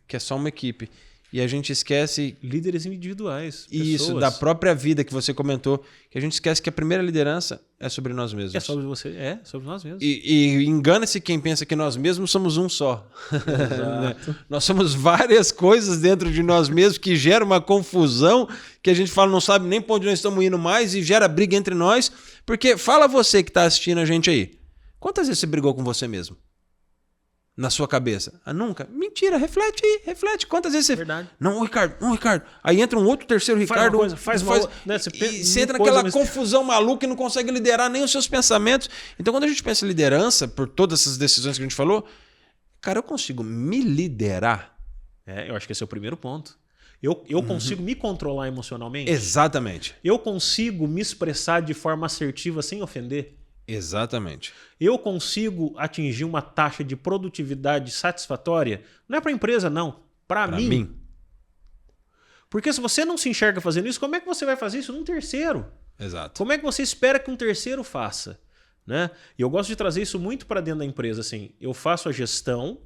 Que é só uma equipe. E a gente esquece... Líderes individuais. Isso, pessoas. da própria vida que você comentou. Que a gente esquece que a primeira liderança é sobre nós mesmos. É sobre você. É, sobre nós mesmos. E engana-se quem pensa que nós mesmos somos um só. Exato. Nós somos várias coisas dentro de nós mesmos que gera uma confusão que a gente fala, não sabe nem para onde nós estamos indo mais e gera briga entre nós. Porque fala você que está assistindo a gente aí. Quantas vezes você brigou com você mesmo? Na sua cabeça? Ah, nunca? Mentira, reflete aí, reflete. Quantas vezes você... Verdade. Não, Ricardo. Aí entra um outro terceiro Ricardo. Faz uma coisa. Né? Você entra naquela confusão maluca e não consegue liderar nem os seus pensamentos. Então, quando a gente pensa em liderança, por todas essas decisões que a gente falou, cara, eu consigo me liderar? Eu acho que esse é o primeiro ponto. Eu consigo me controlar emocionalmente? Exatamente. Eu consigo me expressar de forma assertiva sem ofender? Exatamente. Eu consigo atingir uma taxa de produtividade satisfatória? Não é para a empresa, não. Para mim. Porque se você não se enxerga fazendo isso, como é que você vai fazer isso num terceiro? Exato. Como é que você espera que um terceiro faça? Né? E eu gosto de trazer isso muito para dentro da empresa. Assim, eu faço a gestão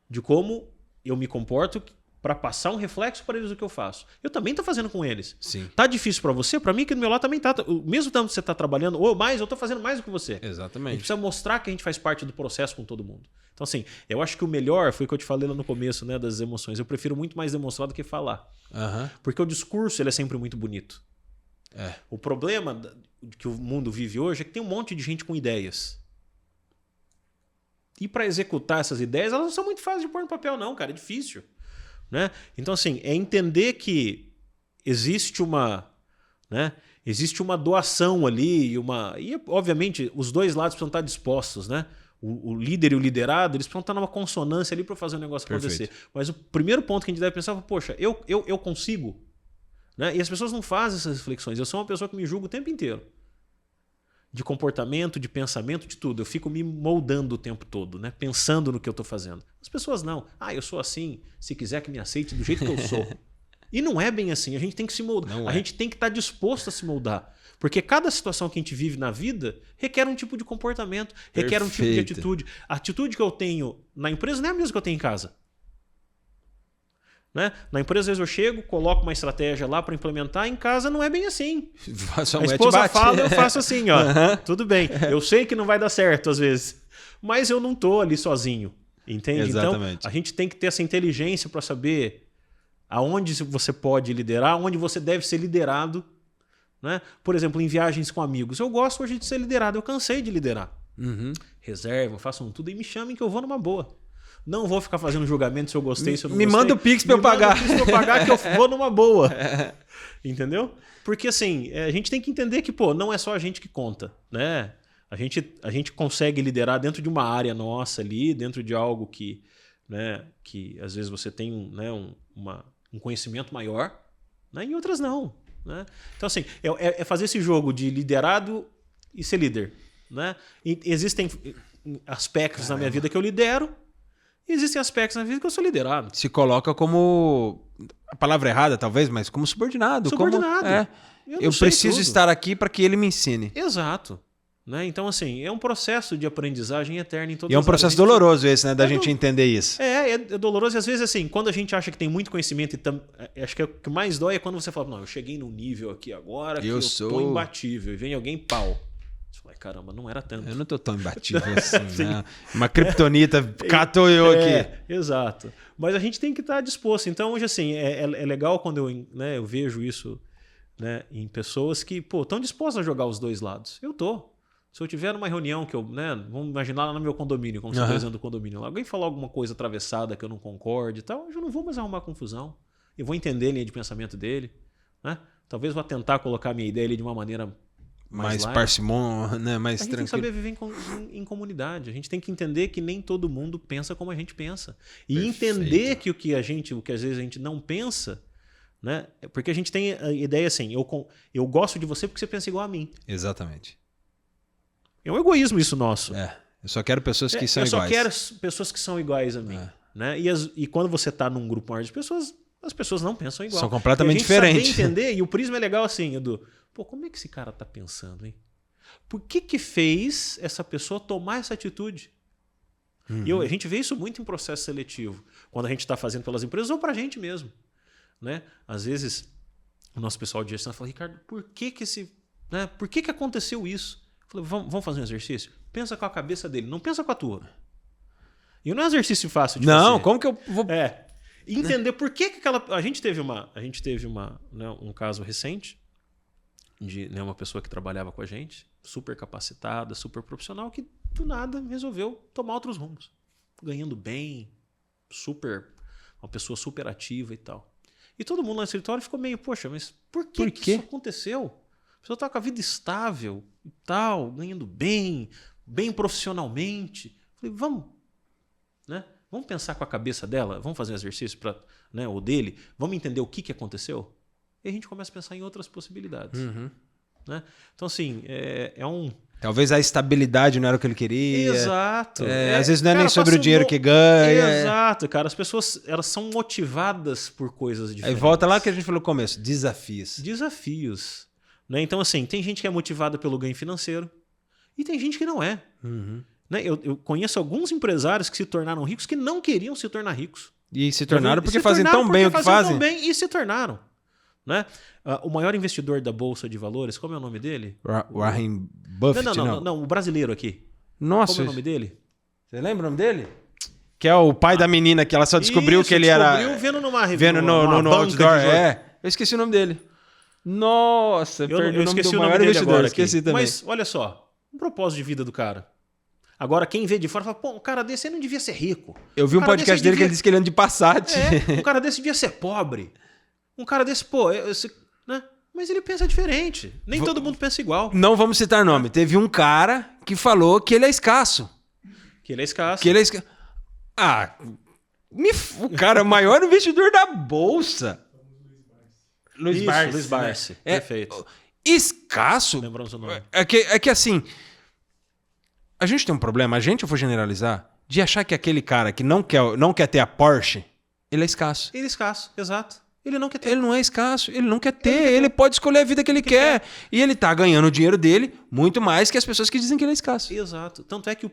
de como eu me comporto para passar um reflexo para eles do que eu faço. Eu também estou fazendo com eles. Sim. Tá difícil para você? Para mim, aqui do meu lado também tá. Mesmo tanto que você está trabalhando, ou mais, eu estou fazendo mais do que você. Exatamente. A gente precisa mostrar que a gente faz parte do processo com todo mundo. Então, assim, eu acho que o melhor foi o que eu te falei lá no começo, né, das emoções. Eu prefiro muito mais demonstrar do que falar. Porque o discurso ele é sempre muito bonito. O problema que o mundo vive hoje é que tem um monte de gente com ideias. E para executar essas ideias, elas não são muito fáceis de pôr no papel, não, cara. É difícil. Né? Então, assim, é entender que existe uma doação ali, e obviamente os dois lados precisam estar dispostos, né? O líder e o liderado, eles precisam estar numa consonância ali para fazer o negócio acontecer. Mas o primeiro ponto que a gente deve pensar é, poxa, eu consigo? Né? E as pessoas não fazem essas reflexões. Eu sou uma pessoa que me julga o tempo inteiro. De comportamento, de pensamento, de tudo. Eu fico me moldando o tempo todo, né? Pensando no que eu estou fazendo. As pessoas não. Eu sou assim, se quiser que me aceite do jeito que eu sou. E não é bem assim. A gente tem que se moldar. A gente tem que estar disposto a se moldar. Porque cada situação que a gente vive na vida requer um tipo de comportamento, requer um tipo de atitude. A atitude que eu tenho na empresa não é a mesma que eu tenho em casa. Né? Na empresa, às vezes eu chego, coloco uma estratégia lá para implementar, em casa não é bem assim. A esposa fala, eu faço assim, ó. Tudo bem. Eu sei que não vai dar certo às vezes, mas eu não tô ali sozinho, entende? Exatamente. Então, a gente tem que ter essa inteligência para saber aonde você pode liderar, onde você deve ser liderado. Né? Por exemplo, em viagens com amigos. Eu gosto hoje de ser liderado, eu cansei de liderar. Reserva, façam tudo e me chamem que eu vou numa boa. Não vou ficar fazendo julgamento se eu gostei, se eu não gostei. Me manda o Pix pra eu pagar. Me manda o Pix pra eu pagar que eu vou numa boa. Entendeu? Porque assim, a gente tem que entender que, não é só a gente que conta, né? A gente consegue liderar dentro de uma área nossa ali, dentro de algo que, né, que às vezes você tem um conhecimento maior, né? Em outras não. Né? Então assim, é fazer esse jogo de liderado e ser líder. Né? E existem aspectos na minha vida que eu lidero, e existem aspectos na vida que eu sou liderado. Se coloca como... A palavra errada, talvez, mas como subordinado. Subordinado. Eu preciso estar aqui para que ele me ensine. Exato. Né? Então, assim, é um processo de aprendizagem eterna em todas as áreas. E é um processo doloroso esse, né? Da gente entender isso. É doloroso. E às vezes, assim, quando a gente acha que tem muito conhecimento, acho que o que mais dói é quando você fala, não, eu cheguei num nível aqui agora que eu tô imbatível. E vem alguém, pau. Você fala, caramba, não era tanto. Eu não tô tão imbatível assim, né? Uma criptonita catou eu aqui. Exato. Mas a gente tem que estar disposto. Então, hoje, assim, é legal quando eu vejo isso, né, em pessoas que, estão dispostas a jogar os dois lados. Eu tô. Se eu tiver numa reunião que vamos imaginar lá no meu condomínio, como se fosse do condomínio lá, alguém falar alguma coisa atravessada que eu não concorde e tal, eu já não vou mais arrumar confusão. Eu vou entender a linha de pensamento dele, né? Talvez vou tentar colocar a minha ideia ali de uma maneira mais parcimônia, né? Mais tranquila. A gente tem que saber viver em comunidade. A gente tem que entender que nem todo mundo pensa como a gente pensa. E entender que o que às vezes a gente não pensa, né? Porque a gente tem a ideia assim, eu gosto de você porque você pensa igual a mim. Exatamente. É um egoísmo isso nosso. Eu só quero pessoas que são iguais. Eu só quero pessoas que são iguais a mim. Né? E quando você está num grupo maior de pessoas, as pessoas não pensam igual. São completamente diferentes. Saber entender, e o prisma é legal assim, Edu. Como é que esse cara tá pensando, hein? Por que fez essa pessoa tomar essa atitude? E a gente vê isso muito em processo seletivo, quando a gente está fazendo pelas empresas ou para a gente mesmo. Né? Às vezes, o nosso pessoal de gestão fala, Ricardo, por que aconteceu isso? Eu falei, vamos fazer um exercício? Pensa com a cabeça dele, não pensa com a tua. E não é um exercício fácil de fazer. Não, como que eu vou... Entender por que aquela... A gente teve um caso recente de uma pessoa que trabalhava com a gente, super capacitada, super profissional, que do nada resolveu tomar outros rumos. Ganhando bem, uma pessoa super ativa e tal. E todo mundo lá no escritório ficou meio, poxa, mas por que isso aconteceu? A pessoa está com a vida estável e tal, ganhando bem profissionalmente. Falei, vamos, né? Vamos pensar com a cabeça dela, vamos fazer um exercício ou dele, vamos entender o que aconteceu? E a gente começa a pensar em outras possibilidades. Né? Então, assim, Talvez a estabilidade não era o que ele queria. Exato. Às vezes não é nem sobre o dinheiro que ganha. Exato, cara. As pessoas elas são motivadas por coisas diferentes. Aí volta lá que a gente falou no começo, desafios. Né? Então, assim, tem gente que é motivada pelo ganho financeiro e tem gente que não é. Né? Eu conheço alguns empresários que se tornaram ricos que não queriam se tornar ricos. E se tornaram porque fazem tão bem o que fazem. E se tornaram. Né? O maior investidor da Bolsa de Valores, como é o nome dele? Warren Buffett, não, o brasileiro aqui. Nossa. Como é o nome dele? Você lembra o nome dele? Que é o pai da menina que ela só descobriu que ele era... vendo numa revista. Vendo no outdoor. Eu esqueci o nome dele. Nossa, eu esqueci o nome dele agora. Esqueci também. Mas olha só, um propósito de vida do cara. Agora, quem vê de fora fala, pô, um cara desse aí não devia ser rico. Eu vi um podcast dele que ele disse que ele anda de Passat. Um cara desse devia ser pobre. Um cara desse, né? Mas ele pensa diferente. Nem todo mundo pensa igual. Não vamos citar nome. Teve um cara que falou que ele é escasso. O cara é o maior investidor da Bolsa. Luiz Barsi. Perfeito. Escasso? Lembramos o nome. É que assim... A gente tem um problema, eu vou generalizar, de achar que aquele cara que não quer ter a Porsche, ele é escasso. Ele é escasso, exato. Ele não quer ter. Ele não é escasso, ele não quer ter, ele pode escolher a vida que ele quer. E ele tá ganhando o dinheiro dele muito mais que as pessoas que dizem que ele é escasso. Exato. Tanto é que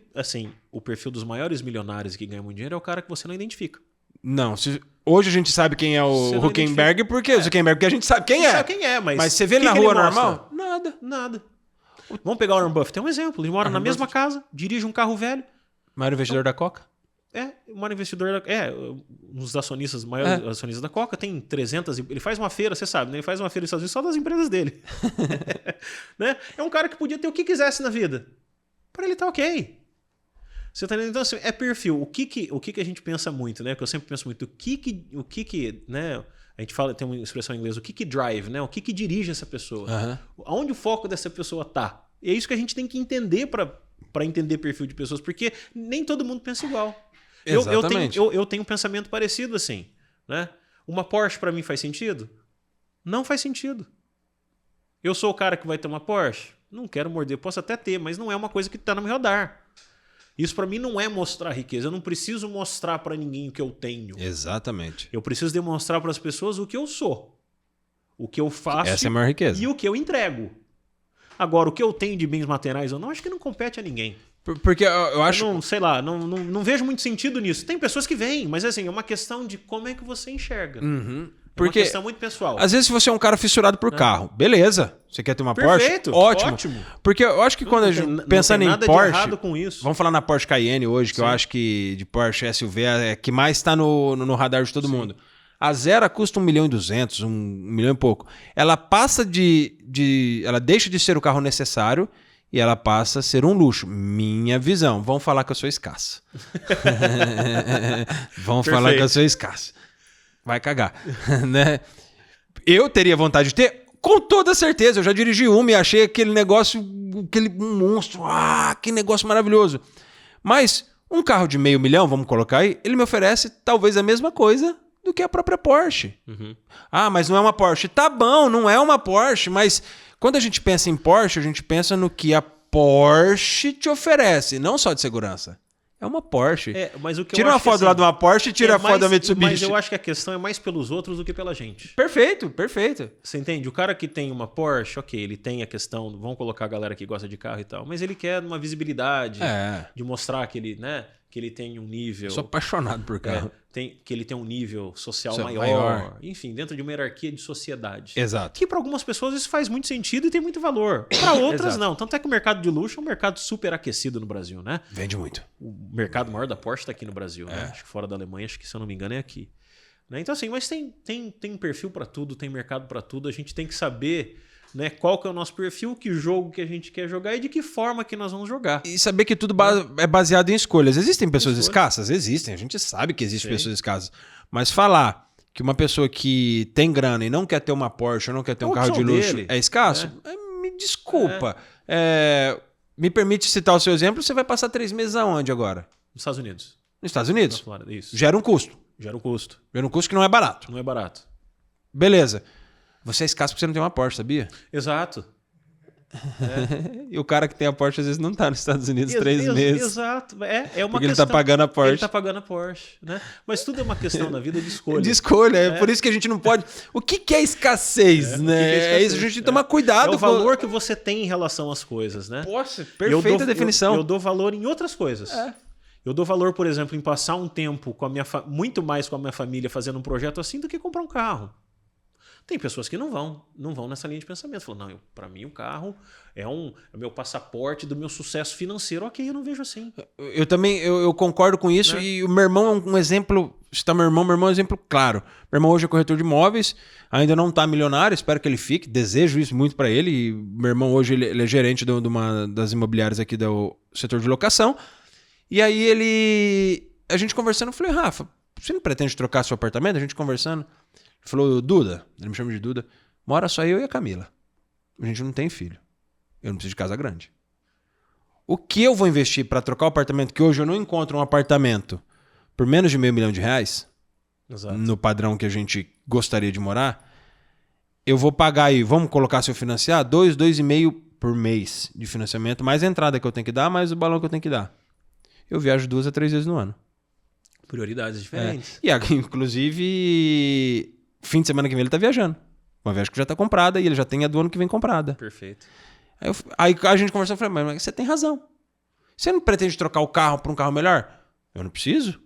o perfil dos maiores milionários que ganham muito dinheiro é o cara que você não identifica. Não, hoje a gente sabe quem é o Huckenberg, porque o Zuckerberg, porque a gente sabe quem é. Sabe quem é, mas você vê ele na rua normal? Nada. Vamos pegar o Warren Buffett, tem um exemplo. Ele mora na mesma casa, dirige um carro velho. Maior investidor da Coca? O maior investidor um dos acionistas, maiores acionistas da Coca, tem 300. Ele faz uma feira, você sabe, né? Ele faz uma feira nos Estados Unidos só das empresas dele. Né? É um cara que podia ter o que quisesse na vida. Para ele tá ok. Você tá entendendo? Então, assim, é perfil. O que a gente pensa muito, né? Que eu sempre penso muito. O que né? A gente fala, tem uma expressão em inglês, o que drive, né? O que dirige essa pessoa? Aonde o foco dessa pessoa tá? E é isso que a gente tem que entender para entender perfil de pessoas, porque nem todo mundo pensa igual. Exatamente. Eu tenho um pensamento parecido assim, né? Uma Porsche para mim faz sentido? Não faz sentido. Eu sou o cara que vai ter uma Porsche? Não quero morder, posso até ter, mas não é uma coisa que tá no meu radar. Isso para mim não é mostrar riqueza. Eu não preciso mostrar para ninguém o que eu tenho. Exatamente. Eu preciso demonstrar para as pessoas o que eu sou, o que eu faço. Essa é a maior riqueza. E o que eu entrego. Agora, o que eu tenho de bens materiais ou não, acho que não compete a ninguém. Porque eu acho... não vejo muito sentido nisso. Tem pessoas que veem, mas assim, é uma questão de como é que você enxerga. Porque é uma questão muito pessoal. Às vezes se você é um cara fissurado por carro, beleza. Você quer ter uma Perfeito, Porsche? Ótimo. Porque eu acho que quando a gente pensando em Porsche... errado com isso. Vamos falar na Porsche Cayenne hoje, que eu acho que de Porsche SUV é a que mais está no radar de todo mundo. A Zera custa 1.200.000, 1 milhão e pouco. Ela passa ela deixa de ser o carro necessário e ela passa a ser um luxo. Minha visão. Vão falar que eu sou escasso. Vão falar que eu sou escasso. Vai cagar. Né? Eu teria vontade de ter, com toda certeza. Eu já dirigi uma e achei aquele negócio, um monstro. Que negócio maravilhoso. Mas um carro de 500 mil, vamos colocar aí, ele me oferece talvez a mesma coisa do que a própria Porsche. Mas não é uma Porsche. Tá bom, não é uma Porsche, mas quando a gente pensa em Porsche, a gente pensa no que a Porsche te oferece, não só de segurança. É uma Porsche. Mas o que Tira eu uma acho que, foto lá de uma Porsche e tira a foto da Mitsubishi. Mas eu acho que a questão é mais pelos outros do que pela gente. Perfeito, perfeito. Você entende? O cara que tem uma Porsche, ok, ele tem a questão, vamos colocar a galera que gosta de carro e tal, mas ele quer uma visibilidade, de mostrar que ele, né, que ele tem um nível... Sou apaixonado por carro. Que ele tem um nível social maior. Enfim, dentro de uma hierarquia de sociedade. Exato. Que para algumas pessoas isso faz muito sentido e tem muito valor. Para outras não. Tanto é que o mercado de luxo é um mercado super aquecido no Brasil, né? Vende muito. O mercado maior da Porsche está aqui no Brasil, né? Acho que fora da Alemanha, acho que se eu não me engano é aqui. Né? Então assim, mas tem perfil para tudo, tem mercado para tudo. A gente tem que saber, né, qual que é o nosso perfil, que jogo que a gente quer jogar e de que forma que nós vamos jogar. E saber que tudo é baseado em escolhas. Existem pessoas escassas? Existem. A gente sabe que existem pessoas escassas. Mas falar que uma pessoa que tem grana e não quer ter uma Porsche ou não quer ter um carro de luxo é escasso? Me desculpa. Me permite citar o seu exemplo. Você vai passar 3 meses aonde agora? Nos Estados Unidos. Nos Estados Unidos? Isso. Gera um custo. Gera um custo. Gera um custo que não é barato. Não é barato. Beleza. Você é escasso porque você não tem uma Porsche, sabia? Exato. E o cara que tem a Porsche às vezes não tá nos Estados Unidos 3 meses. Exato. É uma porque questão, ele tá pagando a Porsche. Ele tá pagando a Porsche, né? Mas tudo é uma questão na vida de escolha. De escolha. É por isso que a gente não pode... O que é escassez, né? É isso, a gente tem que tomar cuidado. É o valor que você tem em relação às coisas, né? Poxa, perfeita definição. Eu dou valor em outras coisas. Eu dou valor, por exemplo, em passar um tempo com a muito mais com a minha família fazendo um projeto assim do que comprar um carro. Tem pessoas que não vão nessa linha de pensamento. Falam, não, para mim o carro é o meu passaporte do meu sucesso financeiro. Ok, eu não vejo assim. Eu também, eu concordo com isso. E o meu irmão é um exemplo, citar meu irmão é um exemplo claro. Meu irmão hoje é corretor de imóveis, ainda não está milionário, espero que ele fique, desejo isso muito para ele. E meu irmão hoje ele é gerente de uma das imobiliárias aqui do setor de locação. E aí a gente conversando, eu falei, Rafa, você não pretende trocar seu apartamento? A gente conversando. Ele falou, Duda, ele me chama de Duda, mora só eu e a Camila. A gente não tem filho. Eu não preciso de casa grande. O que eu vou investir para trocar o apartamento, que hoje eu não encontro um apartamento por menos de R$500 mil, exato, no padrão que a gente gostaria de morar, eu vou pagar aí, vamos colocar se eu financiar, 2,5 por mês de financiamento, mais a entrada que eu tenho que dar, mais o balão que eu tenho que dar. Eu viajo 2 a 3 vezes no ano. Prioridades diferentes. E inclusive, fim de semana que vem ele tá viajando. Uma viagem que já tá comprada e ele já tem a do ano que vem comprada. Perfeito. Aí a gente conversou e falei, mas você tem razão. Você não pretende trocar o carro por um carro melhor? Eu não preciso.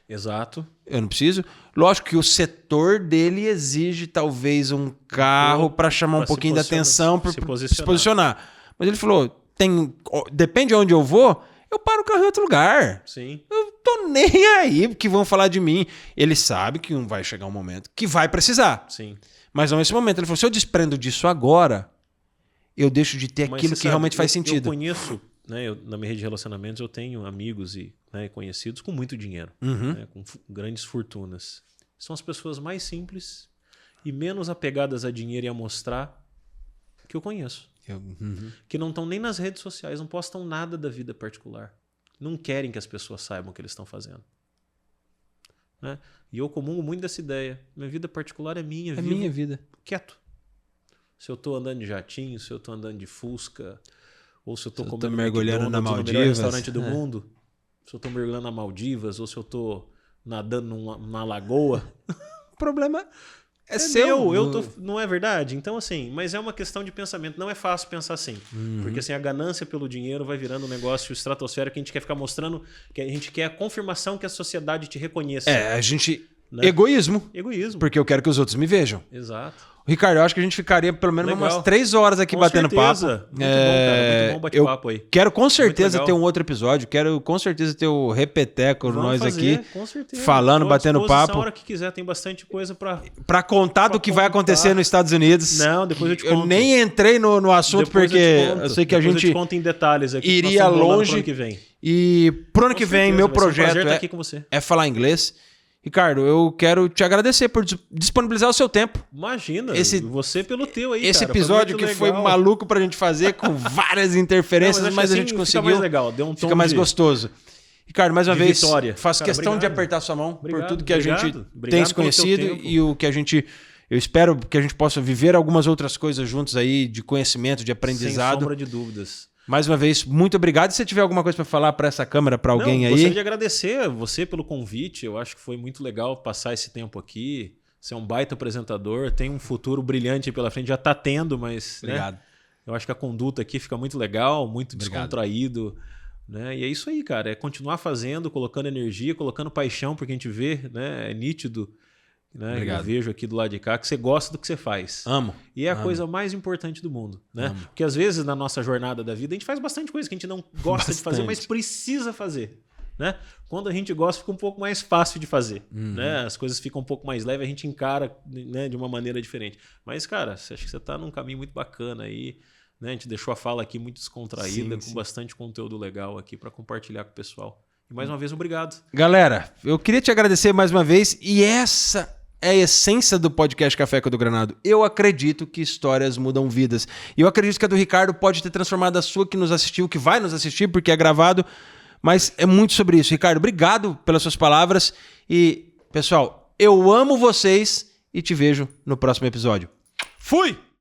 Exato. Eu não preciso. Lógico que o setor dele exige talvez um carro para chamar um pouquinho da atenção, para se posicionar. Mas ele falou, depende de onde eu vou, eu paro o carro em outro lugar. Sim. Eu tô nem aí porque vão falar de mim. Ele sabe que vai chegar um momento que vai precisar. Sim. Mas não nesse momento. Ele falou, se eu desprendo disso agora, eu deixo de ter aquilo que realmente faz sentido. Eu conheço, né, na minha rede de relacionamentos, eu tenho amigos e conhecidos com muito dinheiro, né, com grandes fortunas. São as pessoas mais simples e menos apegadas a dinheiro e a mostrar que eu conheço. Que não estão nem nas redes sociais, não postam nada da vida particular. Não querem que as pessoas saibam o que eles estão fazendo. Né? E eu comungo muito dessa ideia. Minha vida particular é minha. É minha vida. Quieto. Se eu estou andando de jatinho, se eu estou andando de Fusca, ou se eu estou comendo mergulhando na Maldivas, no melhor restaurante do mundo, se eu estou mergulhando na Maldivas, ou se eu estou nadando numa lagoa, o problema é seu. Não é verdade? Então, assim, mas é uma questão de pensamento. Não é fácil pensar assim. Porque assim, a ganância pelo dinheiro vai virando um negócio estratosférico que a gente quer ficar mostrando, que a gente quer a confirmação que a sociedade te reconheça. A gente... Né? Egoísmo. Porque eu quero que os outros me vejam. Exato. Ricardo, eu acho que a gente ficaria pelo menos umas 3 horas aqui batendo papo. Muito bom, cara. Muito bom bate-papo aí. Quero com certeza ter um outro episódio. Quero com certeza ter o Repeteco nós aqui. Com certeza. Falando, batendo papo. A hora que quiser, tem bastante coisa pra contar do que vai acontecer nos Estados Unidos. Não, depois eu te conto. Eu nem entrei no assunto porque eu sei que a gente eu te conto em detalhes aqui. Iria longe. Pro ano que vem. E pro ano que vem, meu projeto aqui com você. É falar inglês. Ricardo, eu quero te agradecer por disponibilizar o seu tempo. Imagina, você pelo teu aí, esse episódio que foi maluco pra gente fazer, com várias interferências, mas a gente conseguiu. Fica mais legal, deu um tom fica mais gostoso. Ricardo, mais uma vez, faço questão de apertar sua mão por tudo que a gente tem se conhecido e o que a gente... Eu espero que a gente possa viver algumas outras coisas juntos aí, de conhecimento, de aprendizado. Sem sombra de dúvidas. Mais uma vez, muito obrigado. E se você tiver alguma coisa para falar para essa câmera, para alguém aí... Gostaria de agradecer você pelo convite. Eu acho que foi muito legal passar esse tempo aqui. Você é um baita apresentador, tem um futuro brilhante pela frente. Já está tendo, mas... Obrigado. Né? Eu acho que a conduta aqui fica muito legal, muito descontraído. Né? E é isso aí, cara. É continuar fazendo, colocando energia, colocando paixão, porque a gente vê, né? É nítido. Né? Eu vejo aqui do lado de cá que você gosta do que você faz. Amo. E é a coisa mais importante do mundo. Né? Porque às vezes na nossa jornada da vida a gente faz bastante coisa que a gente não gosta de fazer, mas precisa fazer. Né? Quando a gente gosta, fica um pouco mais fácil de fazer. Né? As coisas ficam um pouco mais leves, a gente encara, né, de uma maneira diferente. Mas, cara, acho que você está num caminho muito bacana aí. Né? A gente deixou a fala aqui muito descontraída, com bastante conteúdo legal aqui para compartilhar com o pessoal. E mais uma vez, obrigado. Galera, eu queria te agradecer mais uma vez. E essa é a essência do podcast Café com o Granado. Eu acredito que histórias mudam vidas. E eu acredito que a do Ricardo pode ter transformado a sua que nos assistiu, que vai nos assistir, porque é gravado. Mas é muito sobre isso. Ricardo, obrigado pelas suas palavras. E, pessoal, eu amo vocês e te vejo no próximo episódio. Fui!